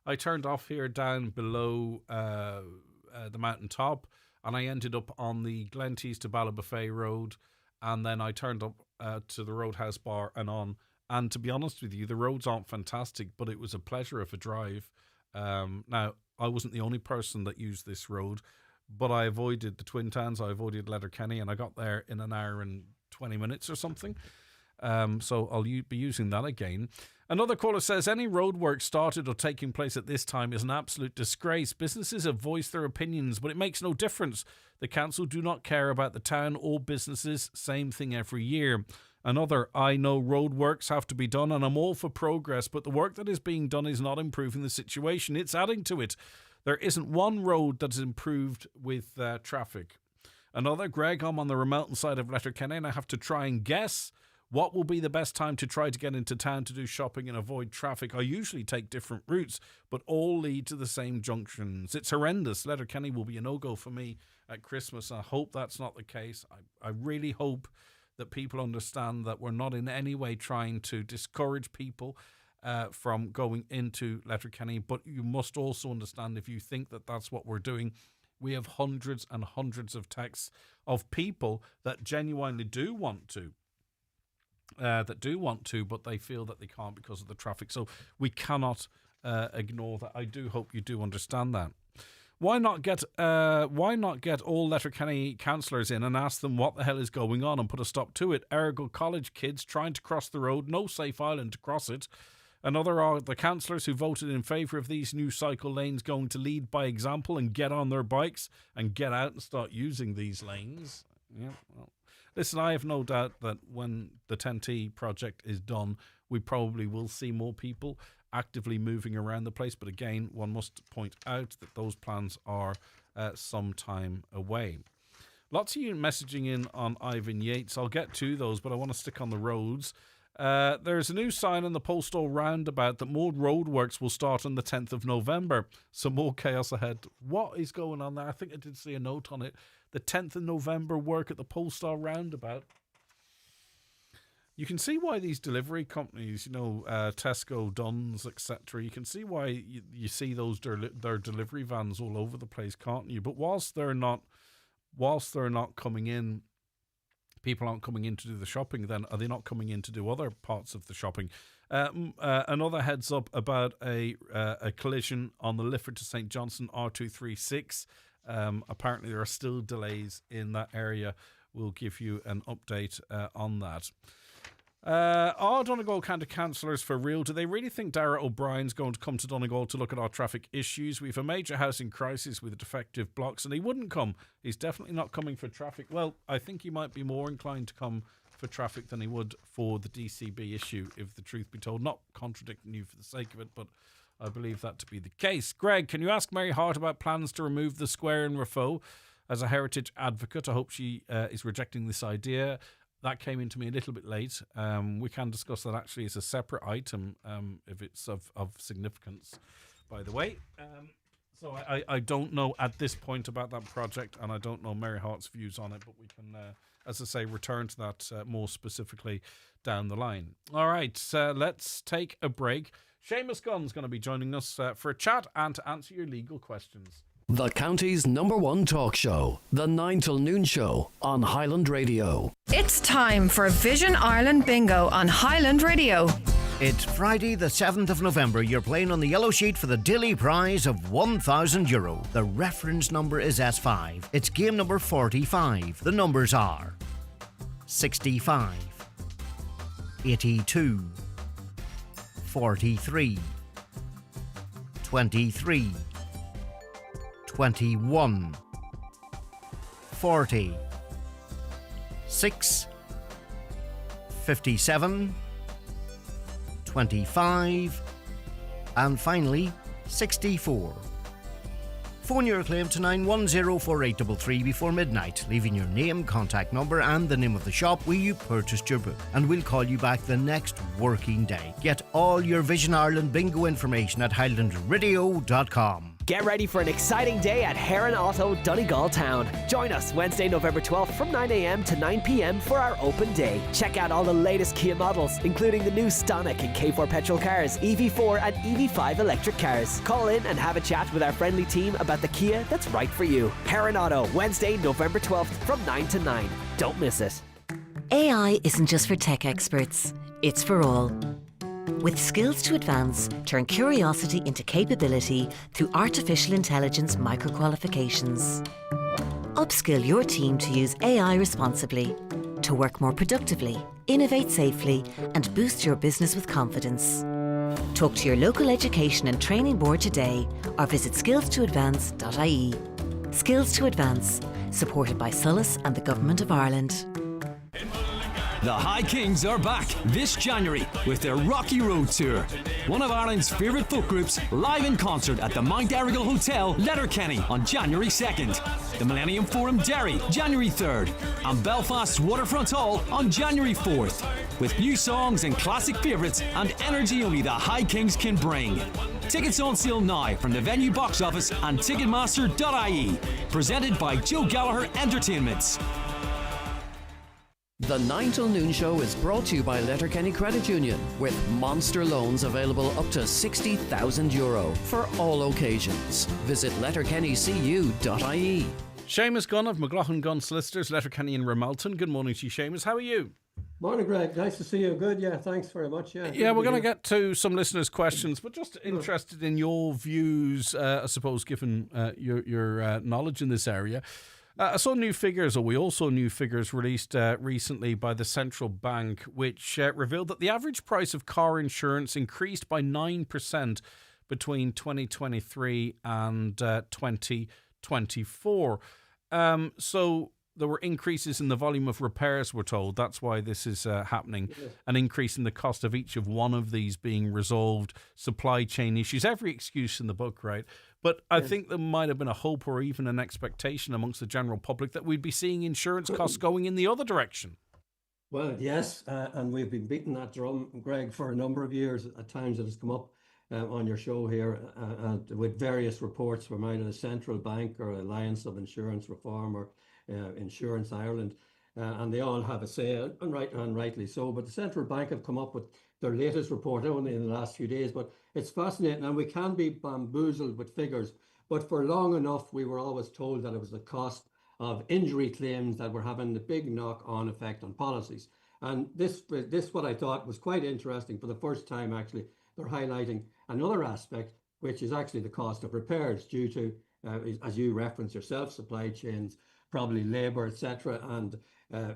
I turned off here down below the mountain top. And I ended up on the Glenties to Ballabafay Road, and then I turned up to the Roadhouse Bar and on. And to be honest with you, the roads aren't fantastic, but it was a pleasure of a drive. Now, I wasn't the only person that used this road, but I avoided the Twin Towns, I avoided Letterkenny, and I got there in an hour and 20 minutes or something. So I'll be using that again. Another caller says, any roadwork started or taking place at this time is an absolute disgrace. Businesses have voiced their opinions, but it makes no difference. The council do not care about the town or businesses. Same thing every year. Another, I know roadworks have to be done and I'm all for progress, but the work that is being done is not improving the situation. It's adding to it. There isn't one road that is improved with traffic. Another, Greg, I'm on the remote side of Letterkenny and I have to try and guess what will be the best time to try to get into town to do shopping and avoid traffic. I usually take different routes, but all lead to the same junctions. It's horrendous. Letterkenny will be a no-go for me at Christmas. I hope that's not the case. I really hope that people understand that we're not in any way trying to discourage people from going into Letterkenny, but you must also understand, if you think that that's what we're doing, we have hundreds and hundreds of texts of people that genuinely do want to, but they feel that they can't because of the traffic. So we cannot ignore that. I do hope you do understand that. Why not get all Letterkenny councillors in and ask them what the hell is going on and put a stop to it? Ergo College kids trying to cross the road, no safe island to cross it. Another are the councillors who voted in favour of these new cycle lanes going to lead by example and get on their bikes and get out and start using these lanes. Yeah, well. Listen, I have no doubt that when the 10T project is done, we probably will see more people actively moving around the place. But again, one must point out that those plans are some time away. Lots of you messaging in on Ivan Yates. I'll get to those, but I want to stick on the roads. There's a new sign on the postal roundabout that more roadworks will start on the 10th of November. Some more chaos ahead. What is going on there? I think I did see a note on it. The 10th of November work at the postal roundabout. You can see why these delivery companies, Tesco, Duns, etc., you can see why you see those their delivery vans all over the place, can't you? But whilst they're not coming in, people aren't coming in to do the shopping, then are they not coming in to do other parts of the shopping? Another heads up about a collision on the Lifford to St Johnstone R236. Apparently there are still delays in that area. We'll give you an update on that. Are Donegal County councillors for real? Do they really think Darragh O'Brien's going to come to Donegal to look at our traffic issues? We've a major housing crisis with defective blocks, and he wouldn't come. He's definitely not coming for traffic. Well, I think he might be more inclined to come for traffic than he would for the DCB issue, if the truth be told. Not contradicting you for the sake of it, but I believe that to be the case. Greg, can you ask Mary Hart about plans to remove the square in Raphoe? As a heritage advocate, I hope she is rejecting this idea. That came into me a little bit late. We can discuss that actually as a separate item if it's of significance, by the way. So I don't know at this point about that project, and I don't know Mary Hart's views on it, but we can, as I say, return to that more specifically down the line. All right, let's take a break. Seamus Gunn's going to be joining us for a chat and to answer your legal questions. The county's #1 talk show, The 9 till Noon Show on Highland Radio. It's time for Vision Ireland Bingo on Highland Radio. It's Friday the 7th of November. You're playing on the yellow sheet for the daily prize of €1,000. The reference number is S5. It's game number 45. The numbers are 65, 82, 43, 23, 21, 40, 6, 57, 25, and finally 64. Phone your claim to 9104833 before midnight, leaving your name, contact number and the name of the shop where you purchased your book, and we'll call you back the next working day. Get all your Vision Ireland bingo information at highlandradio.com. Get ready for an exciting day at Heron Auto Donegal Town. Join us Wednesday, November 12th from 9 a.m. to 9 p.m. for our open day. Check out all the latest Kia models, including the new Stonic and K4 petrol cars, EV4 and EV5 electric cars. Call in and have a chat with our friendly team about the Kia that's right for you. Heron Auto, Wednesday, November 12th from 9 to 9. Don't miss it. AI isn't just for tech experts, it's for all. With Skills to Advance, turn curiosity into capability through artificial intelligence microqualifications. Upskill your team to use AI responsibly, to work more productively, innovate safely, and boost your business with confidence. Talk to your local education and training board today or visit skillstoadvance.ie. Skills to Advance, supported by Solus and the Government of Ireland. The High Kings are back this January with their Rocky Road Tour. One of Ireland's favourite folk groups live in concert at the Mount Errigal Hotel, Letterkenny on January 2nd. The Millennium Forum Derry, January 3rd. And Belfast's Waterfront Hall on January 4th. With new songs and classic favourites and energy only the High Kings can bring. Tickets on sale now from the venue box office and Ticketmaster.ie. Presented by Joe Gallagher Entertainments. The 9 till Noon Show is brought to you by Letterkenny Credit Union, with monster loans available up to €60,000 for all occasions. Visit letterkennycu.ie. Seamus Gunn of McLaughlin Gunn Solicitors, Letterkenny and Ramelton. Good morning to you, Seamus. How are you? Morning, Greg. Nice to see you. Good, yeah. Thanks very much. Yeah, we're going to get to some listeners' questions, but just interested in your views, I suppose, given your knowledge in this area. I saw new figures, or we all saw new figures released recently by the central bank, which revealed that the average price of car insurance increased by 9% between 2023 and 2024. So there were increases in the volume of repairs, we're told. That's why this is happening. An increase in the cost of each of one of these being resolved, supply chain issues, every excuse in the book, right? But I think there might have been a hope or even an expectation amongst the general public that we'd be seeing insurance costs going in the other direction. Well, yes, and we've been beating that drum, Greg, for a number of years. At times it has come up on your show here with various reports from either the Central Bank or Alliance of Insurance Reform or Insurance Ireland, and they all have a say, and rightly so. But the Central Bank have come up with their latest report only in the last few days, but it's fascinating, and we can be bamboozled with figures, but for long enough we were always told that it was the cost of injury claims that were having the big knock-on effect on policies. And this what I thought was quite interesting. For the first time, actually, they're highlighting another aspect, which is actually the cost of repairs due to, as you referenced yourself, supply chains, probably labour, etc., and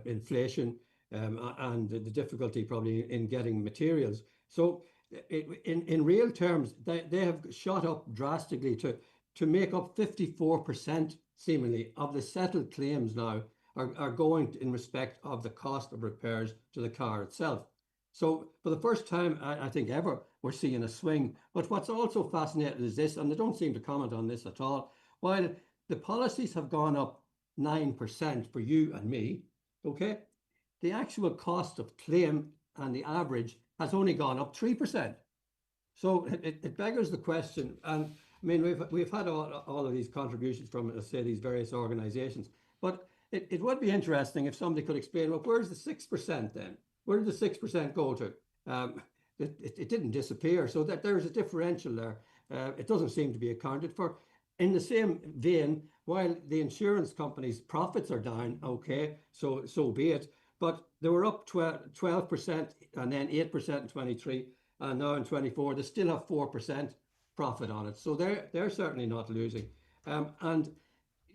inflation. and the difficulty probably in getting materials. So in real terms, they have shot up drastically to make up 54% seemingly of the settled claims now are going in respect of the cost of repairs to the car itself. So for the first time, I think ever, we're seeing a swing. But what's also fascinating is this, and they don't seem to comment on this at all, while the policies have gone up 9% for you and me, okay, the actual cost of claim and the average has only gone up 3%. So it beggars the question, and I mean, we've had all of these contributions from, let's say, these various organisations, but it would be interesting if somebody could explain, well, where's the 6% then? Where did the 6% go to? It didn't disappear, so that there's a differential there. It doesn't seem to be accounted for. In the same vein, while the insurance companies' profits are down, okay, so be it, but they were up 12% and then 8% in 23, and now in 24, they still have 4% profit on it. So they're certainly not losing. And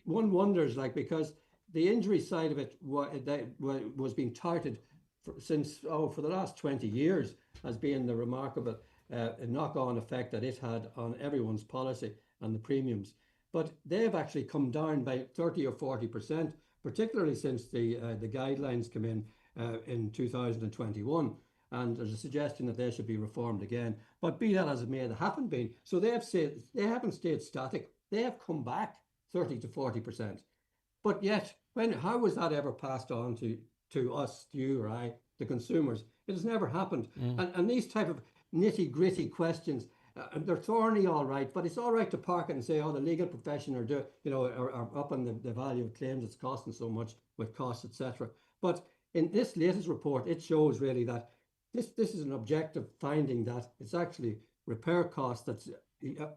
one wonders, like, because the injury side of it was being touted for the last 20 years as being the remarkable knock-on effect that it had on everyone's policy and the premiums. But they've actually come down by 30 or 40%, particularly since the guidelines come in 2021. And there's a suggestion that they should be reformed again. But be that as it may, they haven't been. So they haven't stayed static. They have come back 30 to 40%. But yet, how was that ever passed on to us, you or I, the consumers? It has never happened. And these type of nitty-gritty questions, they're thorny, all right, but it's all right to park it and say, oh, the legal profession are up on the value of claims, it's costing so much with costs, etc. But in this latest report, it shows really that this is an objective finding that it's actually repair costs that's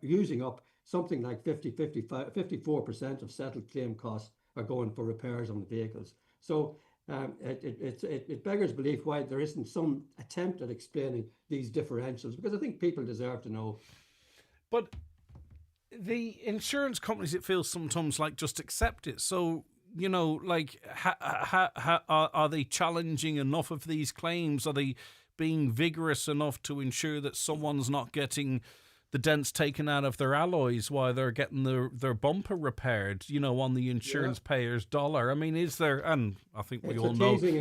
using up something like 54% of settled claim costs are going for repairs on the vehicles. So it beggars belief why there isn't some attempt at explaining these differentials, because I think people deserve to know. But the insurance companies, it feels sometimes like, just accept it. So, like, are they challenging enough of these claims? Are they being vigorous enough to ensure that someone's not getting the dents taken out of their alloys while they're getting their bumper repaired, on the insurance payer's dollar? I mean, is there? And I think we all know. We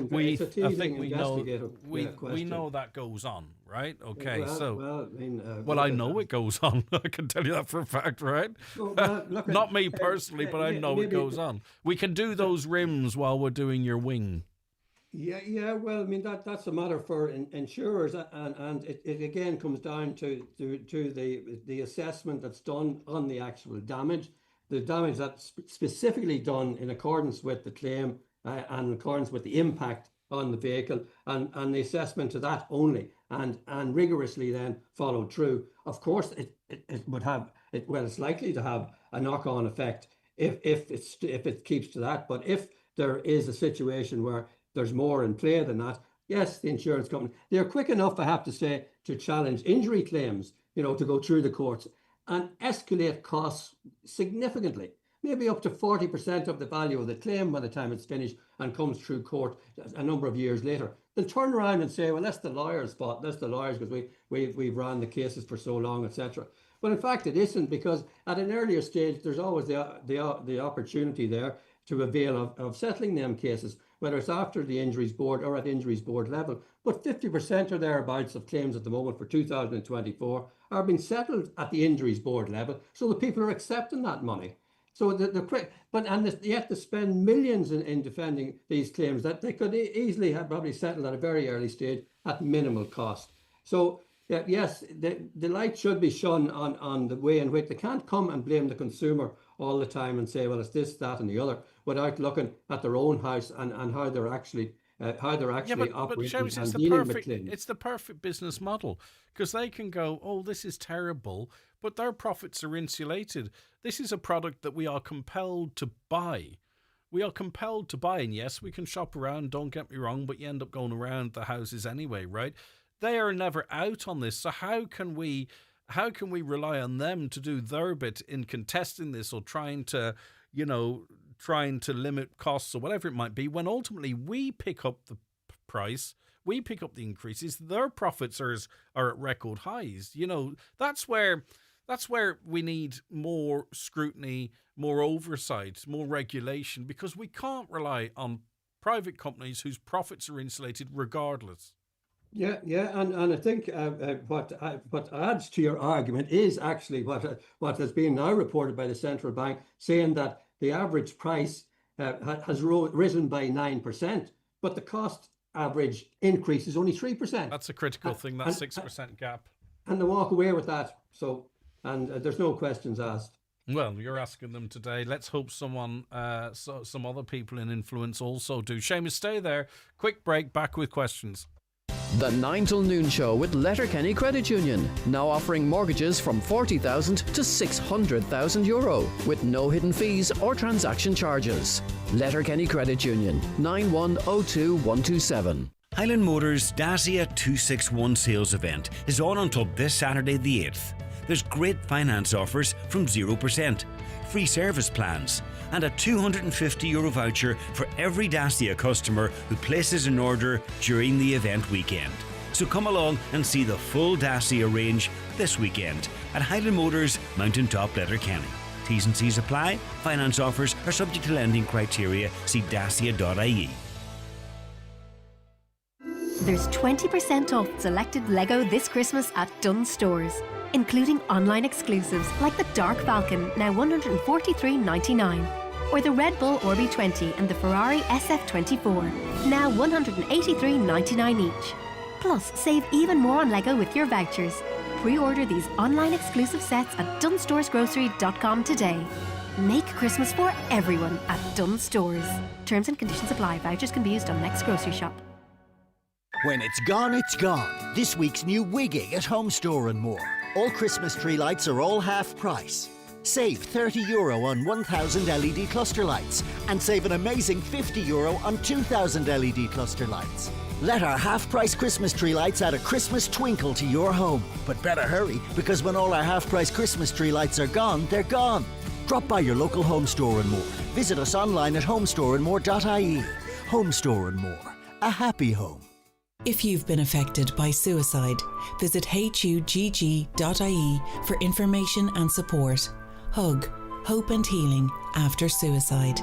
know that goes on, right? Okay, I know it goes on. I can tell you that for a fact, right? Not me personally, but I know it goes on. We can do those rims while we're doing your wing. Yeah. Well, I mean, that's a matter for insurers, and it again comes down to the assessment that's done on the actual damage, the damage that's specifically done in accordance with the claim and in accordance with the impact on the vehicle, and the assessment to that only, and rigorously then followed through. Of course, it's likely to have a knock-on effect if it keeps to that. But if there is a situation where there's more in play than that, yes, the insurance company, they're quick enough, I have to say, to challenge injury claims, to go through the courts and escalate costs significantly, maybe up to 40% of the value of the claim by the time it's finished and comes through court a number of years later. They'll turn around and say, well, that's the lawyer's fault, that's the lawyers, because we've run the cases for so long, etc. But in fact, it isn't, because at an earlier stage, there's always the opportunity there to avail of settling them cases, whether it's after the injuries board or at injuries board level. But 50% or thereabouts of claims at the moment for 2024 are being settled at the injuries board level. So the people are accepting that money. So yet they spend millions in defending these claims that they could easily have probably settled at a very early stage at minimal cost. So yes, the light should be shone on the way in which they can't come and blame the consumer all the time and say, well, it's this, that, and the other, without looking at their own house and how they're actually operating and dealing with claims. It's the perfect business model, because they can go, oh, this is terrible, but their profits are insulated. This is a product that we are compelled to buy. We are compelled to buy, and yes, we can shop around, don't get me wrong, but you end up going around the houses anyway, right? They are never out on this, so how can we rely on them to do their bit in contesting this or trying to limit costs or whatever it might be, when ultimately we pick up price. We pick up the increases. Their profits are at record highs. You know, that's where we need more scrutiny, more oversight, more regulation, because we can't rely on private companies whose profits are insulated regardless. Yeah, and I think what adds to your argument is actually what has been now reported by the central bank, saying that the average price has risen by 9%, but the cost average increase is only 3%. That's a critical thing. That 6% gap. And they walk away with that. So, and there's no questions asked. Well, you're asking them today. Let's hope someone, some other people in influence also do. Seamus, stay there. Quick break. Back with questions. The 9 till noon show with Letterkenny Credit Union, now offering mortgages from €40,000 to €600,000 with no hidden fees or transaction charges. Letterkenny Credit Union, 9102127. Highland Motors' Dacia 261 sales event is on until this Saturday the 8th. There's great finance offers from 0%, free service plans, and a €250 voucher for every Dacia customer who places an order during the event weekend. So come along and see the full Dacia range this weekend at Highland Motors, Mountaintop, Letterkenny. T's and C's apply. Finance offers are subject to lending criteria. See dacia.ie. There's 20% off selected Lego this Christmas at Dunnes Stores, including online exclusives like the Dark Falcon, now $143.99, or the Red Bull Orbi 20 and the Ferrari SF24, now $183.99 each. Plus, save even more on Lego with your vouchers. Pre-order these online exclusive sets at dunstoresgrocery.com today. Make Christmas for everyone at Dunnes Stores. Terms and conditions apply. Vouchers can be used on next grocery shop. When it's gone, it's gone. This week's new Wigging at Home Store and More. All Christmas tree lights are all half price. Save €30 on 1,000 LED cluster lights and save an amazing €50 on 2,000 LED cluster lights. Let our half-price Christmas tree lights add a Christmas twinkle to your home. But better hurry, because when all our half-price Christmas tree lights are gone, they're gone. Drop by your local Home Store and More. Visit us online at homestoreandmore.ie. Home Store and More. A happy home. If you've been affected by suicide, visit hugg.ie for information and support. Hug, hope and healing after suicide.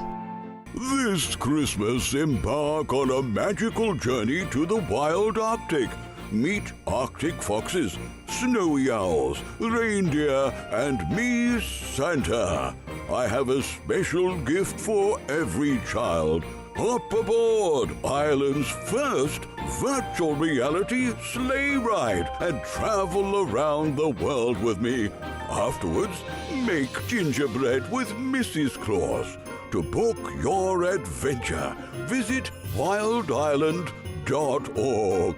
This Christmas, embark on a magical journey to the wild Arctic. Meet Arctic foxes, snowy owls, reindeer, and me, Santa. I have a special gift for every child. Hop aboard Ireland's first virtual reality sleigh ride and travel around the world with me. Afterwards, make gingerbread with Mrs. Claus. To book your adventure, visit wildireland.org.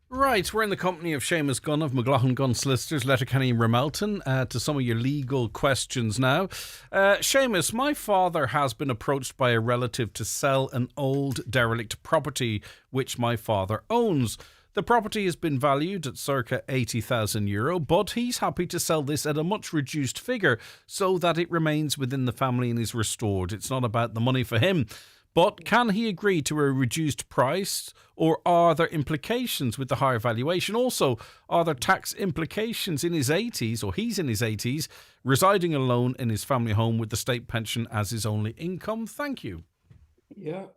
Right, we're in the company of Seamus Gunn of McLaughlin Gun Solicitors, Letterkenny and Ramelton, to some of your legal questions now. Seamus, my father has been approached by a relative to sell an old derelict property which my father owns. The property has been valued at circa €80,000, but he's happy to sell this at a much reduced figure so that it remains within the family and is restored. It's not about the money for him. But can he agree to a reduced price, or are there implications with the higher valuation? Also, are there tax implications in his 80s, or he's in his 80s, residing alone in his family home with the state pension as his only income? Thank you. Yeah,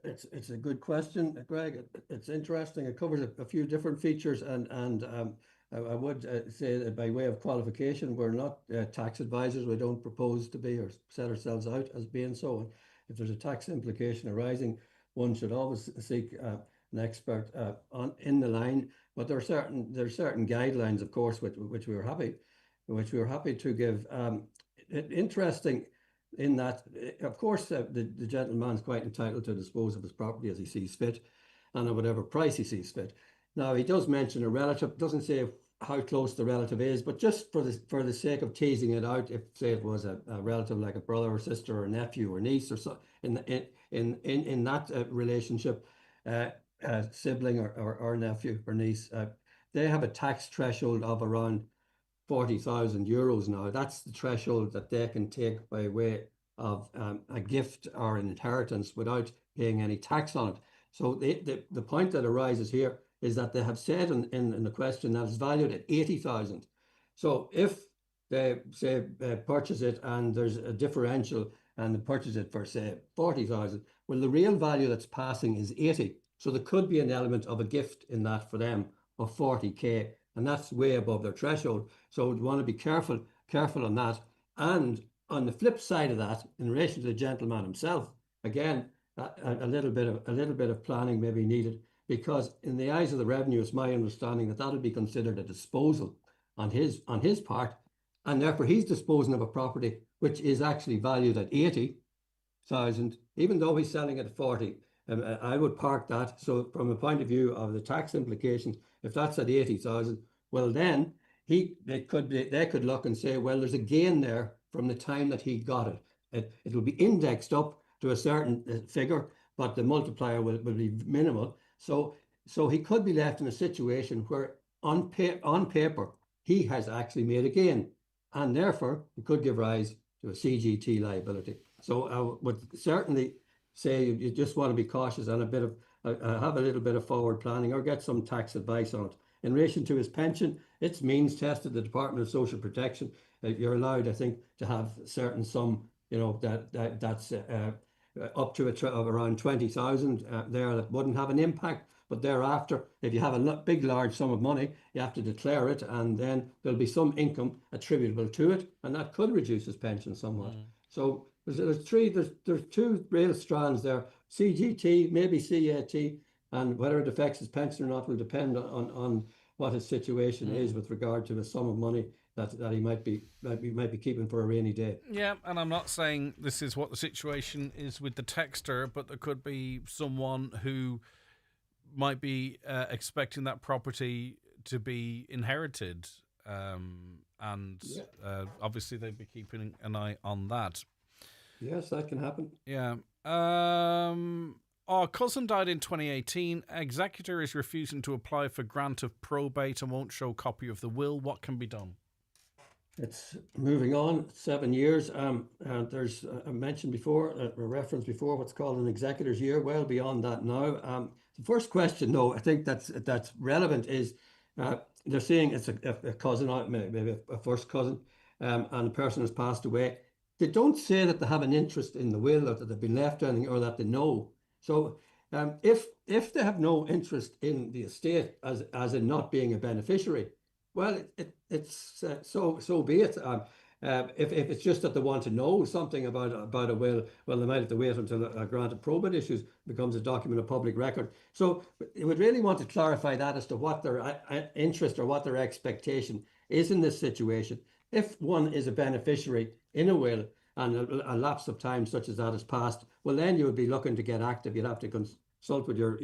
it's a good question, Greg. It's interesting. It covers a few different features, and I would say that by way of qualification, we're not tax advisors. We don't propose to be or set ourselves out as being so. If there's a tax implication arising, one should always seek an expert in the line. But there are certain guidelines, of course, which we were happy to give. Interesting in that, of course, the gentleman's quite entitled to dispose of his property as he sees fit, and at whatever price he sees fit. Now, he does mention a relative. Doesn't say how close the relative is, but just for the sake of teasing it out, if say it was a relative like a brother or sister or nephew or niece or so in that relationship, sibling or nephew or niece, they have a tax threshold of around €40,000 now. That's the threshold that they can take by way of a gift or an inheritance without paying any tax on it. So the point that arises here is that they have said in the question that it's valued at 80,000. So if they say purchase it and there's a differential and they purchase it for say 40,000, well, the real value that's passing is 80. So there could be an element of a gift in that for them of 40k, and that's way above their threshold. So we want to be careful on that. And on the flip side of that, in relation to the gentleman himself, again, a little bit of planning may be needed, because in the eyes of the revenue, it's my understanding that that'll be considered a disposal on his part, and therefore he's disposing of a property which is actually valued at 80,000, even though he's selling it at 40. I would park that. So from a point of view of the tax implications, if that's at 80,000, well then they could look and say, well, there's a gain there from the time that he got it. It will be indexed up to a certain figure, but the multiplier will be minimal. So he could be left in a situation where on paper he has actually made a gain, and therefore it could give rise to a CGT liability. So I would certainly say you just want to be cautious and have a little bit of forward planning, or get some tax advice on it. In relation to his pension, it's means tested. The Department of Social Protection, you're allowed, I think, to have a certain sum, that's up to of around 20,000 there, that wouldn't have an impact. But thereafter, if you have a large sum of money, you have to declare it, and then there'll be some income attributable to it, and that could reduce his pension somewhat. So there's two real strands there: CGT, maybe CAT, and whether it affects his pension or not will depend on what his situation is with regard to the sum of money that he might be keeping for a rainy day. Yeah, and I'm not saying this is what the situation is with the texter, but there could be someone who might be expecting that property to be inherited, and obviously they'd be keeping an eye on that. Yes, that can happen. Yeah. Our cousin died in 2018. Executor is refusing to apply for grant of probate and won't show copy of the will. What can be done? It's moving on 7 years. There's I mentioned before, a reference before, what's called an executor's year. Well beyond that now. The first question, though, I think that's relevant is they're saying it's a cousin, maybe a first cousin, and the person has passed away. They don't say that they have an interest in the will, or that they've been left anything, or that they know. So if they have no interest in the estate, as in not being a beneficiary, well, it's so be it. If it's just that they want to know something about a will, well, they might have to wait until a grant of probate issues becomes a document of public record. So they would really want to clarify that as to what their interest or what their expectation is in this situation. If one is a beneficiary in a will and a lapse of time such as that has passed, well, then you would be looking to get active. You'd have to consult with your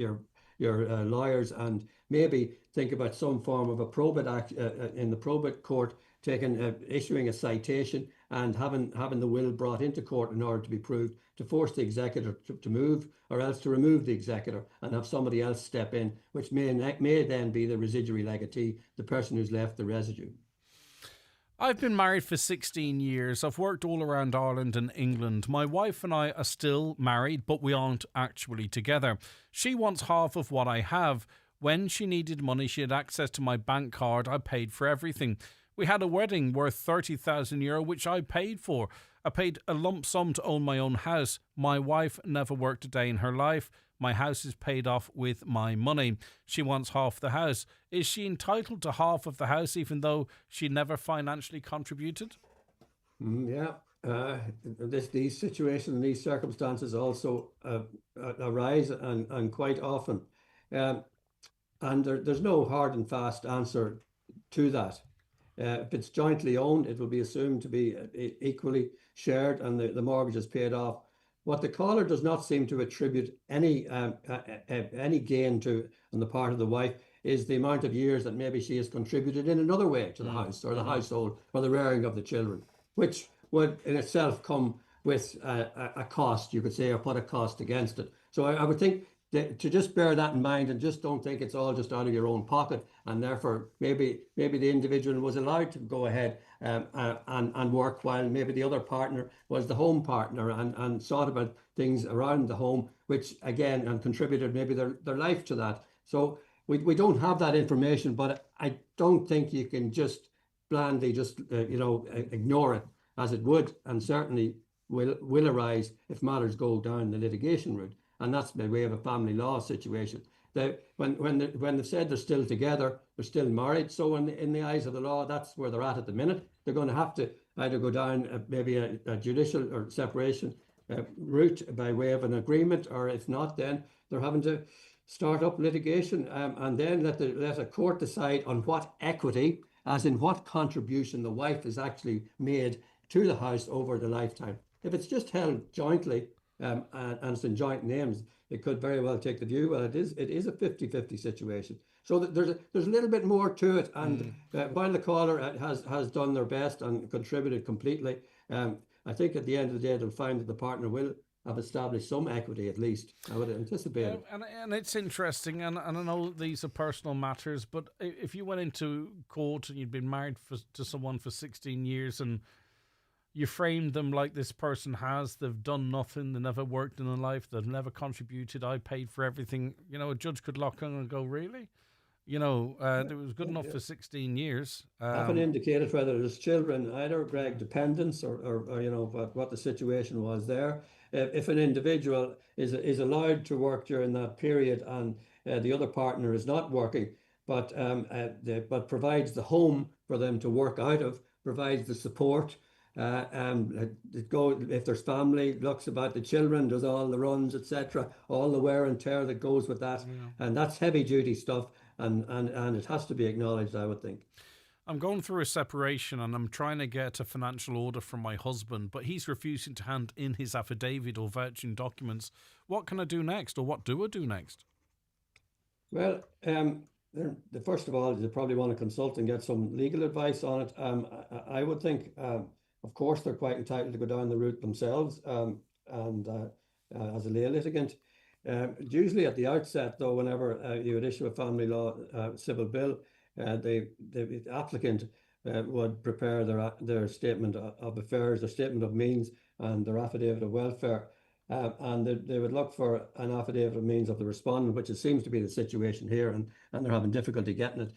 lawyers and maybe think about some form of a probate act in the probate court, issuing a citation and having the will brought into court in order to be proved, to force the executor to move, or else to remove the executor and have somebody else step in, which may then be the residuary legatee, the person who's left the residue. I've been married for 16 years. I've worked all around Ireland and England. My wife and I are still married, but we aren't actually together. She wants half of what I have. When she needed money, she had access to my bank card. I paid for everything. We had a wedding worth €30,000, which I paid for. I paid a lump sum to own my own house. My wife never worked a day in her life. My house is paid off with my money. She wants half the house. Is she entitled to half of the house even though she never financially contributed? These situations and these circumstances also arise and quite often. And there's no hard and fast answer to that. If it's jointly owned, it will be assumed to be equally shared and the mortgage is paid off. What the caller does not seem to attribute any gain to on the part of the wife is the amount of years that maybe she has contributed in another way to the house or the household or the rearing of the children, which would in itself come with a cost, you could say, or put a cost against it. So I would think to just bear that in mind and just don't think it's all just out of your own pocket, and therefore maybe the individual was allowed to go ahead and work while maybe the other partner was the home partner and sought about things around the home, which again, and contributed maybe their life to that. So we don't have that information, but I don't think you can just blandly just ignore it, as it would and certainly will arise if matters go down the litigation route, and that's by way of a family law situation. When they've said they're still together, they're still married. So in the eyes of the law, that's where they're at the minute. They're going to have to either go down maybe a judicial or separation route by way of an agreement, or if not, then they're having to start up litigation and then let a court decide on what equity, as in what contribution the wife has actually made to the house over the lifetime. If it's just held jointly and it's in joint names, it could very well take the view, well, it is a 50-50 situation. So there's a little bit more to it, and while the caller has done their best and contributed completely, I think at the end of the day they'll find that the partner will have established some equity at least. I would anticipate it. And it's interesting, and I know these are personal matters, but if you went into court and you'd been married to someone for 16 years and you framed them like this person has, they've done nothing, they never worked in their life, they've never contributed, I paid for everything, a judge could lock on and go, really? It was good enough for 16 years. Haven't indicated whether there's children either, Greg, dependents or what the situation was there. If an individual is allowed to work during that period and the other partner is not working, but provides the home for them to work out of, provides the support, if there's family, looks about the children, does all the runs, etc., all the wear and tear that goes with that, and that's heavy duty stuff, and it has to be acknowledged, I would think. I'm going through a separation and I'm trying to get a financial order from my husband, but he's refusing to hand in his affidavit or vouching documents. What can I do next, or what do I do next? Well, first of all, you probably want to consult and get some legal advice on it. I would think, of course, they're quite entitled to go down the route themselves and as a lay litigant. Usually at the outset, though, whenever you would issue a family law civil bill, the applicant would prepare their statement of affairs, their statement of means, and their affidavit of welfare. And they would look for an affidavit of means of the respondent, which it seems to be the situation here, and they're having difficulty getting it.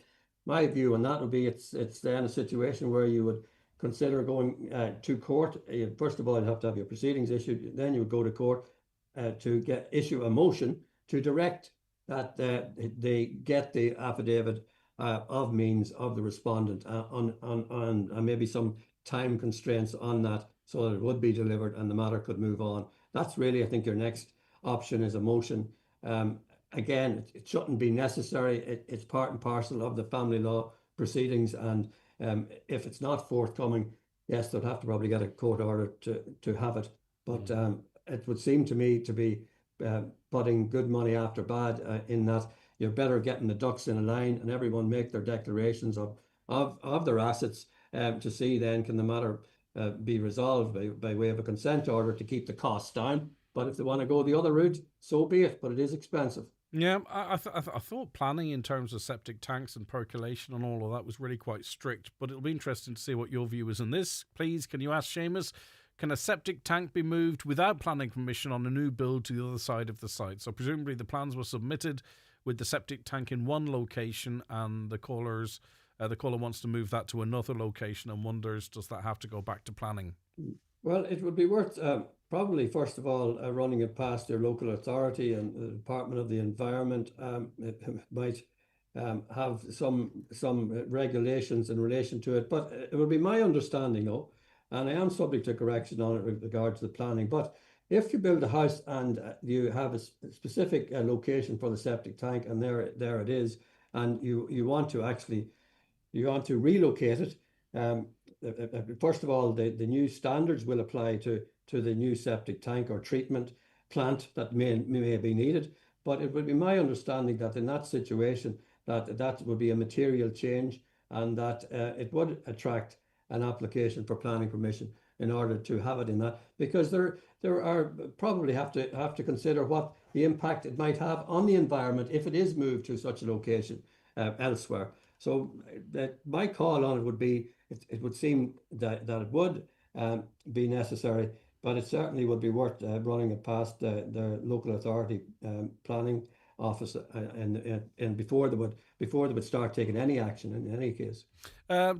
My view on that would be it's then a situation where you would consider going to court. First of all, you'd have to have your proceedings issued, then you would go to court to issue a motion to direct that they get the affidavit of means of the respondent on maybe some time constraints on that, so that it would be delivered and the matter could move on. That's really, I think, your next option is a motion. Again, it shouldn't be necessary. It's part and parcel of the family law proceedings, and if it's not forthcoming, yes, they'll have to probably get a court order to have it. But it would seem to me to be putting good money after bad, in that you're better getting the ducks in a line and everyone make their declarations of their assets to see then can the matter be resolved by way of a consent order to keep the costs down. But if they want to go the other route, so be it, but it is expensive. Yeah, I thought planning in terms of septic tanks and percolation and all of that was really quite strict, but it'll be interesting to see what your view is on this. Please, can you ask Seamus, can a septic tank be moved without planning permission on a new build to the other side of the site? So presumably the plans were submitted with the septic tank in one location, and the caller wants to move that to another location and wonders, does that have to go back to planning? Well, it would be worth probably, first of all, running it past your local authority, and the Department of the Environment might have some regulations in relation to it. But it would be my understanding, though, and I am subject to correction on it with regard to the planning, but if you build a house and you have a specific location for the septic tank, and there it is, and you want to relocate it, first of all, the new standards will apply to the new septic tank or treatment plant that may be needed. But it would be my understanding that in that situation, that would be a material change, and that it would attract an application for planning permission in order to have it in that, because there are probably have to consider what the impact it might have on the environment if it is moved to such a location elsewhere. So my call on it would be, it would seem that it would be necessary but it certainly would be worth running it past the local authority planning office and before they would start taking any action in any case.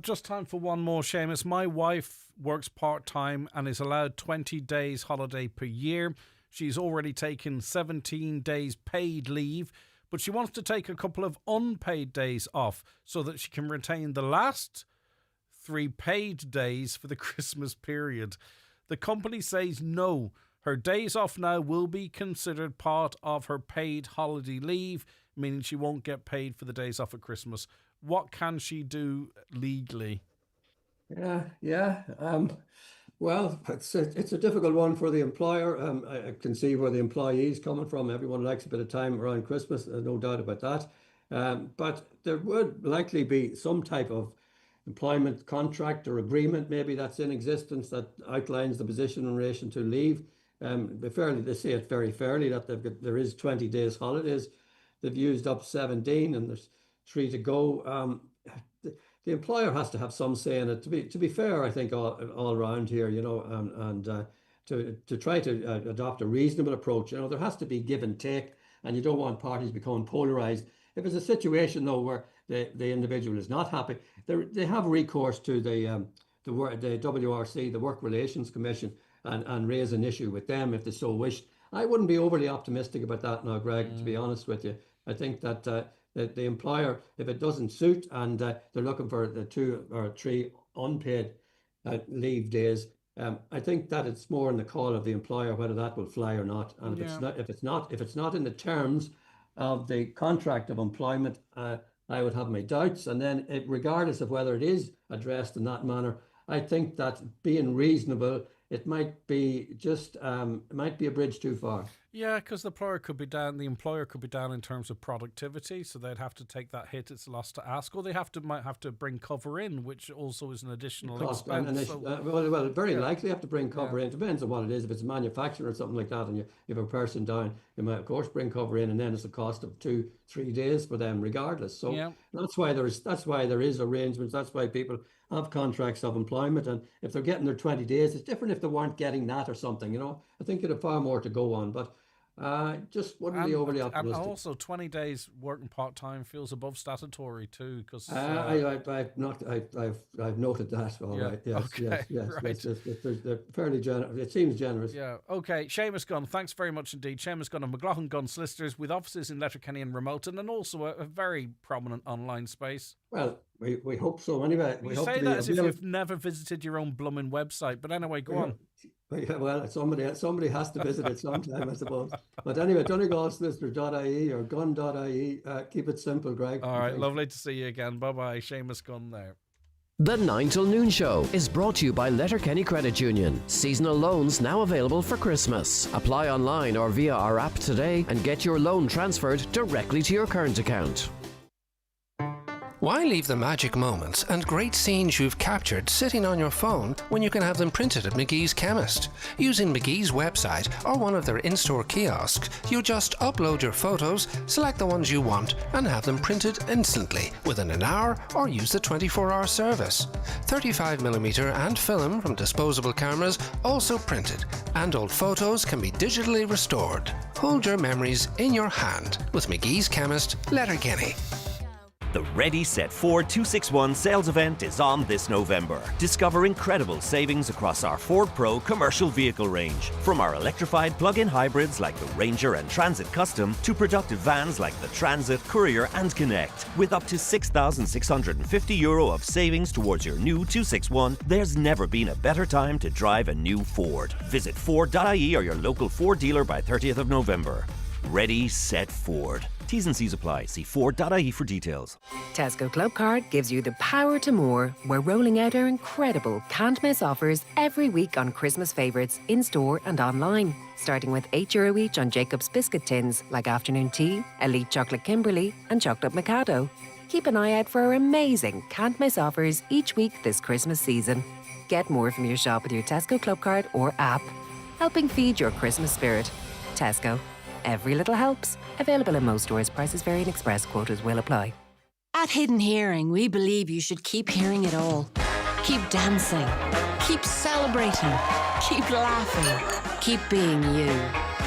Just time for one more, Seamus. My wife works part-time and is allowed 20 days holiday per year. She's already taken 17 days paid leave, but she wants to take a couple of unpaid days off so that she can retain the last 3 paid days for the Christmas period. The company says no. Her days off now will be considered part of her paid holiday leave, meaning she won't get paid for the days off at Christmas. What can she do legally? Yeah. Well, it's a difficult one for the employer. I can see where the employee is coming from. Everyone likes a bit of time around Christmas, no doubt about that. But there would likely be some type of employment contract or agreement, maybe that's in existence, that outlines the position in relation to leave. They say it very fairly that there is 20 days holidays. They've used up 17 and there's 3 to go. The employer has to have some say in it. To be fair, I think all around here, and to try to adopt a reasonable approach. There has to be give and take, and you don't want parties becoming polarized. If it's a situation though where the individual is not happy, they have recourse to the WRC, the Work Relations Commission, and raise an issue with them if they so wish. I wouldn't be overly optimistic about that now, Greg, to be honest with you. I think that the employer, if it doesn't suit and they're looking for the 2 or 3 unpaid leave days, I think that it's more in the call of the employer whether that will fly or not. And if it's not in the terms of the contract of employment, I would have my doubts. And then, regardless of whether it is addressed in that manner, I think that being reasonable, it might be a bridge too far. Yeah, because the employer could be down in terms of productivity, so they'd have to take that hit. It's a loss to ask, or they might have to bring cover in, which also is an additional expense. Very likely have to bring cover in. Depends on what it is. If it's manufacturing or something like that, and you have a person down, you might of course bring cover in, and then it's a cost of 2-3 days for them, regardless. So that's why there is arrangements. That's why people have contracts of employment, and if they're getting their 20 days, it's different if they weren't getting that or something. I think you'd have far more to go on, but just wouldn't be overly optimistic. And also, 20 days working part-time feels above statutory too, because I've noted that. Right. Yes. Okay. Yes. Right. They're fairly generous. It seems generous. Yeah. Okay. Seamus Gunn, thanks very much indeed. Seamus Gunn of McLaughlin Gunn Solicitors, with offices in Letterkenny and Remoten, and also a very prominent online space. Well, we hope so. Anyway, we hope say that as if you've never visited your own blooming website. But anyway, go on. Yeah, well, somebody has to visit it sometime, I suppose. But anyway, DonegalSolicitor.ie or gun.ie. Keep it simple, Greg. All right, lovely to see you again. Bye-bye. Seamus Gunn there. The 9 till Noon Show is brought to you by Letterkenny Credit Union. Seasonal loans now available for Christmas. Apply online or via our app today and get your loan transferred directly to your current account. Why leave the magic moments and great scenes you've captured sitting on your phone when you can have them printed at McGee's Chemist? Using McGee's website or one of their in-store kiosks, you just upload your photos, select the ones you want, and have them printed instantly within an hour, or use the 24-hour service. 35mm and film from disposable cameras also printed, and old photos can be digitally restored. Hold your memories in your hand with McGee's Chemist, Letterkenny. The Ready Set Ford 261 sales event is on this November. Discover incredible savings across our Ford Pro commercial vehicle range. From our electrified plug-in hybrids like the Ranger and Transit Custom to productive vans like the Transit, Courier and Connect. With up to €6,650 of savings towards your new 261, there's never been a better time to drive a new Ford. Visit Ford.ie or your local Ford dealer by 30th of November. Ready, Set, Ford. T's and C's apply. See Ford.ie for details. Tesco Club Card gives you the power to more. We're rolling out our incredible can't-miss offers every week on Christmas favourites in-store and online. Starting with €8 each on Jacob's biscuit tins like Afternoon Tea, Elite Chocolate Kimberley and Chocolate Mikado. Keep an eye out for our amazing can't-miss offers each week this Christmas season. Get more from your shop with your Tesco Club Card or app. Helping feed your Christmas spirit. Tesco. Every little helps. Available in most stores. Prices vary and express quotas will apply. At Hidden Hearing, we believe you should keep hearing it all. Keep dancing. Keep celebrating. Keep laughing. Keep being you.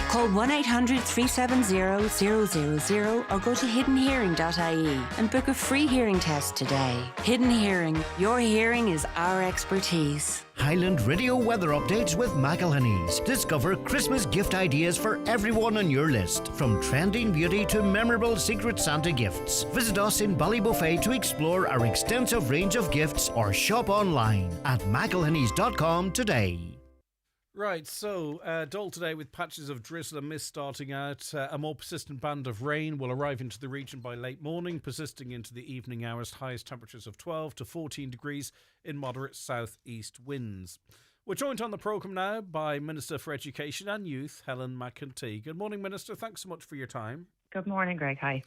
Call 1-800-370-000 or go to hiddenhearing.ie and book a free hearing test today. Hidden Hearing. Your hearing is our expertise. Highland Radio weather updates with McElhenney's. Discover Christmas gift ideas for everyone on your list, from trending beauty to memorable Secret Santa gifts. Visit us in Ballybuffet to explore our extensive range of gifts or shop online at mcelhenneys.com today. Right, so dull today with patches of drizzle and mist starting out. A more persistent band of rain will arrive into the region by late morning, persisting into the evening hours. Highest temperatures of 12 to 14 degrees in moderate south-east winds. We're joined on the programme now by Minister for Education and Youth, Helen McEntee. Good morning, Minister. Thanks so much for your time. Good morning, Greg. Hi.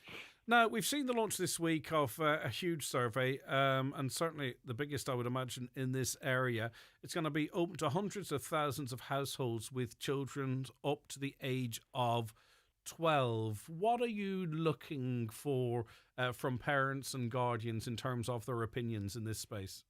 Now, we've seen the launch this week of a huge survey, and certainly the biggest, I would imagine, in this area. It's going to be open to hundreds of thousands of households with children up to the age of 12. What are you looking for from parents and guardians in terms of their opinions in this space?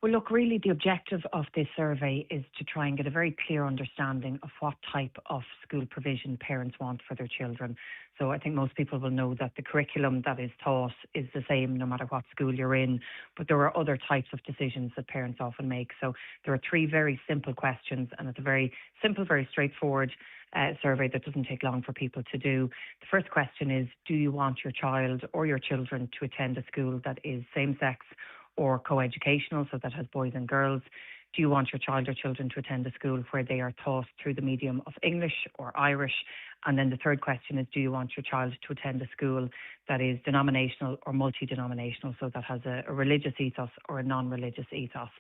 Well, look, really the objective of this survey is to try and get a very clear understanding of what type of school provision parents want for their children. So I think most people will know that the curriculum that is taught is the same no matter what school you're in, but there are other types of decisions that parents often make. So there are three very simple questions, and it's a very simple, very straightforward survey that doesn't take long for people to do. The first question is, do you want your child or your children to attend a school that is same-sex or co-educational, so that has boys and girls? Do you want your child or children to attend a school where they are taught through the medium of English or Irish? And then the third question is, do you want your child to attend a school that is denominational or multi-denominational, so that has a religious ethos or a non-religious ethos?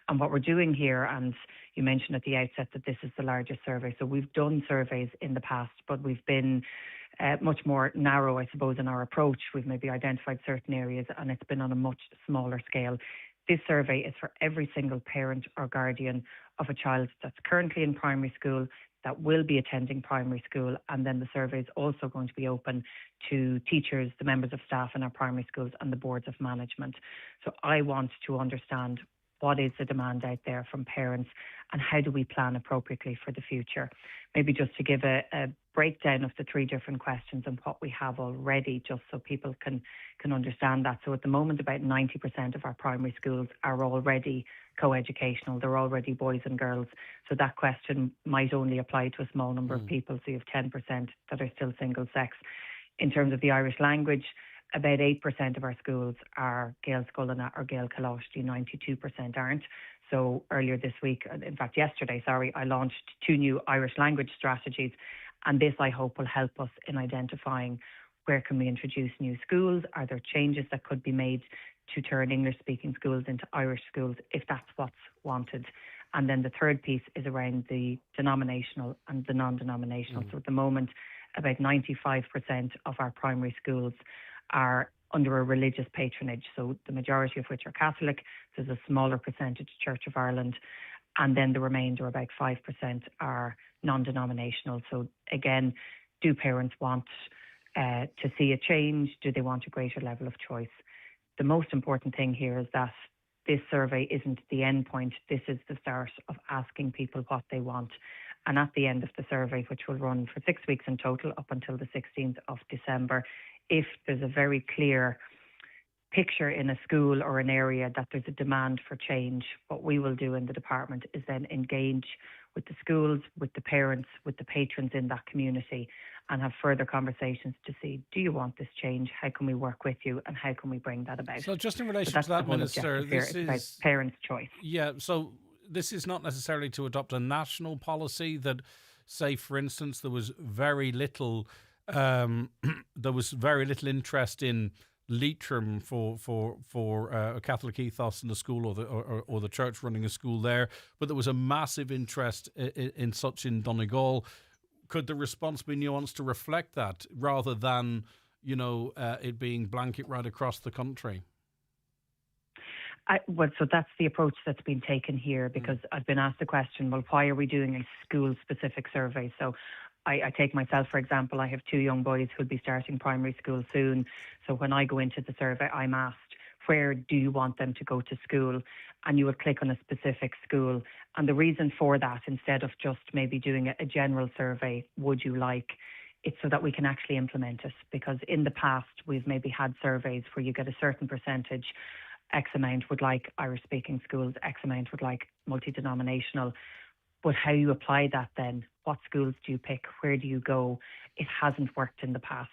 And what we're doing here, and you mentioned at the outset that this is the largest survey, so we've done surveys in the past, but we've been much more narrow, I suppose, in our approach. We've maybe identified certain areas, and it's been on a much smaller scale. This survey is for every single parent or guardian of a child that's currently in primary school, that will be attending primary school, and then the survey is also going to be open to teachers, the members of staff in our primary schools, and the boards of management. So I want to understand what is the demand out there from parents, and how do we plan appropriately for the future? Maybe just to give a breakdown of the three different questions and what we have already, just so people can understand that. So at the moment, about 90% of our primary schools are already co-educational. They're already boys and girls. So that question might only apply to a small number of people. So you have 10% that are still single sex. In terms of the Irish language, about 8% of our schools are Gael Scoilina or Gael Colosty, 92% aren't. So earlier this week, in fact yesterday, I launched 2 new Irish language strategies, and this I hope will help us in identifying where can we introduce new schools. Are there changes that could be made to turn English-speaking schools into Irish schools if that's what's wanted? And then the third piece is around the denominational and the non-denominational. So at the moment, about 95% of our primary schools are under a religious patronage, so the majority of which are Catholic. There's a smaller percentage Church of Ireland, and then the remainder, about 5%, are non-denominational. So again, do parents want to see a change? Do they want a greater level of choice? The most important thing here is that this survey isn't the end point. This is the start of asking people what they want. And at the end of the survey, which will run for 6 weeks in total up until the 16th of December, if there's a very clear picture in a school or an area that there's a demand for change, what we will do in the department is then engage with the schools, with the parents, with the patrons in that community, and have further conversations to see, do you want this change? How can we work with you, and how can we bring that about? So just in relation to that, Minister, this is about parents' choice. Yeah, so this is not necessarily to adopt a national policy that, say, for instance, there was very little interest in Leitrim for a Catholic ethos in the school, or the church running a school there, but there was a massive interest in such in Donegal. Could the response be nuanced to reflect that, rather than it being blanket right across the country? So that's the approach that's been taken here, because I've been asked the question, well, why are we doing a school-specific survey? So I take myself, for example, I have 2 young boys who'll be starting primary school soon. So when I go into the survey, I'm asked where do you want them to go to school, and you would click on a specific school. And the reason for that, instead of just maybe doing a general survey, would you like, it's so that we can actually implement it. Because in the past, we've maybe had surveys where you get a certain percentage, X amount would like Irish-speaking schools, X amount would like multi-denominational. But how you apply that then, what schools do you pick, where do you go, it hasn't worked in the past.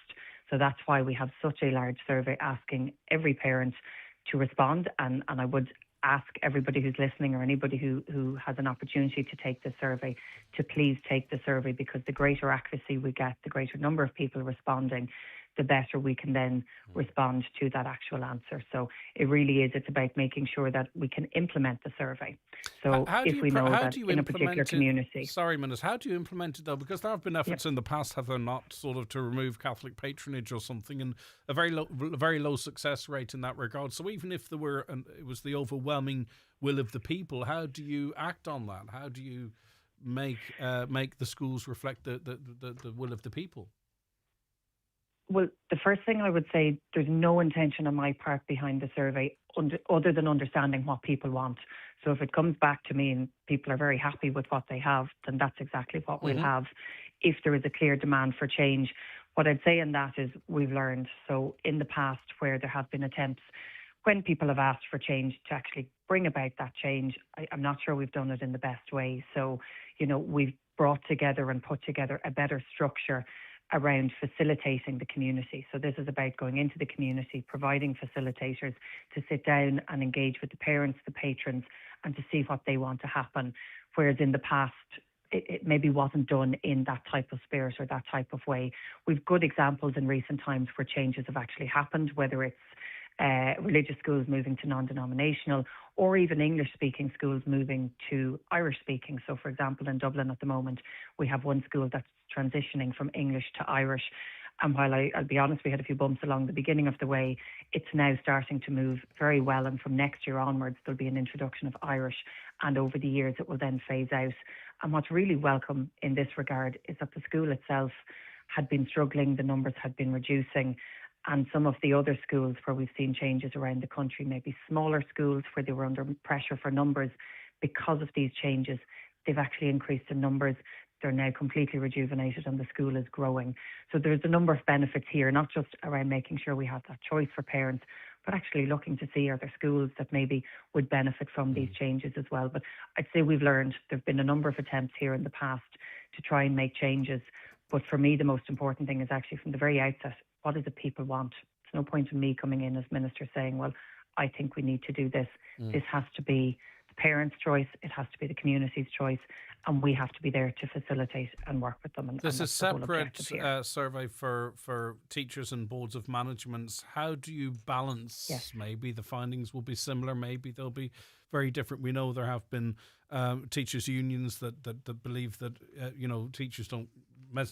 So that's why we have such a large survey asking every parent to respond. And I would ask everybody who's listening, or anybody who has an opportunity to take the survey, to please take the survey, because the greater accuracy we get, the greater number of people responding, the better we can then respond to that actual answer. So it really is, it's about making sure that we can implement the survey. So if we know that in a particular community... Sorry, Minister, how do you implement it though? Because there have been efforts in the past, have there not, sort of to remove Catholic patronage or something, and a very low success rate in that regard. So even if there were, it was the overwhelming will of the people, how do you act on that? How do you make the schools reflect the will of the people? Well, the first thing I would say, there's no intention on my part behind the survey other than understanding what people want. So if it comes back to me and people are very happy with what they have, then that's exactly what we'll have. If there is a clear demand for change, what I'd say in that is we've learned. So in the past, where there have been attempts, when people have asked for change, to actually bring about that change, I'm not sure we've done it in the best way. So, we've brought together and put together a better structure around facilitating the community. So this is about going into the community, providing facilitators to sit down and engage with the parents, the patrons, and to see what they want to happen. Whereas in the past, it maybe wasn't done in that type of spirit or that type of way. We've good examples in recent times where changes have actually happened, whether it's religious schools moving to non-denominational, or even English-speaking schools moving to Irish-speaking. So, for example, in Dublin at the moment, we have one school that's transitioning from English to Irish. And while I'll be honest, we had a few bumps along the beginning of the way, it's now starting to move very well. And from next year onwards, there'll be an introduction of Irish. And over the years, it will then phase out. And what's really welcome in this regard is that the school itself had been struggling, the numbers had been reducing. And some of the other schools where we've seen changes around the country, maybe smaller schools where they were under pressure for numbers, because of these changes, they've actually increased in numbers. They're now completely rejuvenated and the school is growing. So there's a number of benefits here, not just around making sure we have that choice for parents, but actually looking to see are there schools that maybe would benefit from these changes as well. But I'd say we've learned. There have been a number of attempts here in the past to try and make changes. But for me, the most important thing is actually from the very outset, what is it people want? There's no point in me coming in as minister saying, well, I think we need to do this. This has to be the parents' choice. It has to be the community's choice. And we have to be there to facilitate and work with them. And there's a separate survey for teachers and boards of management. How do you balance? Yes. Maybe the findings will be similar. Maybe they'll be very different. We know there have been teachers' unions that believe that, teachers don't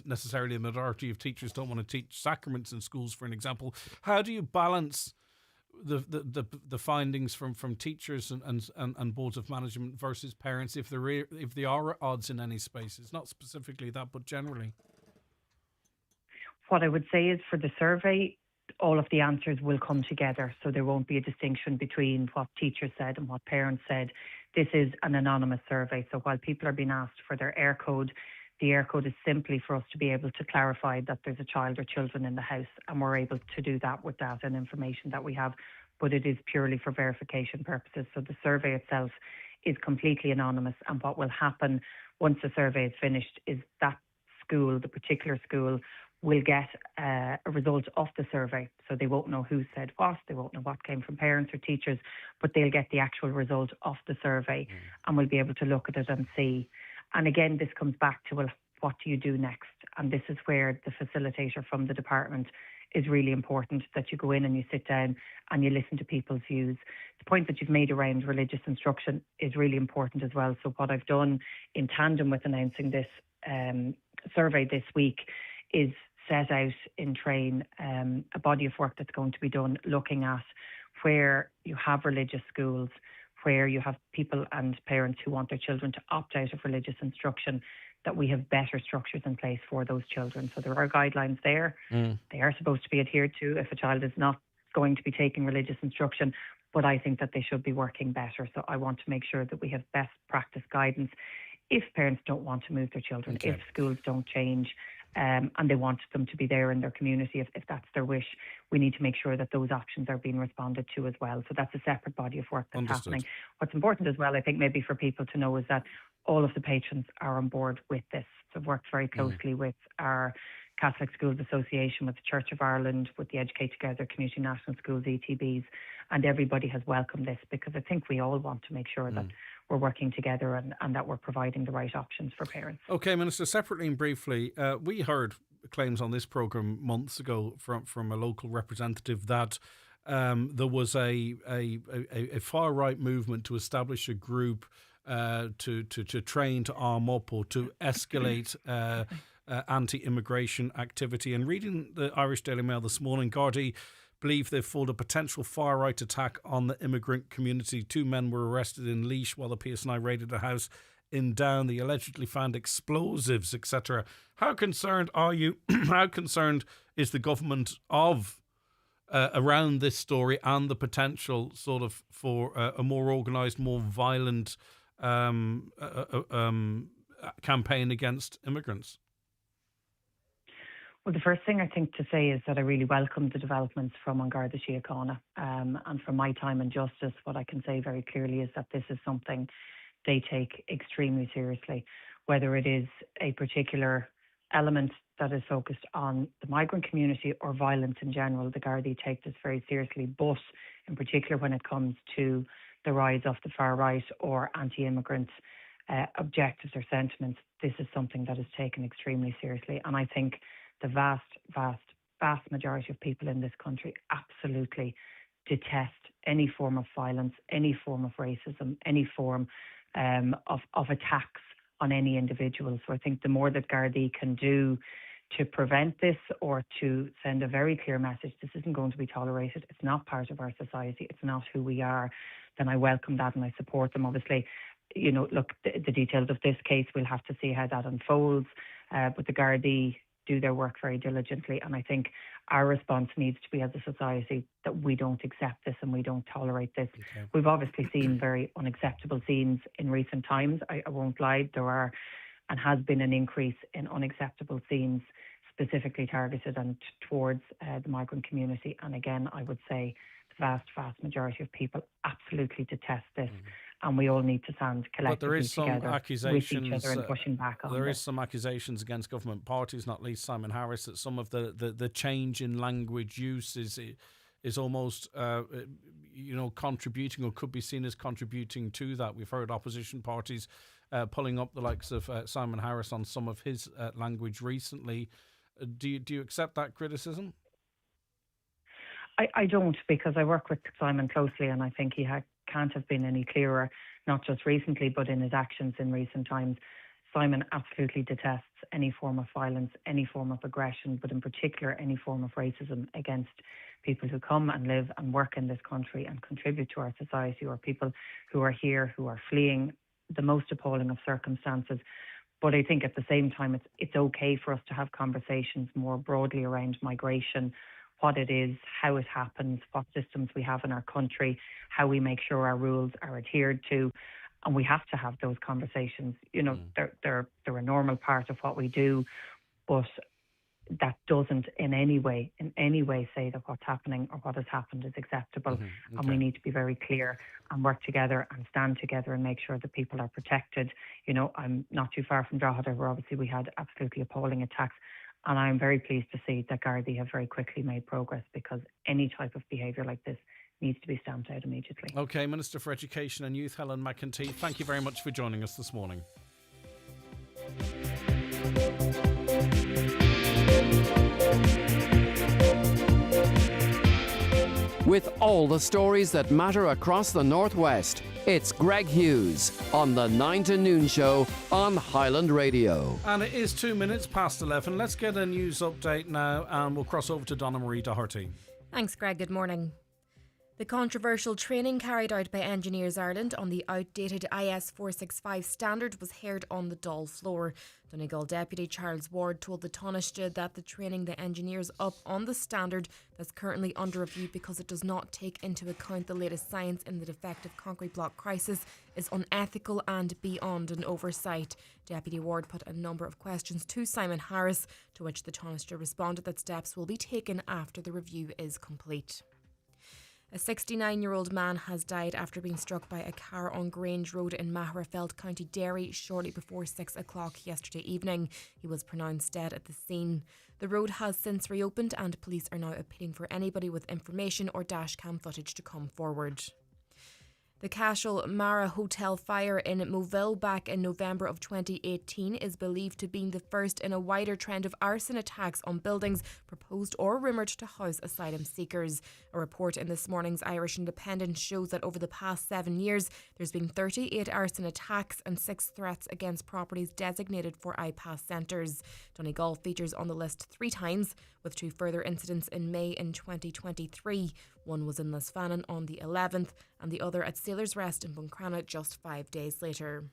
necessarily, a majority of teachers don't want to teach sacraments in schools, for an example. How do you balance the findings from teachers and boards of management versus parents, if there are odds in any spaces, not specifically that, but generally? What I would say is for the survey, all of the answers will come together, so there won't be a distinction between what teachers said and what parents said. This is an anonymous survey, so while people are being asked for their air code, the air code is simply for us to be able to clarify that there's a child or children in the house, and we're able to do that with data and information that we have, but it is purely for verification purposes. So the survey itself is completely anonymous, and what will happen once the survey is finished is that school, the particular school, will get a result of the survey. So they won't know who said what, they won't know what came from parents or teachers, but they'll get the actual result of the survey and we'll be able to look at it and see. And again, this comes back to, well, what do you do next? And this is where the facilitator from the department is really important, that you go in and you sit down and you listen to people's views. The point that you've made around religious instruction is really important as well. So what I've done in tandem with announcing this survey this week is set out in train a body of work that's going to be done looking at where you have religious schools, where you have people and parents who want their children to opt out of religious instruction, that we have better structures in place for those children. So there are guidelines there. They are supposed to be adhered to. If a child is not going to be taking religious instruction, but I think that they should be working better. So I want to make sure that we have best practice guidance. If parents don't want to move their children, if schools don't change, and they want them to be there in their community, if that's their wish, we need to make sure that those options are being responded to as well. So that's a separate body of work that's happening. What's important as well, I think maybe for people to know, is that all of the patrons are on board with this. So I've worked very closely with our Catholic Schools Association, with the Church of Ireland, with the Educate Together Community National Schools, ETBs, and everybody has welcomed this, because I think we all want to make sure that we're working together and that we're providing the right options for parents. Okay, Minister, separately and briefly, we heard claims on this programme months ago from a local representative that there was a far-right movement to establish a group to train, to arm up, or to escalate anti-immigration activity. And reading the Irish Daily Mail this morning, Gardaí believe they've foiled a potential far-right attack on the immigrant community. 2 men were arrested in Laois while the PSNI raided a house in Down. They allegedly found explosives, etc. How concerned are you? How concerned is the government of around this story and the potential sort of for a more organised, more violent campaign against immigrants? Well, the first thing I think to say is that I really welcome the developments from An Garda Síochána. And from my time in justice, what I can say very clearly is that this is something they take extremely seriously. Whether it is a particular element that is focused on the migrant community or violence in general, the Gardaí take this very seriously. But in particular, when it comes to the rise of the far right or anti-immigrant objectives or sentiments, this is something that is taken extremely seriously. And I think the vast majority of people in this country absolutely detest any form of violence, any form of racism, any form of attacks on any individual. So I think the more that Gardaí can do to prevent this, or to send a very clear message, this isn't going to be tolerated, it's not part of our society, it's not who we are, then I welcome that and I support them. Obviously, look, the details of this case, we'll have to see how that unfolds, but the Gardaí do their work very diligently, and I think our response needs to be, as a society, that we don't accept this and we don't tolerate this. Okay. We've obviously seen very unacceptable scenes in recent times. I won't lie, there are and has been an increase in unacceptable scenes specifically targeted and towards the migrant community. And again, I would say the vast majority of people absolutely detest this. And we all need to stand collectively together with each other and pushing back on There is some accusations against government parties, not least Simon Harris, that some of the change in language use is almost contributing, or could be seen as contributing to that. We've heard opposition parties pulling up the likes of Simon Harris on some of his language recently. Do you accept that criticism? I don't, because I work with Simon closely, and I think he can't have been any clearer, not just recently, but in his actions in recent times. Simon absolutely detests any form of violence, any form of aggression, but in particular any form of racism against people who come and live and work in this country and contribute to our society, or people who are here, who are fleeing the most appalling of circumstances. But I think at the same time, it's okay for us to have conversations more broadly around migration, what it is, how it happens, what systems we have in our country, how we make sure our rules are adhered to. And we have to have those conversations. They're a normal part of what we do, but that doesn't in any way say that what's happening or what has happened is acceptable. Okay. And we need to be very clear and work together and stand together and make sure that people are protected. I'm not too far from Drogheda, where obviously we had absolutely appalling attacks. And I'm very pleased to see that Gardaí have very quickly made progress, because any type of behaviour like this needs to be stamped out immediately. OK, Minister for Education and Youth, Helen McEntee, thank you very much for joining us this morning. With all the stories that matter across the Northwest, it's Greg Hughes on the 9 to Noon Show on Highland Radio. And it is 2 minutes past 11. Let's get a news update now, and we'll cross over to Donna Marie Doherty. Thanks, Greg. Good morning. The controversial training carried out by Engineers Ireland on the outdated IS 465 standard was heard on the Dáil floor. Donegal Deputy Charles Ward told the Taoiseach that the training the engineers up on the standard that's currently under review because it does not take into account the latest science in the defective concrete block crisis is unethical and beyond an oversight. Deputy Ward put a number of questions to Simon Harris, to which the Taoiseach responded that steps will be taken after the review is complete. A 69-year-old man has died after being struck by a car on Grange Road in Magherafelt, County Derry, shortly before 6 o'clock yesterday evening. He was pronounced dead at the scene. The road has since reopened and police are now appealing for anybody with information or dashcam footage to come forward. The Cashel Mara Hotel fire in Moville back in November of 2018 is believed to be the first in a wider trend of arson attacks on buildings proposed or rumoured to house asylum seekers. A report in this morning's Irish Independent shows that over the past 7 years, there's been 38 arson attacks and 6 threats against properties designated for IPAS centres. Donegal features on the list 3 times, with 2 further incidents in May in 2023. One was in Lisfannon on the 11th and the other at Sailor's Rest in Buncrana just 5 days later.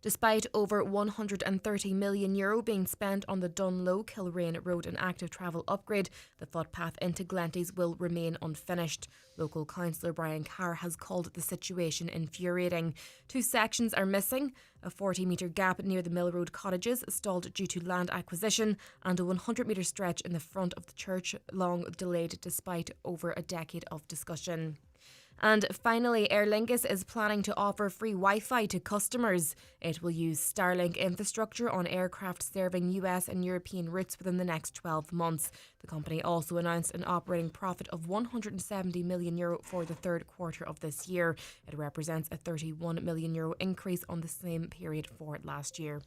Despite over €130 million being spent on the Dunlow Kilrain Road and active travel upgrade, the footpath into Glenties will remain unfinished. Local councillor Brian Carr has called the situation infuriating. 2 sections are missing, a 40-metre gap near the Mill Road cottages stalled due to land acquisition, and a 100-metre stretch in the front of the church long delayed despite over a decade of discussion. And finally, Aer Lingus is planning to offer free Wi-Fi to customers. It will use Starlink infrastructure on aircraft serving US and European routes within the next 12 months. The company also announced an operating profit of €170 million for the third quarter of this year. It represents a €31 million increase on the same period for last year.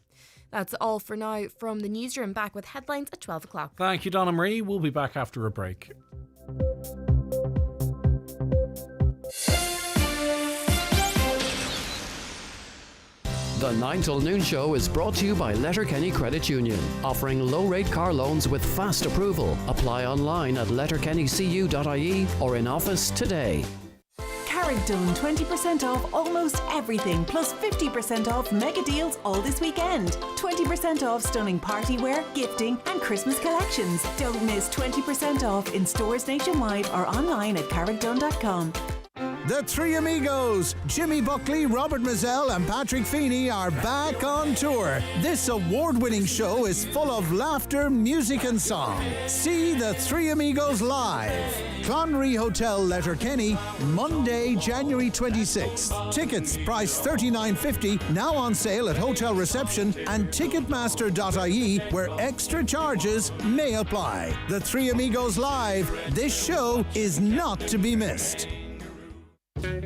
That's all for now from the newsroom. Back with headlines at 12 o'clock. Thank you, Donna Marie. We'll be back after a break. The 9 till noon show is brought to you by Letterkenny Credit Union, offering low-rate car loans with fast approval. Apply online at letterkennycu.ie or in office today. Carrick-Dunn 20% off almost everything, plus 50% off mega deals all this weekend. 20% off stunning party wear, gifting and Christmas collections. Don't miss 20% off in stores nationwide or online at carrickdunn.com. The Three Amigos, Jimmy Buckley, Robert Mazzell and Patrick Feeney are back on tour. This award-winning show is full of laughter, music and song. See The Three Amigos live. Clonry Hotel, Letterkenny, Monday, January 26th. Tickets priced $39.50, now on sale at hotel reception and ticketmaster.ie, where extra charges may apply. The Three Amigos live. This show is not to be missed.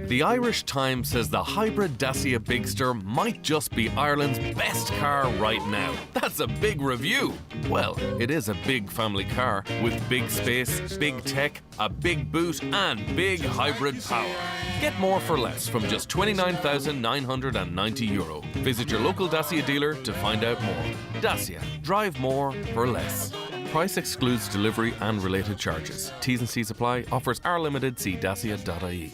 The Irish Times says the hybrid Dacia Bigster might just be Ireland's best car right now. That's a big review. Well, it is a big family car with big space, big tech, a big boot and big hybrid power. Get more for less from just €29,990. Visit your local Dacia dealer to find out more. Dacia. Drive more for less. Price excludes delivery and related charges. T's and C's apply. Offers are limited. See dacia.ie.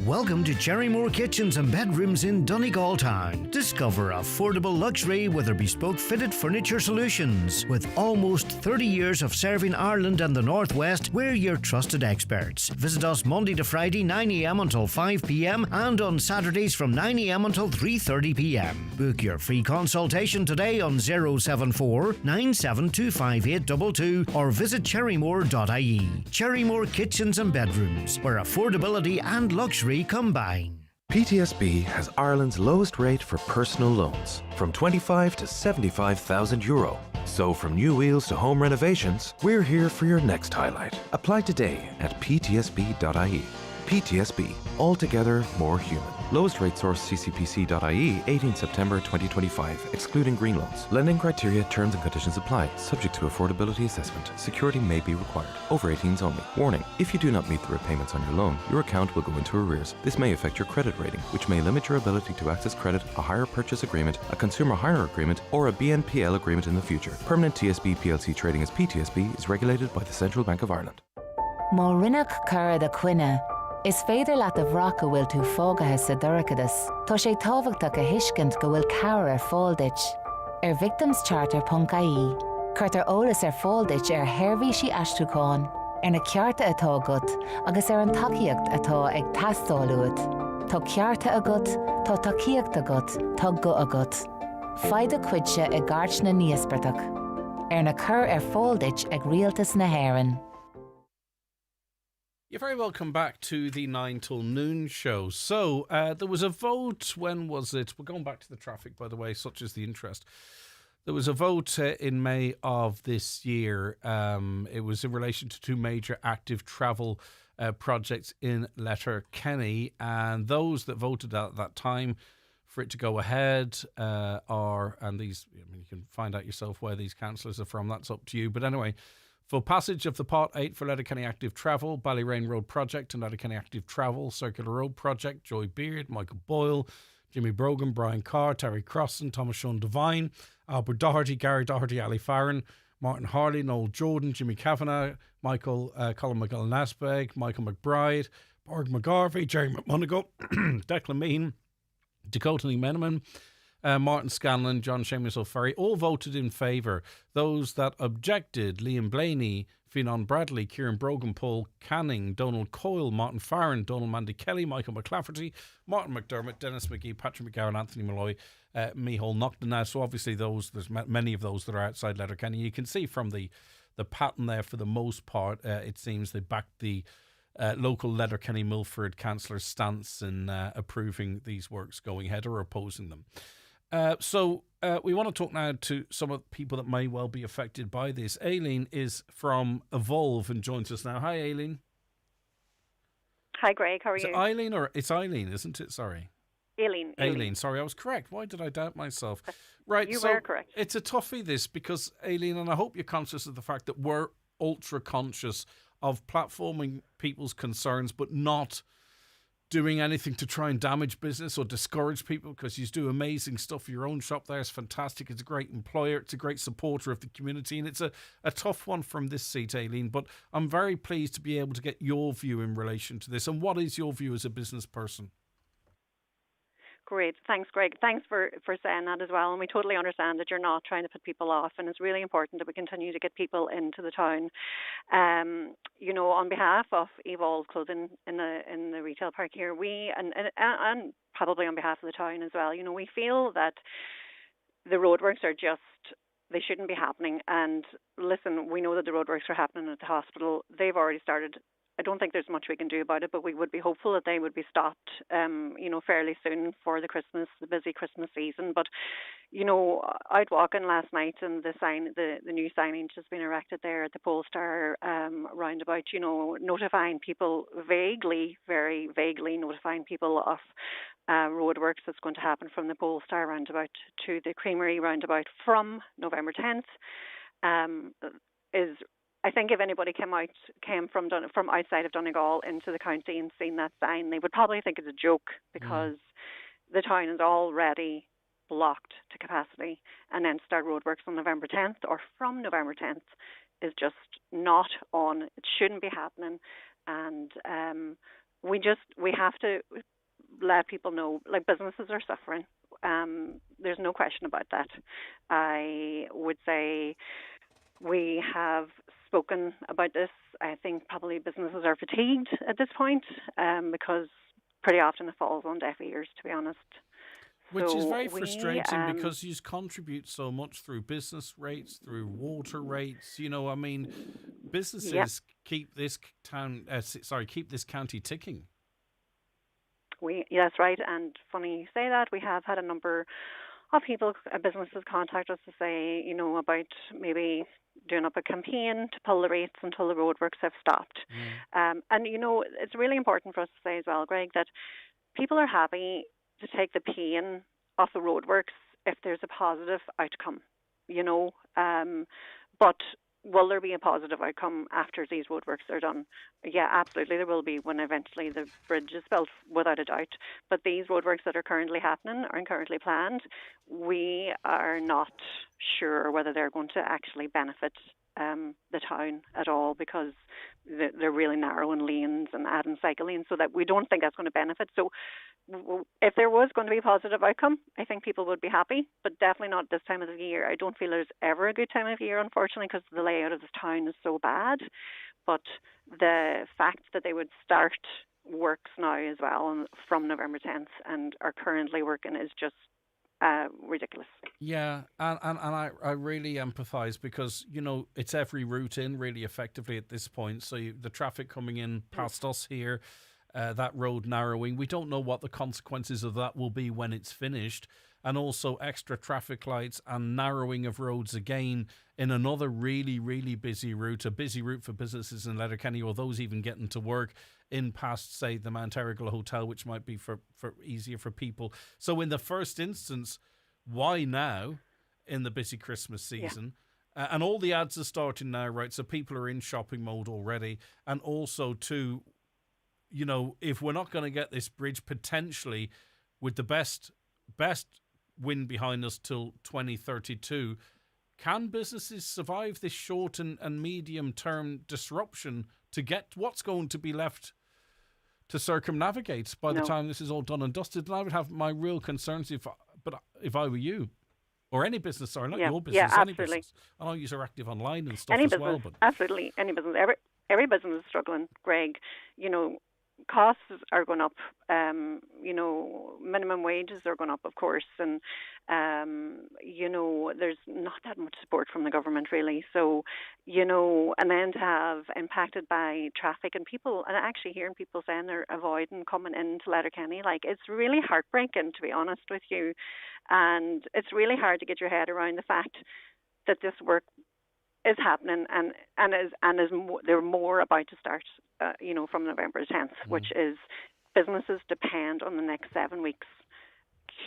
Welcome to Cherrymore Kitchens and Bedrooms in Donegal Town. Discover affordable luxury with our bespoke fitted furniture solutions. With almost 30 years of serving Ireland and the Northwest, we're your trusted experts. Visit us Monday to Friday 9 a.m. until 5 p.m. and on Saturdays from 9 a.m. until 3:30 p.m. Book your free consultation today on 074 9725822 or visit cherrymore.ie. Cherrymore Kitchens and Bedrooms, where affordability and luxury combine. PTSB has Ireland's lowest rate for personal loans, from 25 to €75,000. So from new wheels to home renovations, we're here for your next highlight. Apply today at ptsb.ie. PTSB, altogether more human. Lowest rate source ccpc.ie, 18 September 2025, excluding green loans. Lending criteria, terms and conditions apply, subject to affordability assessment. Security may be required. Over 18s only. Warning, if you do not meet the repayments on your loan, your account will go into arrears. This may affect your credit rating, which may limit your ability to access credit, a hire purchase agreement, a consumer hire agreement, or a BNPL agreement in the future. Permanent TSB PLC trading as PTSB is regulated by the Central Bank of Ireland. Má rinneach cur de cuine, is féidir leat a bhraca bhfuil tú fógathe sa duracadas. Tá sé tábhachtach a hiiscint go bhfuil cabhair ar fáildeit. Ar victimscharter.ie, chuirtar eolas ar fáildeit ar theirbhísí aistriúcháin, ar na cearta atá agat, agus ar an tacaíocht atá ag teastáil uad. Tá cearta agat, tá tacaíocht agat, tá go agat. Faid a cuidse ag gart na níospartach. Ar na cur ar fáildeit ag rialtas na hÉireann. You're very welcome back to the 9 till noon show. So, there was a vote, when was it? We're going back to the traffic, by the way, such is the interest. There was a vote in May of this year. It was in relation to two major active travel projects in Letterkenny, and those that voted at that time for it to go ahead and these, I mean, you can find out yourself where these councillors are from, that's up to you. But anyway, for passage of the Pot 8 for Letterkenny Active Travel, Ballyrain Road Project and Letterkenny Active Travel, Circular Road Project, Joy Beard, Michael Boyle, Jimmy Brogan, Brian Carr, Terry Crossan, Thomas Sean Devine, Albert Doherty, Gary Doherty, Ali Farron, Martin Harley, Noel Jordan, Jimmy Kavanagh, Michael Colin McGill-Nasbeg, Michael McBride, Borg McGarvey, Jerry McMonigal, Declan Meehan, Dakota Lee Meneman, Martin Scanlon, John Seamus O'Ferry, all voted in favour. Those that objected, Liam Blaney, Fionnán Bradley, Kieran Brogan, Paul Canning, Donald Coyle, Martin Farron, Donald Mandy Kelly, Michael McClafferty, Martin McDermott, Dennis McGee, Patrick McGowan, Anthony Malloy, Micheál Nocton. Now, so obviously there's many of those that are outside Letterkenny. You can see from the pattern there, for the most part, it seems they backed the local Letterkenny Milford councillor's stance in approving these works going ahead or opposing them. So we want to talk now to some of the people that may well be affected by this. Aileen is from Evolve and joins us now. Hi, Aileen. Hi, Greg. How are Is you? it Eileen or it's Eileen, isn't it? Sorry. Aileen. Aileen. Sorry, I was correct. Why did I doubt myself? Right. You so were correct. It's a toughie, this, because, Aileen, and I hope you're conscious of the fact that we're ultra conscious of platforming people's concerns, but not doing anything to try and damage business or discourage people, because you do amazing stuff. Your own shop there is fantastic. It's a great employer. It's a great supporter of the community. And it's a tough one from this seat, Aileen. But I'm very pleased to be able to get your view in relation to this. And what is your view as a business person? Great. Thanks, Greg. Thanks for saying that as well. And we totally understand that you're not trying to put people off. And it's really important that we continue to get people into the town. You know, on behalf of Evolve Clothing in the retail park here, we, and probably on behalf of the town as well, you know, we feel that the roadworks are just, they shouldn't be happening. And listen, we know that the roadworks are happening at the hospital. They've already started. I don't think there's much we can do about it, but we would be hopeful that they would be stopped, you know, fairly soon for the busy Christmas season. But, you know, out walking last night, and the new signage has been erected there at the Polestar roundabout, you know, notifying people very vaguely notifying people of roadworks that's going to happen from the Polestar roundabout to the Creamery roundabout from November 10th is, I think, if anybody came from outside of Donegal into the county and seen that sign, they would probably think it's a joke, because the town is already blocked to capacity, and then start roadworks on November 10th or from November 10th is just not on. It shouldn't be happening, and we have to let people know, like, businesses are suffering. There's no question about that. I would say we have spoken about this. I think probably businesses are fatigued at this point, because pretty often it falls on deaf ears, to be honest. Which is very frustrating, because you contribute so much through business rates, through water rates. You know, I mean, businesses keep this county ticking. That's right. And funny you say that. We have had a number of people, businesses contact us to say, you know, about maybe doing up a campaign to pull the rates until the roadworks have stopped. And, you know, it's really important for us to say as well, Greg, that people are happy to take the pain off the roadworks if there's a positive outcome, you know. But will there be a positive outcome after these roadworks are done? Yeah, absolutely there will be, when eventually the bridge is built, without a doubt. But these roadworks that are currently happening and currently planned, we are not sure whether they're going to actually benefit the town at all, because they're really narrowing lanes and adding cycle lanes, so that we don't think that's going to benefit. So if there was going to be a positive outcome, I think people would be happy, but definitely not this time of the year. I don't feel there's ever a good time of year, unfortunately, because the layout of this town is so bad. But the fact that they would start works now as well from November 10th and are currently working is just ridiculous. Yeah, and I really empathise, because, you know, it's every route in really effectively at this point. So the traffic coming in past us here, that road narrowing, we don't know what the consequences of that will be when it's finished. And also extra traffic lights and narrowing of roads again in another really, really busy route, a busy route for businesses in Letterkenny, or those even getting to work in past, say, the Mount Errigal Hotel, which might be for easier for people. So in the first instance, why now in the busy Christmas season? Yeah. And all the ads are starting now, right? So people are in shopping mode already. And also, too, you know, if we're not going to get this bridge potentially with the best wind behind us till 2032, can businesses survive this short and medium term disruption to get what's going to be left to circumnavigate by the time this is all done and dusted? And I would have my real concerns if I were you, or any business, sorry, not your business, any business. I know you're active online and stuff as well. But absolutely, any business, every business is struggling, Greg. You know, costs are going up, you know, minimum wages are going up, of course, and, you know, there's not that much support from the government, really. So, you know, and then to have impacted by traffic and people, and actually hearing people saying they're avoiding coming into Letterkenny, like, it's really heartbreaking, to be honest with you. And it's really hard to get your head around the fact that this work is happening they're more about to start, you know, from November 10th, which is businesses depend on the next 7 weeks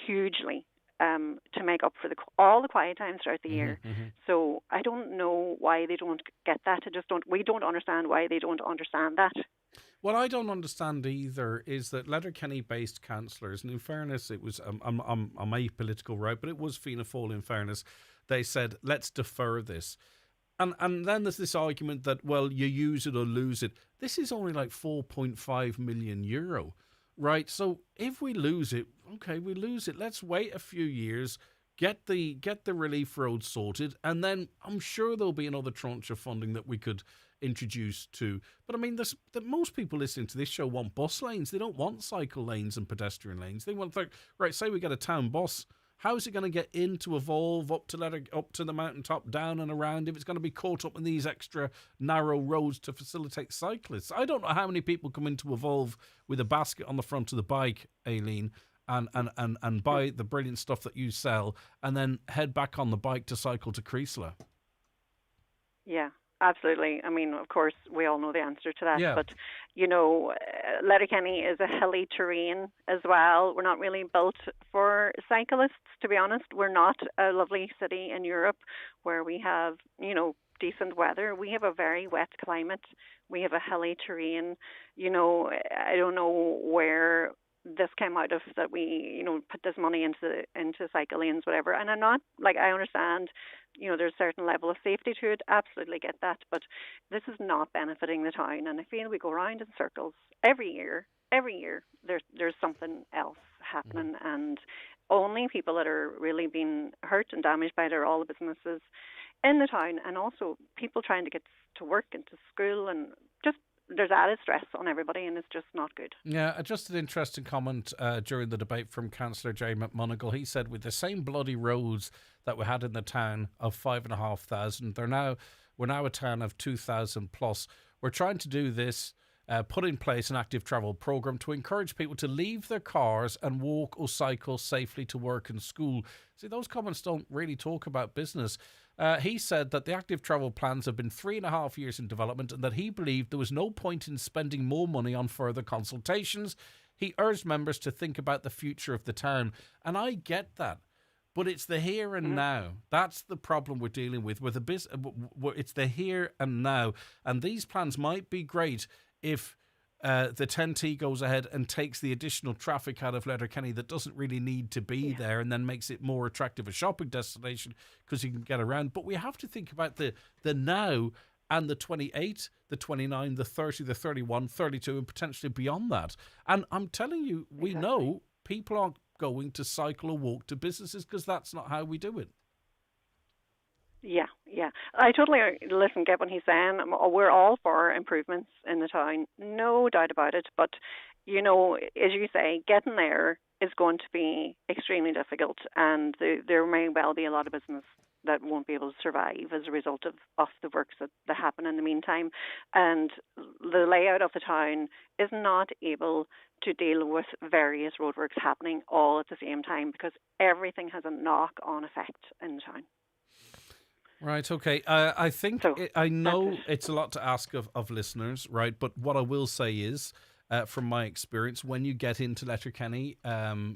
hugely to make up for all the quiet times throughout the year. So I don't know why they don't get that. We don't understand why they don't understand that. What I don't understand either is that Letterkenny-based councillors, and in fairness, it was I'm apolitical, right? But it was Fianna Fáil. In fairness, they said, let's defer this. And then there's this argument that, well, you use it or lose it. This is only like €4.5 million, right? So if we lose it, okay, we lose it. Let's wait a few years, get the relief road sorted, and then I'm sure there'll be another tranche of funding that we could introduce to. But I mean, most people listening to this show want bus lanes. They don't want cycle lanes and pedestrian lanes. They want, right, say we get a town bus. How is it going to get in to evolve up to the mountaintop, down and around, if it's going to be caught up in these extra narrow roads to facilitate cyclists? I don't know how many people come into Evolve with a basket on the front of the bike, Aileen, and buy the brilliant stuff that you sell, and then head back on the bike to cycle to Creasler. Yeah. Absolutely. I mean, of course, we all know the answer to that. Yeah. But, you know, Letterkenny is a hilly terrain as well. We're not really built for cyclists, to be honest. We're not a lovely city in Europe where we have, you know, decent weather. We have a very wet climate. We have a hilly terrain. You know, I don't know where this came out of, that we, you know, put this money into cycle lanes, whatever. And I'm not, like, I understand, you know, there's a certain level of safety to it. Absolutely get that. But this is not benefiting the town. And I feel we go around in circles every year. There's something else happening. And only people that are really being hurt and damaged by it are all the businesses in the town, and also people trying to get to work and to school, and just there's added stress on everybody, and it's just not good. Yeah, just an interesting comment during the debate from Councillor Jay McMonigal. He said, with the same bloody roads that we had in the town of 5,500, we're now a town of 2,000 plus. We're trying to do this, put in place an active travel programme to encourage people to leave their cars and walk or cycle safely to work and school. See, those comments don't really talk about business. He said that the active travel plans have been 3.5 years in development, and that he believed there was no point in spending more money on further consultations. He urged members to think about the future of the town. And I get that. But it's the here and now. That's the problem we're dealing with. It's the here and now. And these plans might be great if the 10T goes ahead and takes the additional traffic out of Letterkenny that doesn't really need to be there, and then makes it more attractive a shopping destination because you can get around. But we have to think about the now and the 28, the 29, the 30, the 31, 32, and potentially beyond that. And I'm telling you, we know people aren't going to cycle or walk to businesses because that's not how we do it. Yeah. I totally get what he's saying. We're all for improvements in the town, no doubt about it. But, you know, as you say, getting there is going to be extremely difficult, and there may well be a lot of business that won't be able to survive as a result of the works that happen in the meantime. And the layout of the town is not able to deal with various roadworks happening all at the same time, because everything has a knock-on effect in the town. Right, okay. I think, I know it's a lot to ask of listeners, right? But what I will say is, from my experience, when you get into Letterkenny,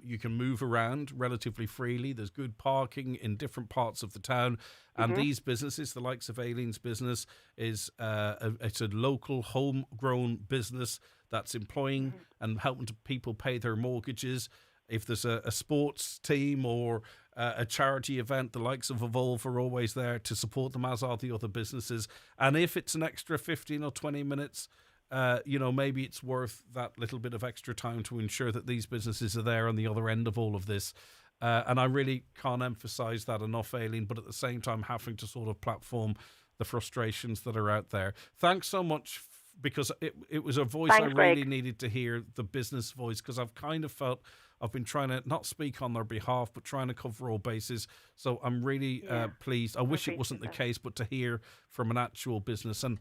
you can move around relatively freely. There's good parking in different parts of the town. And these businesses, the likes of Aileen's business, it's a local, homegrown business that's employing and helping people pay their mortgages. If there's a sports team or a charity event, the likes of Evolve are always there to support them, as are the other businesses. And if it's an extra 15 or 20 minutes, maybe it's worth that little bit of extra time to ensure that these businesses are there on the other end of all of this. And I really can't emphasize that enough, Aileen, but at the same time having to sort of platform the frustrations that are out there. Thanks so much, because it was a voice I really needed to hear, the business voice, because I've kind of felt I've been trying to not speak on their behalf, but trying to cover all bases. So I'm really pleased. I wish it wasn't the case, but to hear from an actual business, and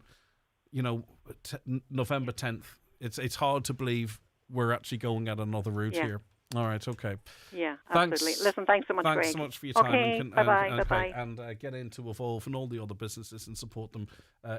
November 10th, it's hard to believe we're actually going at another route here. All right, okay. Yeah, absolutely. Listen, thanks so much, Greg. Thanks so much for your time. Okay, bye-bye. And get into Evolve and all the other businesses and support them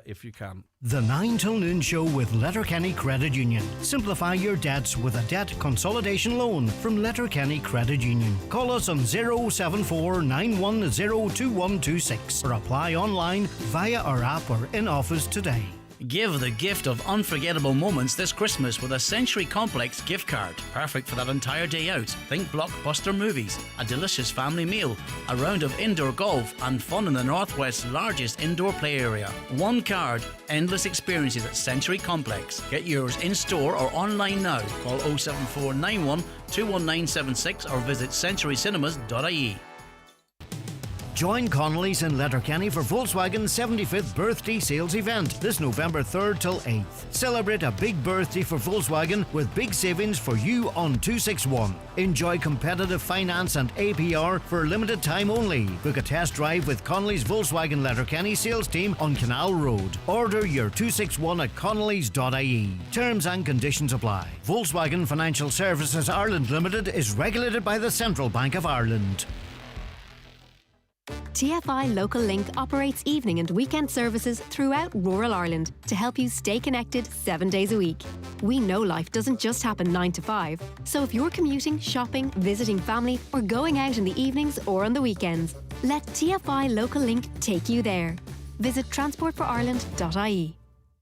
if you can. The 9 till noon show with Letterkenny Credit Union. Simplify your debts with a debt consolidation loan from Letterkenny Credit Union. Call us on 074 910 2126 or apply online via our app or in office today. Give the gift of unforgettable moments this Christmas with a Century Complex gift card. Perfect for that entire day out. Think blockbuster movies, a delicious family meal, a round of indoor golf, and fun in the Northwest's largest indoor play area. One card, endless experiences at Century Complex. Get yours in store or online now. Call 07491 21976 or visit centurycinemas.ie. Join Connolly's in Letterkenny for Volkswagen's 75th birthday sales event this November 3rd till 8th. Celebrate a big birthday for Volkswagen with big savings for you on 261. Enjoy competitive finance and APR for a limited time only. Book a test drive with Connolly's Volkswagen Letterkenny sales team on Canal Road. Order your 261 at connolly's.ie. Terms and conditions apply. Volkswagen Financial Services Ireland Limited is regulated by the Central Bank of Ireland. TFI Local Link operates evening and weekend services throughout rural Ireland to help you stay connected 7 days a week. We know life doesn't just happen 9 to 5, so if you're commuting, shopping, visiting family, or going out in the evenings or on the weekends, let TFI Local Link take you there. Visit transportforireland.ie.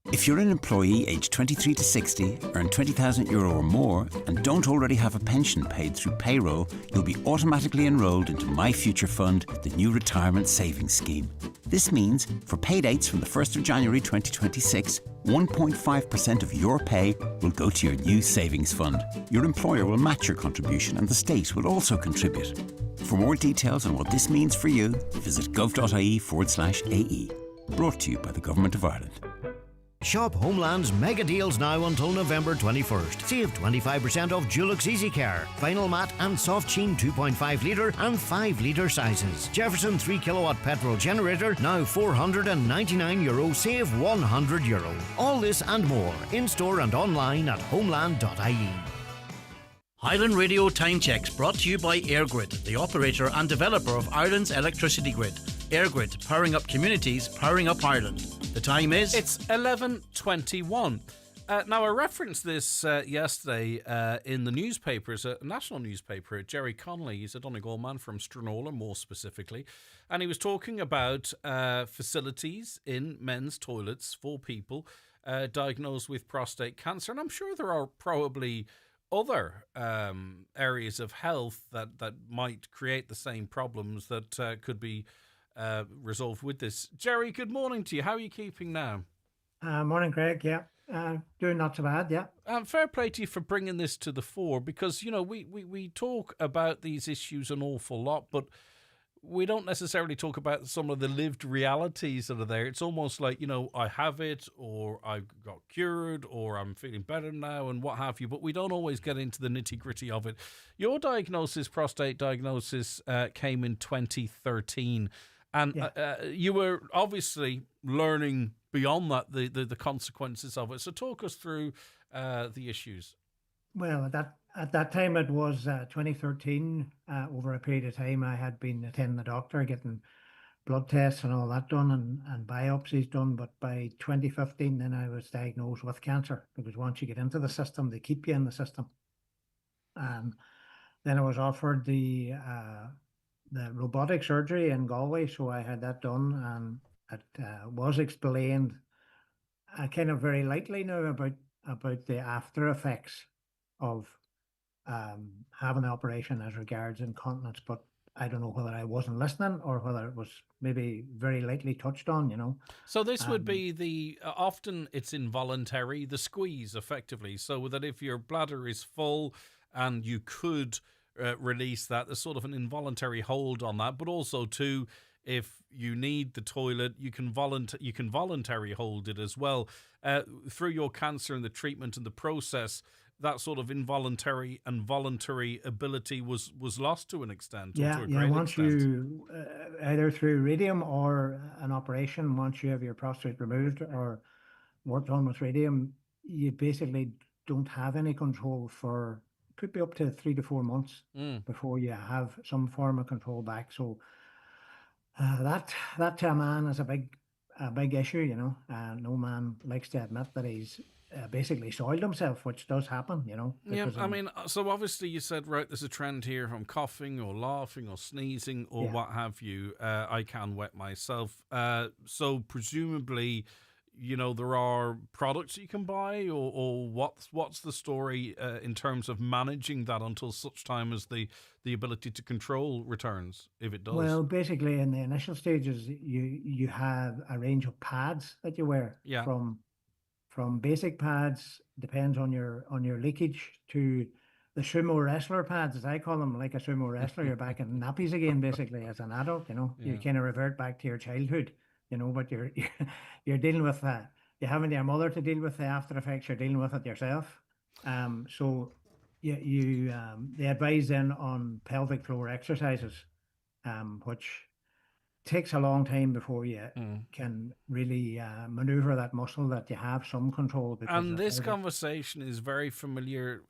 If you're an employee aged 23 to 60, earn €20,000 or more, and don't already have a pension paid through payroll, you'll be automatically enrolled into My Future Fund, the new retirement savings scheme. This means, for pay dates from the 1st of January 2026, 1.5% of your pay will go to your new savings fund. Your employer will match your contribution, and the state will also contribute. For more details on what this means for you, visit gov.ie/AE. Brought to you by the Government of Ireland. Shop Homeland's mega deals now until November 21st. Save 25% off Dulux Easy Care, Final Mat and Soft Sheen 2.5 litre and 5 litre sizes. Jefferson 3 kilowatt petrol generator now €499, save €100. All this and more in store and online at homeland.ie. Highland Radio Time Checks brought to you by AirGrid, the operator and developer of Ireland's electricity grid. AirGrid, powering up communities, powering up Ireland. The time is... It's 11:21. Now, I referenced this yesterday in the newspapers, a national newspaper. Jerry Connolly, he's a Donegal man from Stranola, more specifically, and he was talking about facilities in men's toilets for people diagnosed with prostate cancer, and I'm sure there are probably other areas of health that might create the same problems that could be resolved with this. Jerry, good morning to you. How are you keeping now? Morning, Greg. Yeah, doing not so bad. Yeah. Fair play to you for bringing this to the fore, because we talk about these issues an awful lot, but we don't necessarily talk about some of the lived realities that are there. It's almost like, I have it, or I got cured, or I'm feeling better now, and what have you, but we don't always get into the nitty-gritty of it. Your prostate diagnosis, came in 2013, and you were obviously learning beyond that the consequences of it. So talk us through the issues. Well, at that time it was 2013. Over a period of time, I had been attending the doctor, getting blood tests and all that done, and biopsies done. But by 2015, then I was diagnosed with cancer, because once you get into the system, they keep you in the system. And then I was offered the robotic surgery in Galway, so I had that done, and it was explained kind of very lightly now about the after effects of having the operation as regards incontinence, but I don't know whether I wasn't listening or whether it was maybe very lightly touched on. So this would be often it's involuntary, the squeeze effectively, so that if your bladder is full and you could release that, there's sort of an involuntary hold on that, but also too, if you need the toilet, you can voluntary hold it as well. Through your cancer and the treatment and the process, that sort of involuntary and voluntary ability was lost to an extent. Yeah, or to a great once extent. you, either through radium or an operation, once you have your prostate removed or worked on with radium, you basically don't have any control for, could be up to 3 to 4 months before you have some form of control back. So that to a man is a big issue, no man likes to admit that he's basically soiled himself, which does happen, Yeah, I mean, so obviously you said, right, there's a trend here. If I'm coughing or laughing or sneezing or what have you, I can wet myself. So presumably, there are products you can buy, or what's the story in terms of managing that until such time as the ability to control returns, if it does? Well, basically in the initial stages, you have a range of pads that you wear. Yeah. From basic pads, depends on your leakage, to the sumo wrestler pads, as I call them. Like a sumo wrestler, you're back in nappies again, basically, as an adult. You kind of revert back to your childhood. But you're dealing with that. You're having your mother to deal with the after effects. You're dealing with it yourself. So they advise then on pelvic floor exercises, which takes a long time before you can really maneuver that muscle, that you have some control. And this conversation is very familiar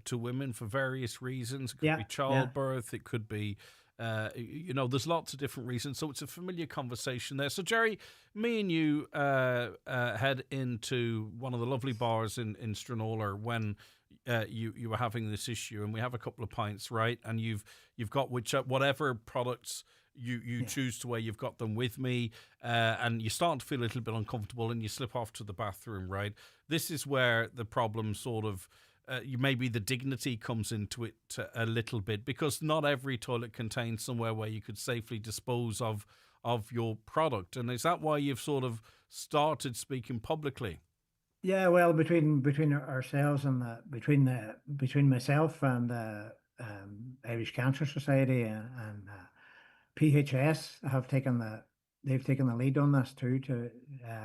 to women for various reasons. It could be childbirth. It could be, there's lots of different reasons. So it's a familiar conversation there. So Jerry, me and you head into one of the lovely bars in Stranraer when you were having this issue, and we have a couple of pints, right? And you've got whatever products you choose to wear, you've got them with me, and you start to feel a little bit uncomfortable and you slip off to the bathroom, right? This is where the problem sort of, maybe the dignity comes into it a little bit, because not every toilet contains somewhere where you could safely dispose of your product. And is that why you've sort of started speaking publicly? Yeah, well, between ourselves and between myself and the Irish Cancer Society and PHS they've taken the lead on this too, to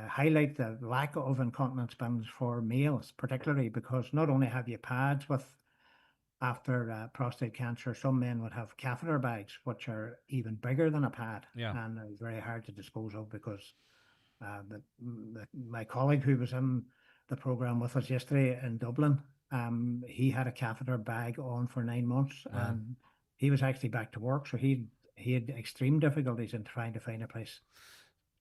highlight the lack of incontinence bins for males, particularly because not only have you pads with after prostate cancer, some men would have catheter bags, which are even bigger than a pad, and are very hard to dispose of, because my colleague who was in the program with us yesterday in Dublin, he had a catheter bag on for 9 months, and he was actually back to work, so he had extreme difficulties in trying to find a place.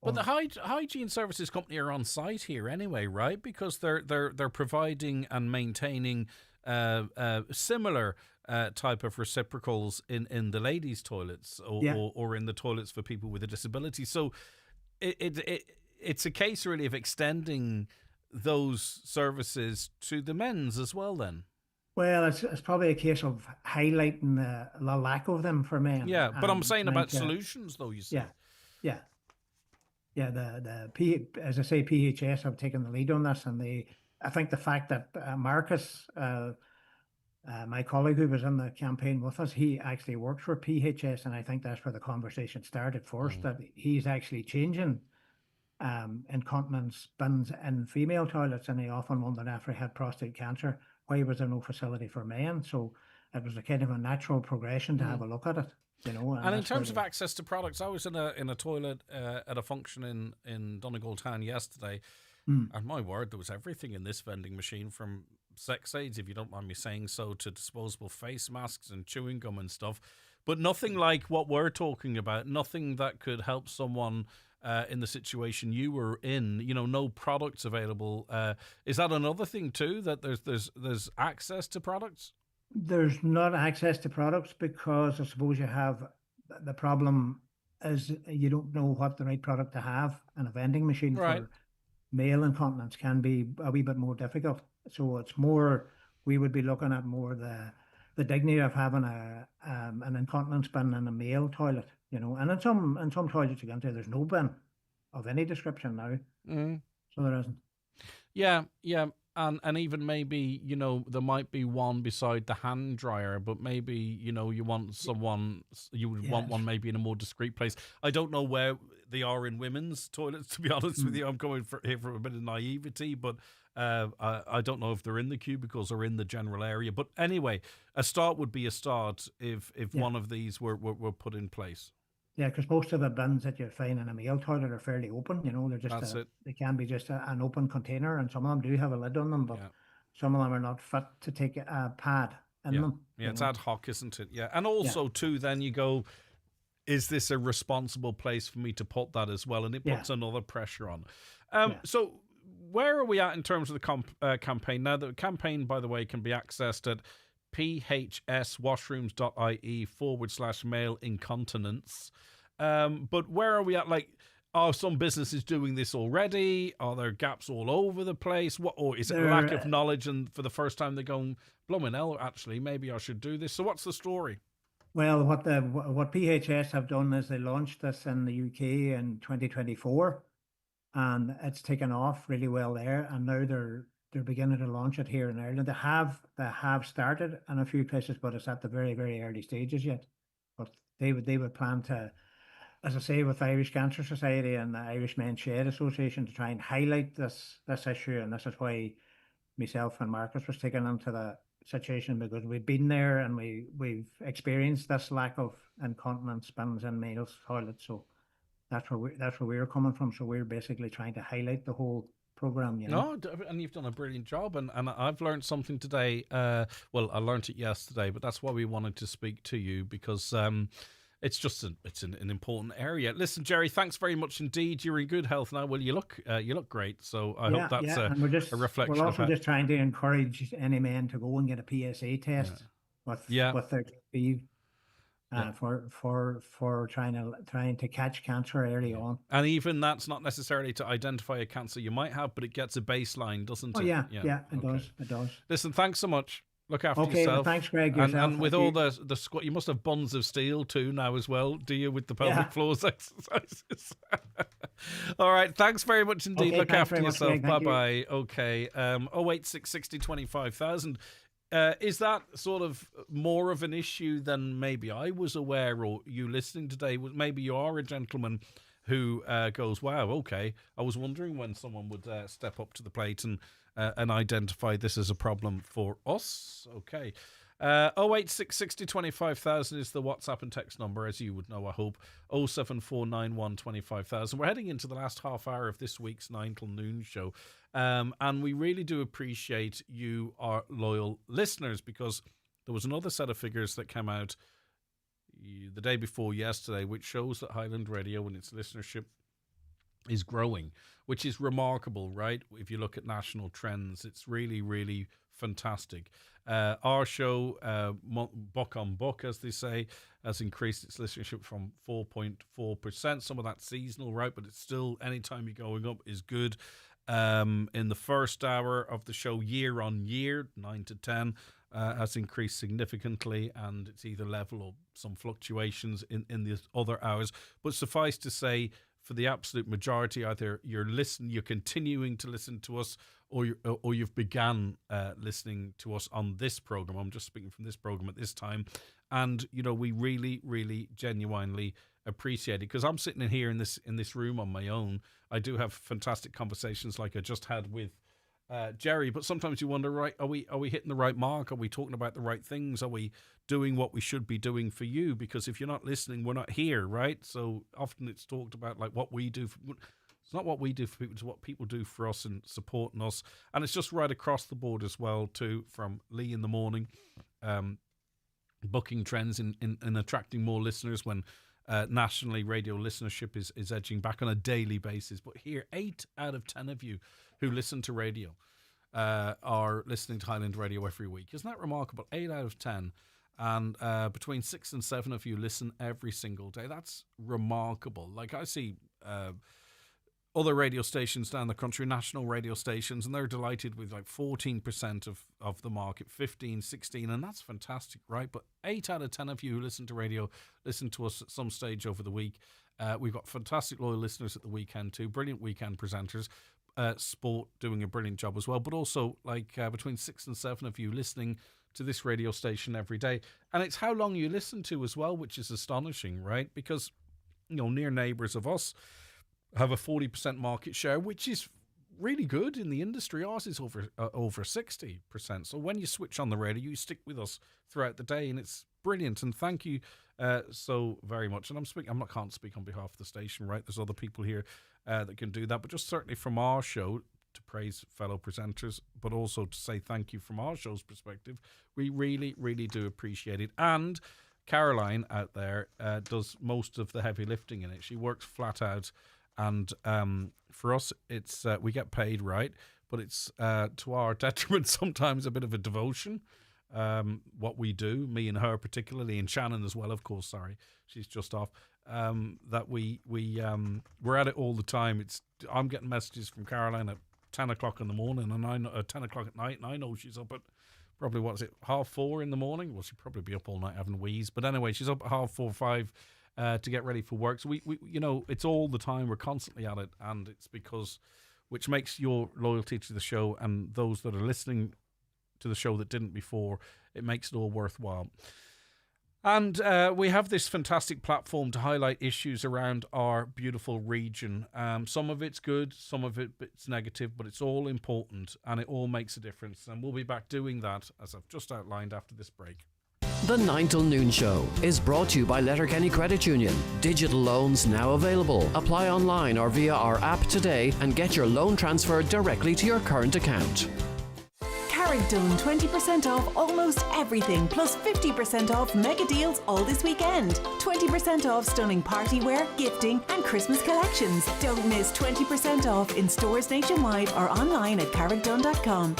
But the hygiene services company are on site here anyway, right? Because they're providing and maintaining similar type of receptacles in the ladies' toilets or in the toilets for people with a disability. So it's a case really of extending those services to the men's as well then? Well, it's probably a case of highlighting the lack of them for men. Yeah, but I'm saying about trying to- solutions, though, you see. Yeah. As I say, PHS have taken the lead on this, and I think the fact that Marcus, my colleague who was in the campaign with us, he actually works for PHS, and I think that's where the conversation started first. That he's actually changing incontinence bins in female toilets, and he often wondered after he had prostate cancer, why was there no facility for men? So it was a kind of a natural progression to have a look at it, you know. And in that's terms where of access to products, I was in a toilet at a function in Donegal Town yesterday, and my word, there was everything in this vending machine, from sex aids, if you don't mind me saying so, to disposable face masks and chewing gum and stuff, but nothing like what we're talking about, nothing that could help someone in the situation you were in, you know, no products available. Is that another thing too, that there's access to products? there's not access to products because I suppose you have the problem is you don't know what the right product to have, and a vending machine Right. for male incontinence can be a wee bit more difficult. So it's more, we would be looking at more the dignity of having an incontinence bin in a male toilet, you know. And in some toilets you can say there's no bin of any description now, Mm. so there isn't. Yeah, and even maybe, you know, there might be one beside the hand dryer, but maybe, you know, you want you would want Yes. one maybe in a more discreet place. I don't know where they are in women's toilets, to be honest with you. I'm going here for a bit of naivety, but I don't know if they're in the cubicles or in the general area. But anyway, a start would be a start if Yeah. one of these were put in place. Yeah, because most of the bins that you find in a male toilet are fairly open. You know, they're just That's it. they can be just an open container, and some of them do have a lid on them, but some of them are not fit to take a pad in Yeah, them. yeah, you it's know. ad hoc, isn't it? Yeah, and also too, then you go, is this a responsible place for me to put that as well? And it puts another pressure on. So where are we at in terms of the campaign? Now, the campaign, by the way, can be accessed at phswashrooms.ie/male incontinence. But where are we at? Like, are some businesses doing this already? Are there gaps all over the place? Or is it lack of knowledge, and for the first time they're going, blooming hell, actually, maybe I should do this? So what's the story? Well, what PHS have done is they launched this in the UK in 2024, and it's taken off really well there. And now they're beginning to launch it here in Ireland. They have started in a few places, but it's at the very, very early stages yet. But they would plan to, as I say, with the Irish Cancer Society and the Irish Men's Shed Association, to try and highlight this issue. And this is why myself and Marcus was taken into the situation, because we've been there and we've experienced this lack of incontinence bins in male toilets. So that's where we're coming from. So we're basically trying to highlight the whole program, you know. No, and you've done a brilliant job, and I've learned something today. Well, I learned it yesterday, but that's why we wanted to speak to you, because it's just an important area. Listen, Jerry, thanks very much indeed. You're in good health now. Well, you look great. So I hope that's and a reflection. We're also of just trying to encourage any men to go and get a PSA test with their GP. For trying to catch cancer early on. And even that's not necessarily to identify a cancer you might have, but it gets a baseline, doesn't it? It does. It does. Listen, thanks so much. Look after well, yourself. Thanks, Greg. And with all the squat, you must have buns of steel too now as well, do you, with the pelvic floors exercises? All right, thanks very much indeed. Look after yourself. Bye bye. Okay. 086 60 25,000. Is that sort of more of an issue than maybe I was aware, or you listening today? Maybe you are a gentleman who goes, wow, okay, I was wondering when someone would step up to the plate and identify this as a problem for us. Okay. 086 60 25,000 is the WhatsApp and text number, as you would know, I hope. 07491 25,000. We're heading into the last half hour of this week's 9 till noon show. And we really do appreciate you, our loyal listeners, because there was another set of figures that came out the day before yesterday, which shows that Highland Radio and its listenership is growing, which is remarkable, right? If you look at national trends, it's really, really fantastic. Our show, buck on buck, as they say, has increased its listenership from 4.4%. Some of that's seasonal, right? But it's still, anytime you're going up is good. in the first hour of the show year on year, 9 to 10, has increased significantly, and it's either level or some fluctuations in the other hours. But suffice to say, for the absolute majority, either you're continuing to listen to us, or you've began listening to us on this program. I'm just speaking from this program at this time, and we really, really, genuinely appreciate it, because I'm sitting in here in this room on my own. I do have fantastic conversations like I just had with Jerry, but sometimes you wonder, right, are we hitting the right mark? Are we talking about the right things? Are we doing what we should be doing for you? Because if you're not listening, we're not here, right? So often it's talked about like what we do. It's not what we do for people, it's what people do for us and supporting us. And it's just right across the board as well too, from Lee in the morning, booking trends in attracting more listeners when nationally radio listenership is edging back on a daily basis. But here, 8 out of 10 of you who listen to radio are listening to Highland Radio every week. Isn't that remarkable? 8 out of 10. And between 6 and 7 of you listen every single day. That's remarkable. Like, I see other radio stations down the country, national radio stations, and they're delighted with like 14% of the market, 15, 16, and that's fantastic, right? But 8 out of 10 of you who listen to radio listen to us at some stage over the week. We've got fantastic loyal listeners at the weekend too, brilliant weekend presenters. Sport doing a brilliant job as well, but also like between 6 and 7 of you listening to this radio station every day. And it's how long you listen to as well, which is astonishing, right? Because near neighbours of us have a 40% market share, which is really good in the industry. Ours is over 60%. So when you switch on the radio, you stick with us throughout the day, and it's brilliant. And thank you so very much. And I can't speak on behalf of the station, right? There's other people here that can do that, but just certainly from our show, to praise fellow presenters, but also to say thank you from our show's perspective. We really, really do appreciate it. And Caroline out there does most of the heavy lifting in it. She works flat out, and for us, it's we get paid, right? But it's to our detriment sometimes a bit of a devotion. What we do, me and her particularly, and Shannon as well, of course. Sorry, she's just off. That we're at it all the time. I'm getting messages from Caroline at 10 o'clock in the morning, and I know, 10 o'clock at night, and I know she's up at probably 4:30 in the morning. Well, she'll probably be up all night having wheeze, but anyway, she's up at 4:30, 5 to get ready for work. So we it's all the time. We're constantly at it, and it's because, which makes your loyalty to the show and those that are listening to the show that didn't before, it makes it all worthwhile. And we have this fantastic platform to highlight issues around our beautiful region. Some of it's good, some of it's negative, but it's all important and it all makes a difference. And we'll be back doing that, as I've just outlined, after this break. The 9 till Noon Show is brought to you by Letterkenny Credit Union. Digital loans now available. Apply online or via our app today and get your loan transferred directly to your current account. Carrick-Dunn 20% off almost everything, plus 50% off mega deals all this weekend. 20% off stunning party wear, gifting and Christmas collections. Don't miss 20% off in stores nationwide or online at carrickdunn.com.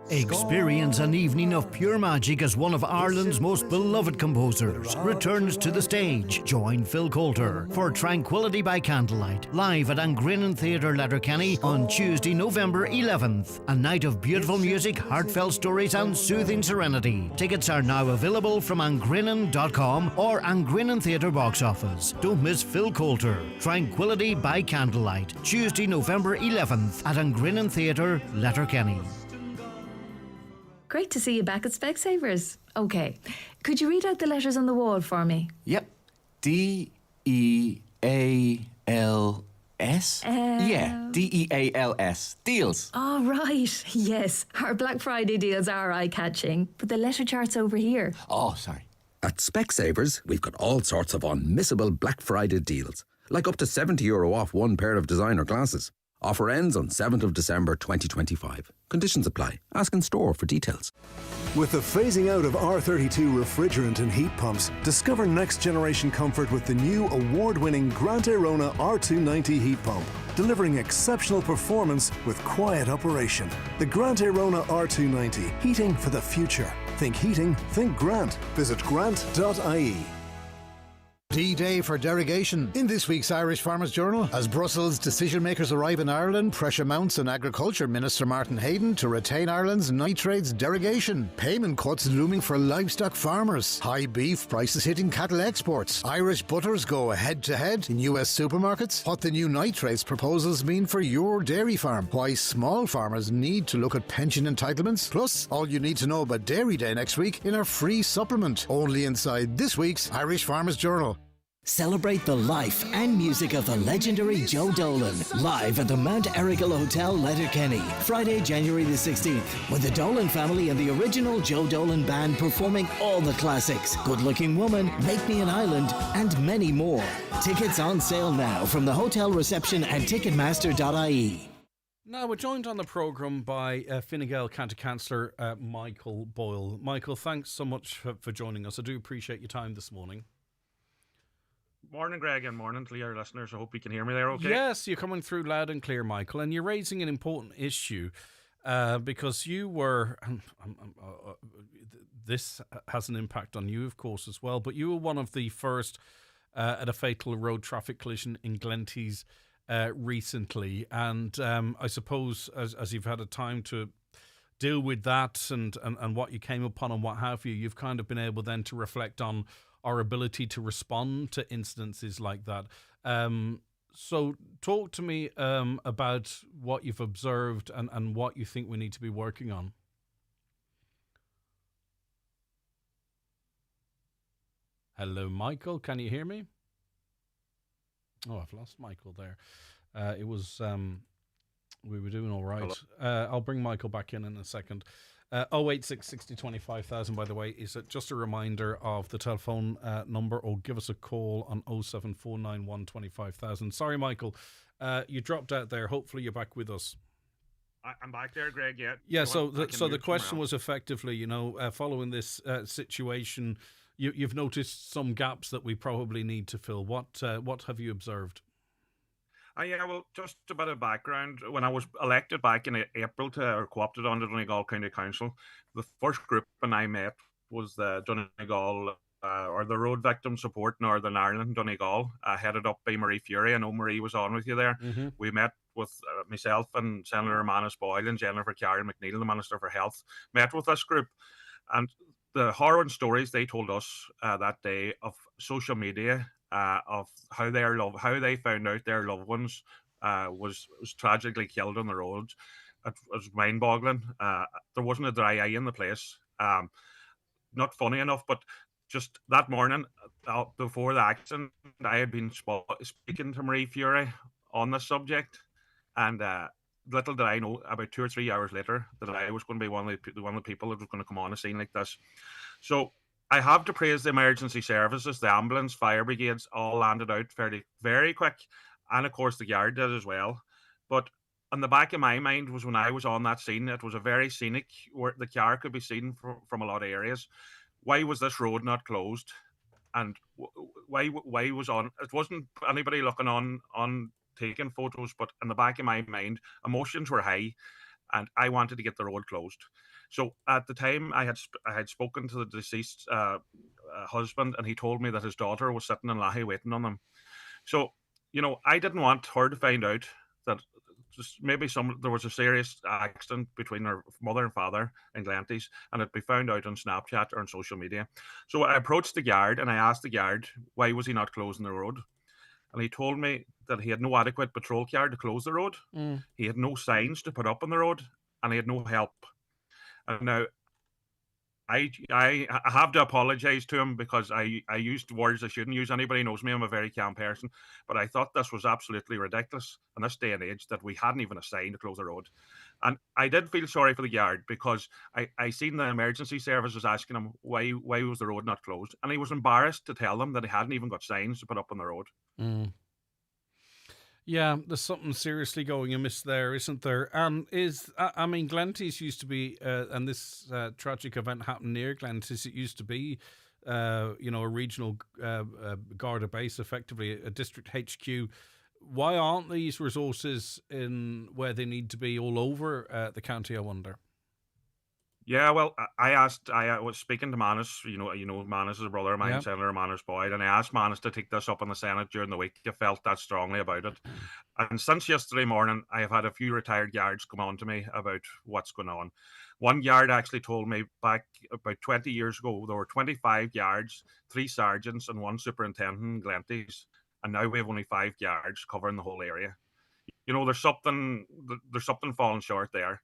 Experience an evening of pure magic as one of Ireland's most beloved composers returns to the stage. Join Phil Coulter for Tranquility by Candlelight, live at Angrinnan Theatre, Letterkenny on Tuesday, November 11th. A night of beautiful music, heartfelt stories and soothing serenity. Tickets are now available from angrinnan.com or Angrinnan Theatre box office. Don't miss Phil Coulter, Tranquility by Candlelight, Tuesday, November 11th at Angrinnan Theatre, Letterkenny. Great to see you back at Specsavers. Okay, could you read out the letters on the wall for me? Yep. D-E-A-L-S? Yeah, D-E-A-L-S. Deals. Oh, right. Yes, our Black Friday deals are eye-catching, but the letter chart's over here. Oh, sorry. At Specsavers, we've got all sorts of unmissable Black Friday deals, like up to €70 off one pair of designer glasses. Offer ends on 7th of December 2025. Conditions apply. Ask in store for details. With the phasing out of R32 refrigerant and heat pumps, discover next-generation comfort with the new award-winning Grant Airona R290 heat pump, delivering exceptional performance with quiet operation. The Grant Airona R290, heating for the future. Think heating, think Grant. Visit grant.ie. D-Day for derogation. In this week's Irish Farmers Journal, as Brussels decision makers arrive in Ireland, pressure mounts on Agriculture Minister Martin Hayden to retain Ireland's nitrates derogation. Payment cuts looming for livestock farmers. High beef prices hitting cattle exports. Irish butters go head-to-head in US supermarkets. What the new nitrates proposals mean for your dairy farm. Why small farmers need to look at pension entitlements. Plus, all you need to know about Dairy Day next week in our free supplement. Only inside this week's Irish Farmers Journal. Celebrate the life and music of the legendary Joe Dolan live at the Mount Errigal Hotel, Letterkenny, Friday, January the 16th, with the Dolan family and the original Joe Dolan band performing all the classics, Good Looking Woman, Make Me an Island, and many more. Tickets on sale now from the hotel reception and ticketmaster.ie. Now, we're joined on the programme by Fine Gael County Councillor Michael Boyle. Michael, thanks so much for joining us. I do appreciate your time this morning. Morning, Greg, and morning to your listeners. I hope you can hear me there okay. Yes, you're coming through loud and clear, Michael, and you're raising an important issue because you were, this has an impact on you, of course, as well, but you were one of the first at a fatal road traffic collision in Glenties recently, and I suppose as you've had a time to deal with that and what you came upon and what have you, you've kind of been able then to reflect on our ability to respond to incidences like that. So talk to me about what you've observed and what you think we need to be working on. Hello, Michael. Can you hear me? Oh, I've lost Michael there. It was... we were doing all right. I'll bring Michael back in a second. 086 60 25,000, by the way, is just a reminder of the telephone number, or give us a call on 07491 25,000. Sorry, Michael, you dropped out there. Hopefully you're back with us. I'm back there, Greg, yeah. Yeah, so the question was effectively, following this situation, you've noticed some gaps that we probably need to fill. What have you observed? Yeah, well, just a bit of background. When I was elected back in April or co-opted on the Donegal County Council, the first group and I met was the Donegal, or the Road Victim Support Northern Ireland, Donegal, headed up by Marie Fury. I know Marie was on with you there. Mm-hmm. We met with myself and Senator Manus Boyle and Jennifer Karen McNeil, the Minister for Health, met with this group. And the harrowing stories they told us that day of social media, of how they found out their loved ones was tragically killed on the roads. It was mind-boggling. There wasn't a dry eye in the place. Not funny enough, but just that morning before the accident, I had been speaking to Marie Fury on this subject, and little did I know, about 2 or 3 hours later, that I was going to be one of the people that was going to come on a scene like this. So I have to praise the emergency services, the ambulance, fire brigades, all landed out very quick. And of course, the Guard did as well. But on the back of my mind was when I was on that scene, it was a very scenic, where the car could be seen from a lot of areas. Why was this road not closed? And why was it wasn't anybody looking on taking photos, but in the back of my mind, emotions were high and I wanted to get the road closed. So at the time, I had spoken to the deceased husband, and he told me that his daughter was sitting in Lahey waiting on him. So, I didn't want her to find out that maybe there was a serious accident between her mother and father in Glenties, and it'd be found out on Snapchat or on social media. So I approached the Guard and I asked the Guard, why was he not closing the road? And he told me that he had no adequate patrol car to close the road. Mm. He had no signs to put up on the road, and he had no help. And now, I have to apologise to him because I used words I shouldn't use. Anybody knows me, I'm a very calm person. But I thought this was absolutely ridiculous in this day and age that we hadn't even a sign to close the road. And I did feel sorry for the Guard because I seen the emergency services asking him why was the road not closed. And he was embarrassed to tell them that he hadn't even got signs to put up on the road. Mm. Yeah, there's something seriously going amiss there, isn't there? Glenties used to be, and this tragic event happened near Glenties. It used to be, a regional Garda base, effectively a district HQ. Why aren't these resources in where they need to be all over the county, I wonder? Yeah, well, I was speaking to Manus, Manus is a brother of mine, Yeah. Senator Manus Boyd, and I asked Manus to take this up in the Senate during the week. I felt that strongly about it. And since yesterday morning, I have had a few retired guards come on to me about what's going on. One guard actually told me back about 20 years ago, there were 25 guards, 3 sergeants and 1 superintendent in Glenties, and now we have only 5 guards covering the whole area. There's something falling short there.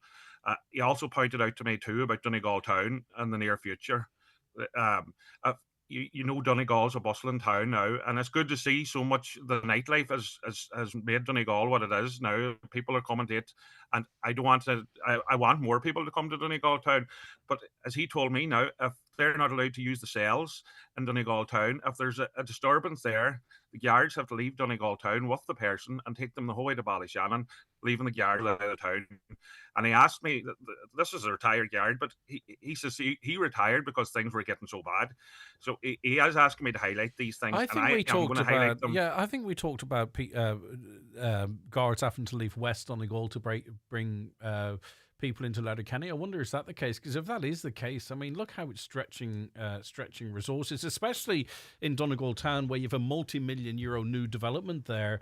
He also pointed out to me too about Donegal town in the near future. Donegal's a bustling town now, and it's good to see so much. The nightlife has made Donegal what it is now. People are coming to it, and I want more people to come to Donegal town. But as he told me now, if they're not allowed to use the cells in Donegal town, if there's a disturbance there, the guards have to leave Donegal town with the person and take them the whole way to Ballyshannon, leaving the guard out of the town. And he asked me, this is a retired guard, but he says he retired because things were getting so bad. So he is asking me to highlight these things. I think we talked about guards having to leave West Donegal to bring people into Letterkenny. I wonder, is that the case? Because if that is the case, I mean, look how it's stretching resources, especially in Donegal town, where you have a multi-million euro new development there.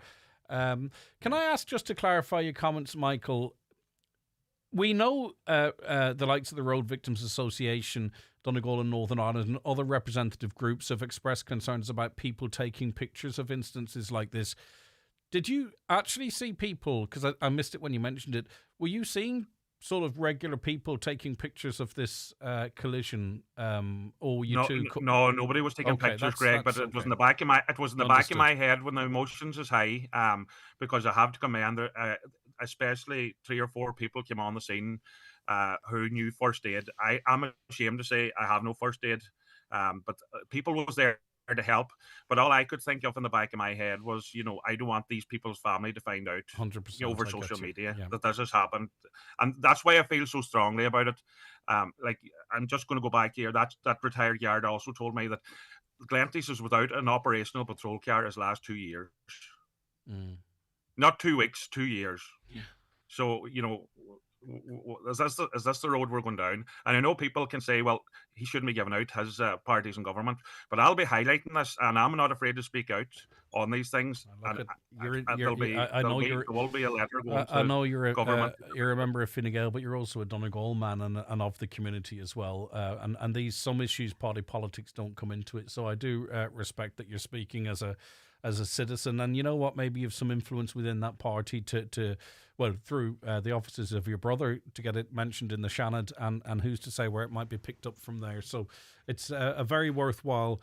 Can I ask, just to clarify your comments, Michael? We know the likes of the Road Victims Association, Donegal and Northern Ireland, and other representative groups have expressed concerns about people taking pictures of instances like this. Did you actually see people, because I missed it when you mentioned it, were you seeing sort of regular people taking pictures of this collision, or were you No, nobody was taking pictures, Greg. But it was in the back of my head when the emotions is high, because I have to commend especially 3 or 4 people came on the scene who knew first aid. I am ashamed to say I have no first aid, but people was there to help. But all I could think of in the back of my head was, I don't want these people's family to find out 100% over social media that this has happened. And that's why I feel so strongly about it. I'm just going to go back here. That retired guard also told me that Glenties is without an operational patrol car his last 2 years. Not 2 weeks, 2 years. Yeah. So, is this the road we're going down? And I know people can say, well, he shouldn't be giving out his parties in government, but I'll be highlighting this, and I'm not afraid to speak out on these things. There will be a letter going I know you're a member of Fine Gael, but you're also a Donegal man and of the community as well. And some issues, party politics, don't come into it. So I do respect that you're speaking as a citizen, and you know what, maybe you have some influence within that party to through the offices of your brother to get it mentioned in the Shannon, and who's to say where it might be picked up from there. So it's a very worthwhile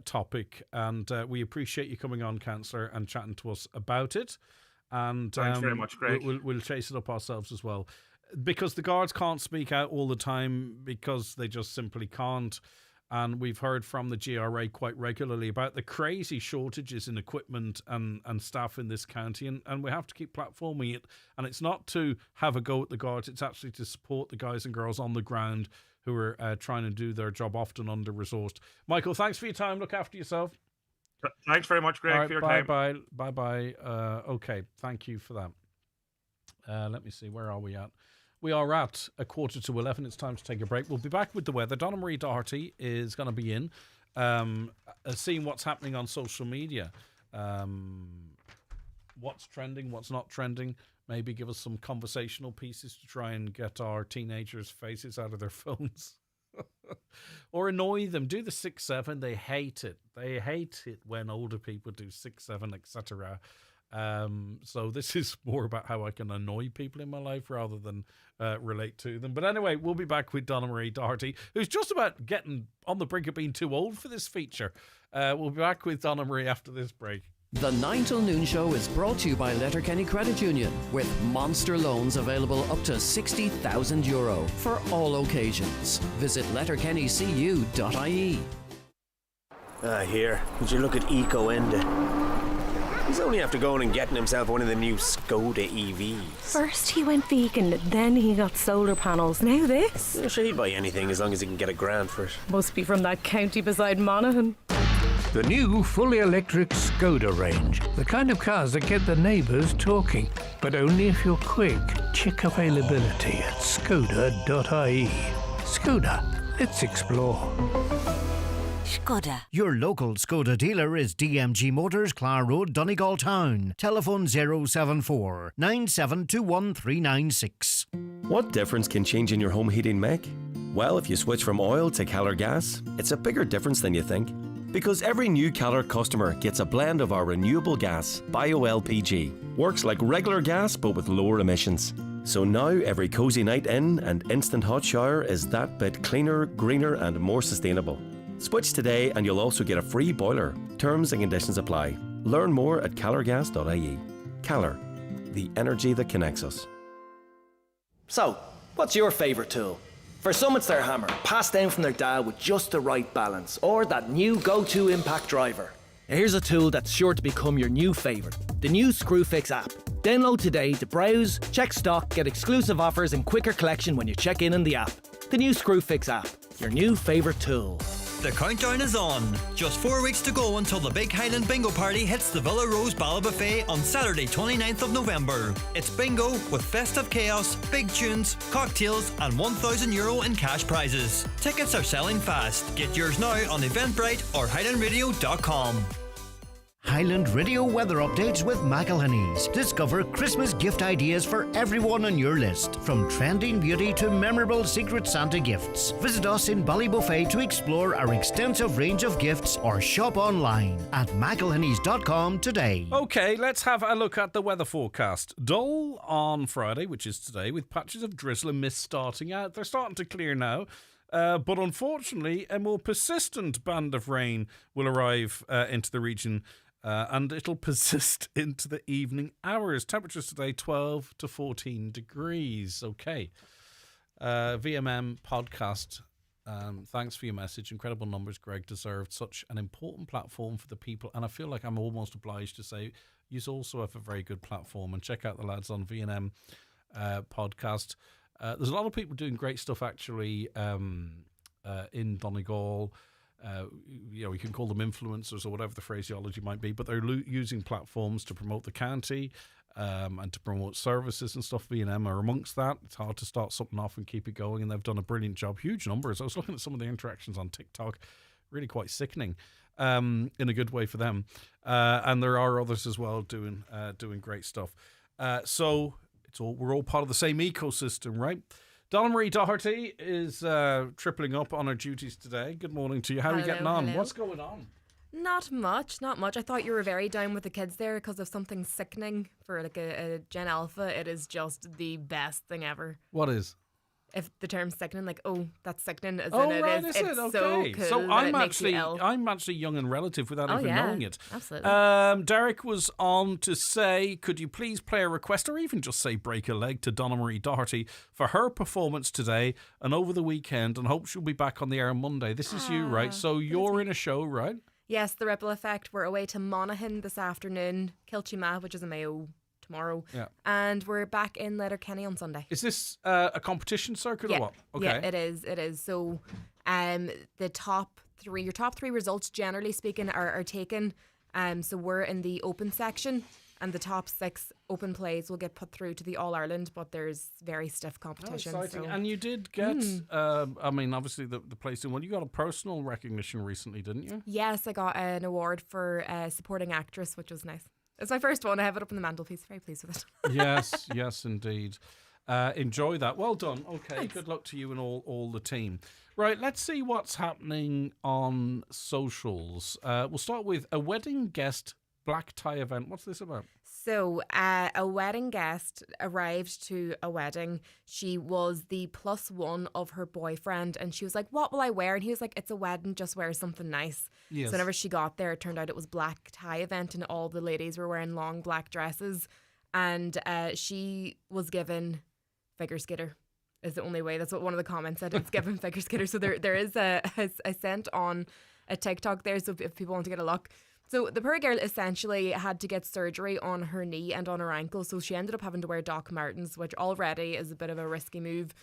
topic, and we appreciate you coming on, Councillor, and chatting to us about it. And thanks very much, Greg. We'll chase it up ourselves as well, because the guards can't speak out all the time because they just simply can't. And we've heard from the GRA quite regularly about the crazy shortages in equipment and staff in this county, and we have to keep platforming it. And it's not to have a go at the guards, it's actually to support the guys and girls on the ground who are trying to do their job, often under-resourced. Michael, thanks for your time. Look after yourself. Thanks very much, Greg, for your time. Bye-bye. Okay, thank you for that. Let me see, where are we at? We are at 11:15. It's time to take a break. We'll be back with the weather. Donna Marie Doherty is going to be in, seeing what's happening on social media. What's trending, what's not trending. Maybe give us some conversational pieces to try and get our teenagers' faces out of their phones. Or annoy them. Do the 6-7. They hate it. They hate it when older people do 6-7, etc. So this is more about how I can annoy people in my life rather than relate to them. But anyway, we'll be back with Donna Marie Doherty, who's just about getting on the brink of being too old for this feature. We'll be back with Donna Marie after this break. The 9 till noon show is brought to you by Letterkenny Credit Union, with monster loans available up to €60,000 for all occasions. Visit letterkennycu.ie. Here, would you look at Eco Enda? He's only after going and getting himself one of the new Skoda EVs. First he went vegan, then he got solar panels, now this. I'm sure he'd buy anything as long as he can get a grand for it. Must be from that county beside Monaghan. The new fully electric Skoda range. The kind of cars that get the neighbours talking. But only if you're quick. Check availability at skoda.ie. Skoda. Let's explore. Skoda. Your local Skoda dealer is DMG Motors, Clar Road, Donegal Town. Telephone 074 9721396. What difference can changing your home heating make? Well, if you switch from oil to Keller gas, it's a bigger difference than you think. Because every new Keller customer gets a blend of our renewable gas, BioLPG. Works like regular gas but with lower emissions. So now every cosy night in and instant hot shower is that bit cleaner, greener and more sustainable. Switch today and you'll also get a free boiler. Terms and conditions apply. Learn more at calorgas.ie. Keller, the energy that connects us. So, what's your favourite tool? For some it's their hammer, passed down from their dad with just the right balance, or that new go-to impact driver. Here's a tool that's sure to become your new favourite, the new Screwfix app. Download today to browse, check stock, get exclusive offers and quicker collection when you check in the app. The new Screwfix app, your new favourite tool. The countdown is on. Just 4 weeks to go until the big Highland Bingo Party hits the Villa Rose Bala Buffet on Saturday 29th of November. It's bingo with festive chaos, big tunes, cocktails and €1,000 in cash prizes. Tickets are selling fast. Get yours now on Eventbrite or highlandradio.com. Highland Radio weather updates with McElhenney's. Discover Christmas gift ideas for everyone on your list, from trending beauty to memorable Secret Santa gifts. Visit us in Ballybuffet to explore our extensive range of gifts or shop online at mcelhenneys.com today. Okay, let's have a look at the weather forecast. Dull on Friday, which is today, with patches of drizzle and mist starting out. They're starting to clear now. But unfortunately, a more persistent band of rain will arrive into the region. And it'll persist into the evening hours. Temperatures today 12 to 14 degrees. Okay. VMM podcast. Thanks for your message. Incredible numbers. Greg deserved such an important platform for the people. And I feel like I'm almost obliged to say you also have a very good platform. And check out the lads on VMM podcast. There's a lot of people doing great stuff actually in Donegal. You can call them influencers or whatever the phraseology might be, but they're using platforms to promote the county and to promote services and stuff. V&M are amongst that. It's hard to start something off and keep it going, and they've done a brilliant job. Huge numbers. I was looking at some of the interactions on TikTok, really quite sickening in a good way for them. And there are others as well doing great stuff. So we're all part of the same ecosystem, right? Donna Marie Doherty is tripling up on her duties today. Good morning to you. How are you getting on? What's going on? Not much. I thought you were very down with the kids there because of something sickening for like a Gen Alpha. It is just the best thing ever. What is? If the term's sickening, like, oh, that's sickening. As Oh, in right, it is. is It's it? Okay. so cool. So that I'm it makes you ill. actually young and relative without even yeah, knowing it. absolutely. Derek was on to say, could you please play a request or even just say break a leg to Donna Marie Doherty for her performance today and over the weekend, and hope she'll be back on the air on Monday. This is you, right? So you're in a show, right? Yes, The Ripple Effect. We're away to Monaghan this afternoon, Kilchima, which is in Mayo tomorrow. Yeah. And we're back in Letterkenny on Sunday. Is this a competition circuit or what? Okay. Yeah, it is. So the top three, your top three results, generally speaking, are taken. So we're in the open section, and the top 6 open plays will get put through to the All-Ireland, but there's very stiff competition. Oh, exciting. So. And you did get, obviously the place in one, you got a personal recognition recently, didn't you? Yes, I got an award for supporting actress, which was nice. It's my first one. I have it up on the mantelpiece. Very pleased with it. Yes, indeed. Enjoy that. Well done. Okay, Thanks. Good luck to you and all the team. Right, let's see what's happening on socials. We'll start with a wedding guest black tie event. What's this about? So a wedding guest arrived to a wedding. She was the +1 of her boyfriend, and she was like, what will I wear? And he was like, it's a wedding, just wear something nice. Yes. So whenever she got there, it turned out it was black tie event, and all the ladies were wearing long black dresses. And she was given figure skater. Is the only way. That's what one of the comments said. It's given figure skater. So there is a sent on a TikTok there. So if people want to get a look. So the poor girl essentially had to get surgery on her knee and on her ankle. So she ended up having to wear Doc Martens, which already is a bit of a risky move.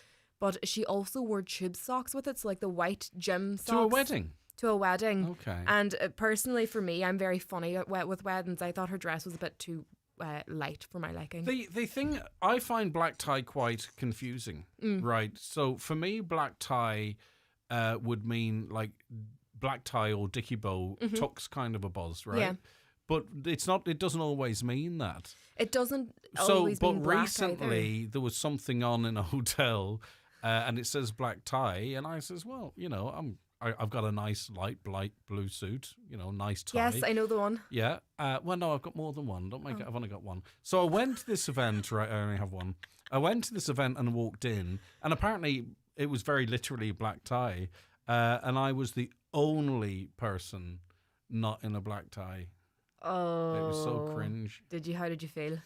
But she also wore tube socks with it. So like the white gym socks. To a wedding? To a wedding. Okay. And personally for me, I'm very funny with weddings. I thought her dress was a bit too light for my liking. The thing, I find black tie quite confusing, right? So for me, black tie would mean like black tie or dicky bow, tucks kind of a buzz, right? Yeah. But it's not. It doesn't always mean that. It doesn't So, always mean but black recently either. there was something on in a hotel, and it says black tie, and I says, well, I've got a nice light blue suit, nice tie. Yes, I know the one. Yeah. Well, no, I've got more than one. Don't make it. I've only got one. So I went to this event, right? I only have one. I went to this event and walked in, and apparently it was very literally black tie, and I was the only person not in a black tie. Oh, it was so cringe. How did you feel?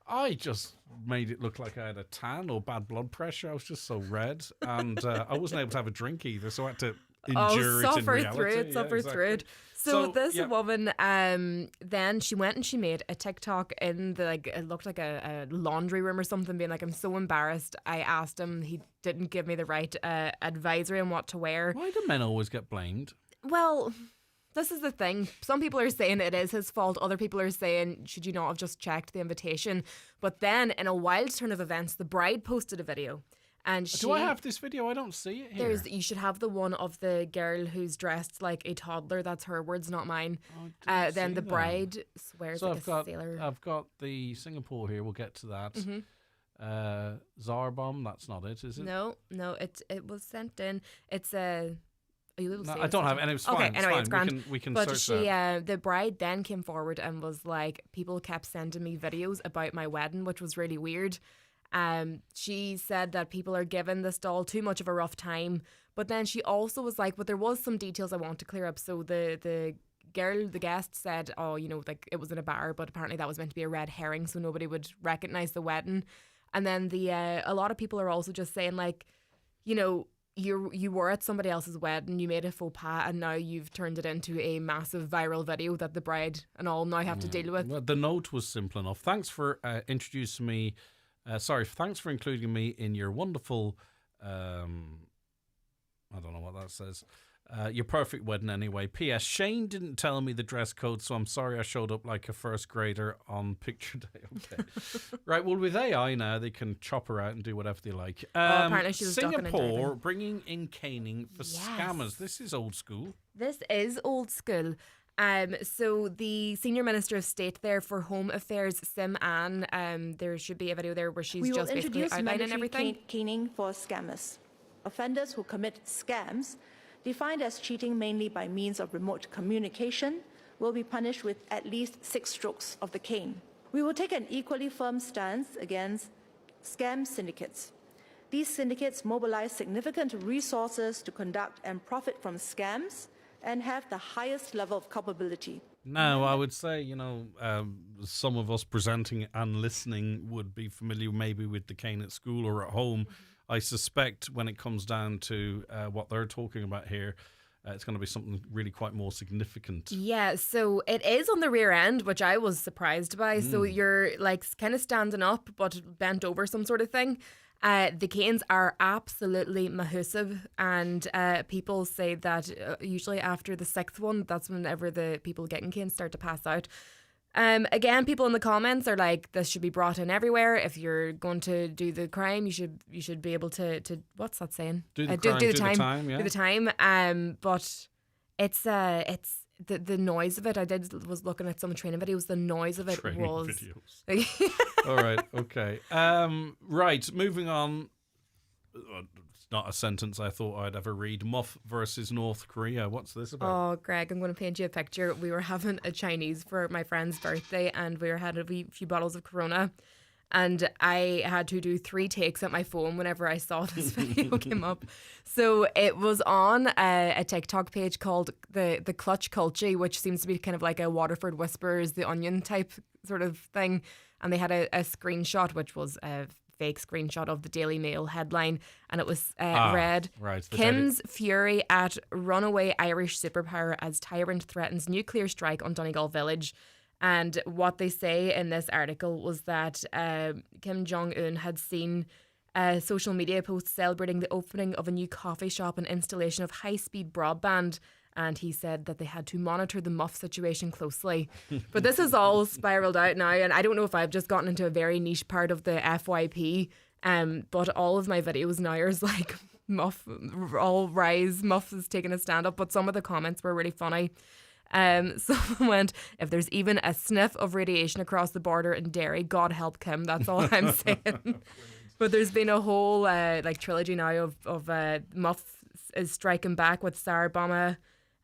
I just made it look like I had a tan or bad blood pressure. I was just so red, and I wasn't able to have a drink either, so I had to endure it in reality. Suffer through it. So this woman, then she went and she made a TikTok in it looked like a laundry room or something, being like, I'm so embarrassed. I asked him, he didn't give me the right advisory on what to wear. Why do men always get blamed? Well, this is the thing. Some people are saying it is his fault. Other people are saying, should you not have just checked the invitation? But then, in a wild turn of events, the bride posted a video. And Do I have this video? I don't see it here. You should have the one of the girl who's dressed like a toddler. That's her words, not mine. Then the bride swears like a sailor. I've got the Singapore here. We'll get to that. Zarbomb, that's not it, is it? No, it was sent in. It's a... Are you able to see I don't have it, and it's fine. Okay, anyway, it's grand. We can but search that. The bride then came forward and was like, people kept sending me videos about my wedding, which was really weird. She said that people are giving this doll too much of a rough time, but then she also was like, but there was some details I want to clear up. So the guest said, it was in a bar, but apparently that was meant to be a red herring, so nobody would recognize the wedding. And then a lot of people are also just saying you were at somebody else's wedding, you made a faux pas, and now you've turned it into a massive viral video that the bride and all now have to deal with. Well, the note was simple enough. Thanks for introducing me. Thanks for including me in your wonderful. I don't know what that says. Your perfect wedding anyway. P.S. Shane didn't tell me the dress code, so I'm sorry I showed up like a first grader on picture day. Okay. Right, well, with AI now, they can chop her out and do whatever they like. Apparently she was Singapore bringing in caning for scammers. This is old school. This is old school. So the Senior Minister of State there for Home Affairs, Sim Ann, there should be a video there where she's just basically outlining everything. Caning for scammers. Offenders who commit scams, defined as cheating mainly by means of remote communication, will be punished with at least 6 strokes of the cane. We will take an equally firm stance against scam syndicates. These syndicates mobilize significant resources to conduct and profit from scams and have the highest level of culpability. Now, I would say, some of us presenting and listening would be familiar maybe with the cane at school or at home. I suspect when it comes down to what they're talking about here, it's going to be something really quite more significant. Yeah, so it is on the rear end, which I was surprised by. So you're kind of standing up but bent over, some sort of thing. The canes are absolutely massive, and people say that usually after the 6th one, that's whenever the people getting canes start to pass out. Again, people in the comments are like, this should be brought in everywhere. If you're going to do the crime, you should be able to what's that saying? Do the time. Yeah. Do the time. But it's the noise of it. Was looking at some training videos. The noise of it was videos. All right. Okay. Right. Moving on. It's not a sentence I thought I'd ever read. Muff versus North Korea. What's this about? Oh, Greg, I'm going to paint you a picture. We were having a Chinese for my friend's birthday, and we had a few bottles of Corona. And I had to do 3 takes at my phone whenever I saw this video came up. So it was on a TikTok page called the Clutch Culture, which seems to be kind of like a Waterford Whispers, The Onion type sort of thing. And they had a screenshot, which was a fake screenshot of the Daily Mail headline, and it was read, Kim's fury at runaway Irish superpower as tyrant threatens nuclear strike on Donegal village. And what they say in this article was that Kim Jong-un had seen social media posts celebrating the opening of a new coffee shop and installation of high-speed broadband and he said that they had to monitor the muff situation closely. But this has all spiraled out now, and I don't know if I've just gotten into a very niche part of the FYP, but all of my videos now are like muff, all rise, muff is taking a stand up, but some of the comments were really funny. Someone went, if there's even a sniff of radiation across the border in Derry, God help Kim, that's all I'm saying. But there's been a whole like trilogy now of Muff is striking back with Sarah Obama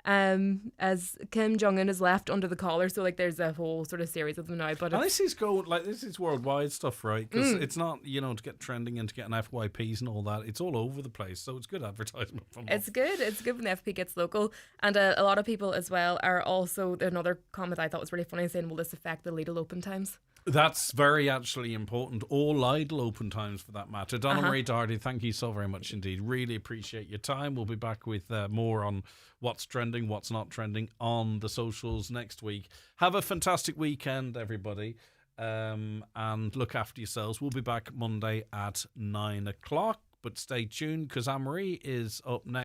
as Kim Jong-un is left under the collar. So like there's a whole sort of series of them now. But and this is worldwide stuff, right? Because it's not, to get trending and to get an FYPs and all that. It's all over the place. So it's good advertisement. It's good. It's good when the FP gets local. And a lot of people as well are also, another comment I thought was really funny, saying, will this affect the Lidl open times? That's very actually important. All Lidl open times for that matter. Donna Marie Doherty, thank you so very much indeed. Really appreciate your time. We'll be back with more on what's trending, what's not trending on the socials next week. Have a fantastic weekend, everybody. And look after yourselves. We'll be back Monday at 9 o'clock. But stay tuned because Anne-Marie is up next.